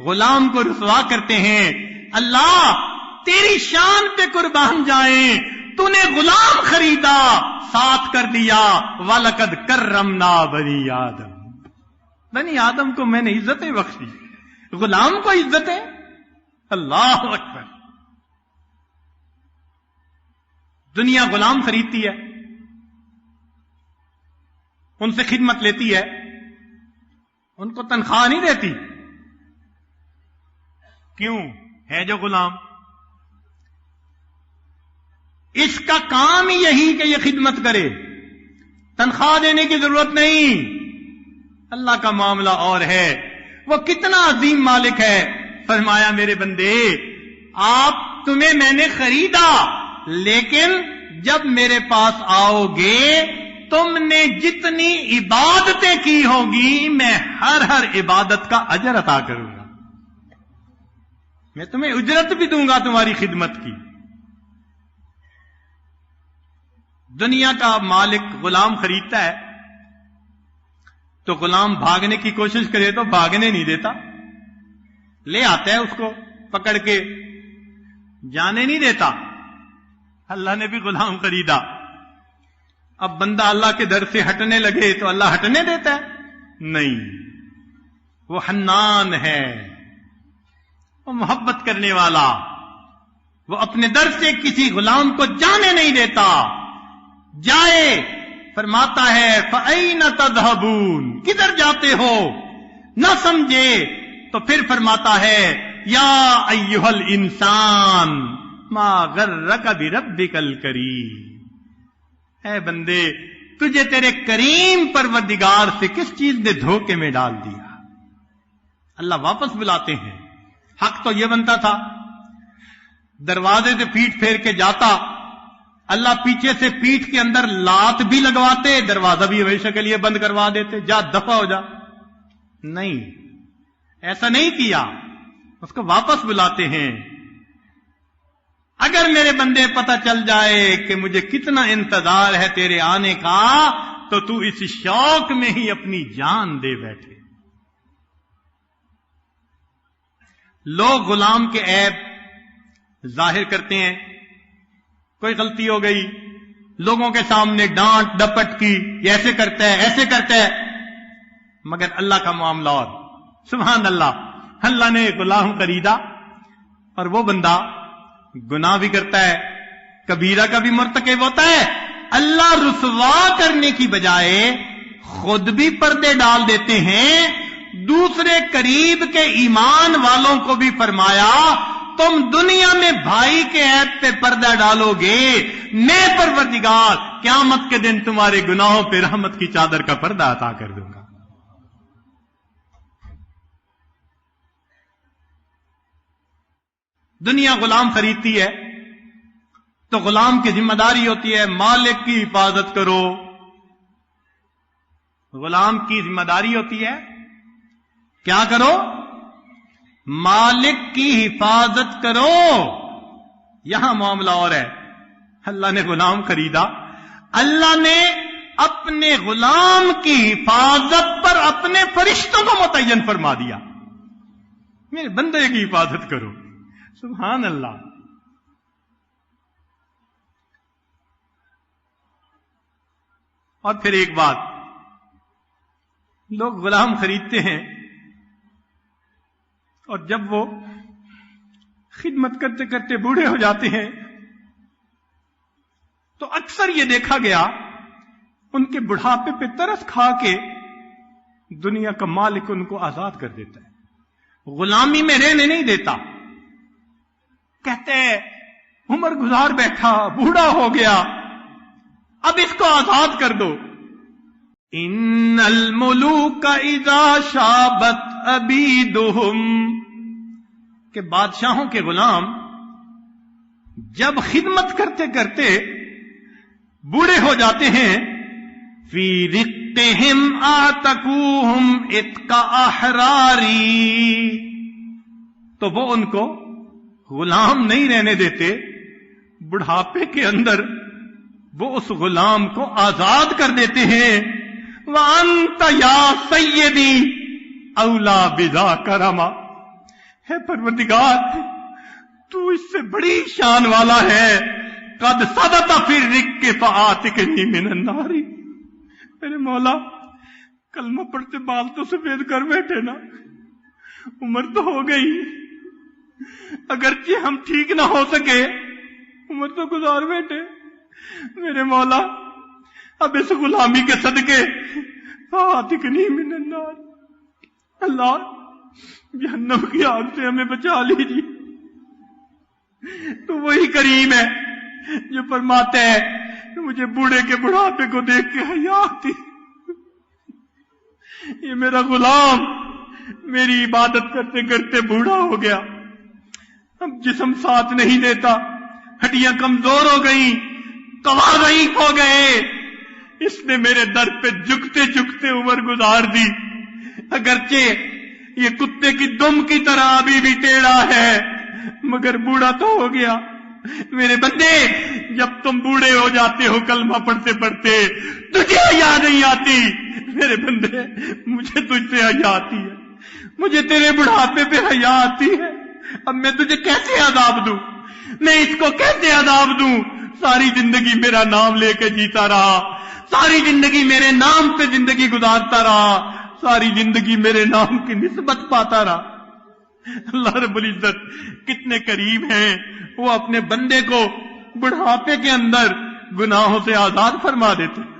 غلام کو رسوا کرتے ہیں. اللہ تیری شان پہ قربان جائیں، تو نے غلام خریدا، ساتھ کر دیا وَلَقَدْ كَرَّمْنَا بَنِي آدم. بنی آدم کو میں نے عزتیں بخشی، غلام کو عزتیں. اللہ اکبر. دنیا غلام خریدتی ہے، ان سے خدمت لیتی ہے، ان کو تنخواہ نہیں دیتی. کیوں؟ ہے جو غلام. اس کا کام ہی یہی کہ یہ خدمت کرے، تنخواہ دینے کی ضرورت نہیں. اللہ کا معاملہ اور ہے، وہ کتنا عظیم مالک ہے. فرمایا میرے بندے تمہیں میں نے خریدا، لیکن جب میرے پاس آؤ گے تم نے جتنی عبادتیں کی ہوگی میں ہر عبادت کا اجر عطا کروں گا. میں تمہیں اجرت بھی دوں گا تمہاری خدمت کی. دنیا کا مالک غلام خریدتا ہے تو غلام بھاگنے کی کوشش کرے تو بھاگنے نہیں دیتا، لے آتا ہے اس کو پکڑ کے، جانے نہیں دیتا. اللہ نے بھی غلام خریدا. اب بندہ اللہ کے در سے ہٹنے لگے تو اللہ ہٹنے دیتا ہے؟ نہیں. وہ حنان ہے، وہ محبت کرنے والا، وہ اپنے در سے کسی غلام کو جانے نہیں دیتا. جائے فرماتا ہے فَأَيْنَ تَذْهَبُونَ، کدھر جاتے ہو؟ نہ سمجھے تو پھر فرماتا ہے یا ایھا الانسان ما غرک بربک الکریم، اے بندے تجھے تیرے کریم پروردگار سے کس چیز نے دھوکے میں ڈال دیا. اللہ واپس بلاتے ہیں. حق تو یہ بنتا تھا دروازے سے پیٹ پھیر کے جاتا، اللہ پیچھے سے پیٹھ کے اندر لات بھی لگواتے، دروازہ بھی ہمیشہ کے لیے بند کروا دیتے، جا دفع ہو جا. نہیں، ایسا نہیں کیا، اس کو واپس بلاتے ہیں. اگر میرے بندے پتہ چل جائے کہ مجھے کتنا انتظار ہے تیرے آنے کا تو تو اس شوق میں ہی اپنی جان دے بیٹھے. لوگ غلام کے عیب ظاہر کرتے ہیں. کوئی غلطی ہو گئی، لوگوں کے سامنے ڈانٹ ڈپٹ کی، یہ ایسے کرتا ہے ایسے کرتا ہے. مگر اللہ کا معاملہ اور، سبحان اللہ. اللہ نے غلام خریدا اور وہ بندہ گناہ بھی کرتا ہے، کبیرہ کا بھی مرتکب ہوتا ہے. اللہ رسوا کرنے کی بجائے خود بھی پردے ڈال دیتے ہیں. دوسرے قریب کے ایمان والوں کو بھی فرمایا تم دنیا میں بھائی کے عیب پہ پردہ ڈالو گے، میں پروردگار قیامت کے دن تمہارے گناہوں پہ رحمت کی چادر کا پردہ عطا کر دوں گا. دنیا غلام خریدتی ہے تو غلام کی ذمہ داری ہوتی ہے مالک کی حفاظت کرو. غلام کی ذمہ داری ہوتی ہے کیا کرو؟ مالک کی حفاظت کرو. یہاں معاملہ اور ہے. اللہ نے غلام خریدا، اللہ نے اپنے غلام کی حفاظت پر اپنے فرشتوں کو متعین فرما دیا، میرے بندے کی حفاظت کرو. سبحان اللہ. اور پھر ایک بات، لوگ غلام خریدتے ہیں اور جب وہ خدمت کرتے کرتے بوڑھے ہو جاتے ہیں تو اکثر یہ دیکھا گیا ان کے بڑھاپے پہ ترس کھا کے دنیا کا مالک ان کو آزاد کر دیتا ہے، غلامی میں رہنے نہیں دیتا. کہتے ہیں عمر گزار بیٹھا، بوڑھا ہو گیا، اب اس کو آزاد کر دو. ان الملوک اذا شابت عبیدہم، کہ بادشاہوں کے غلام جب خدمت کرتے کرتے بوڑھے ہو جاتے ہیں، فی رقہم اعتقوہم اتق احراری، تو وہ ان کو غلام نہیں رہنے دیتے، بڑھاپے کے اندر وہ اس غلام کو آزاد کر دیتے ہیں. وَأَنْتَ يَا سَيِّدِي أَوْلَى بِذَاكَ رَمَا، ہے پروردگار تو اس سے بڑی شان والا ہے. قَدْ صَدَتَ فِي الرِّقِّ فَآتِكَنِي مِنَ النَّارِ، میرے مولا کلمہ پڑھتے بال تو سفید کر بیٹھے نا، عمر تو ہو گئی، اگرچہ ہم ٹھیک نہ ہو سکے عمر تو گزار بیٹھے، میرے مولا اب اس غلامی کے صدقے فاتکنی من النار، اللہ جہنم کی آگ سے ہمیں بچا لیجیے. تو وہی کریم ہے جو فرماتا ہے کہ مجھے بوڑھے کے بڑھاپے کو دیکھ کے حیا آتی، یہ میرا غلام میری عبادت کرتے کرتے بوڑھا ہو گیا، اب جسم ساتھ نہیں دیتا، ہڈیاں کمزور ہو گئیں، قوا ضعیف ہو گئے، اس نے میرے در پہ جھکتے جھکتے عمر گزار دی. اگرچہ یہ کتے کی دم کی طرح ابھی بھی ٹیڑھا ہے، مگر بوڑھا تو ہو گیا۔ میرے بندے، جب تم بوڑھے ہو جاتے ہو کلمہ پڑھتے پڑھتے تجھے حیا نہیں آتی۔ میرے بندے، مجھے تجھ سے حیا آتی ہے، مجھے تیرے بڑھاپے پہ حیا آتی ہے۔ اب میں تجھے کیسے عذاب دوں؟ میں اس کو کیسے عذاب دوں؟ ساری زندگی میرا نام لے کے جیتا رہا، ساری زندگی میرے نام پہ زندگی گزارتا رہا، ساری زندگی میرے نام کی نسبت پاتا رہا۔ اللہ رب العزت کتنے کریم ہیں، وہ اپنے بندے کو بڑھاپے کے اندر گناہوں سے آزاد فرما دیتے۔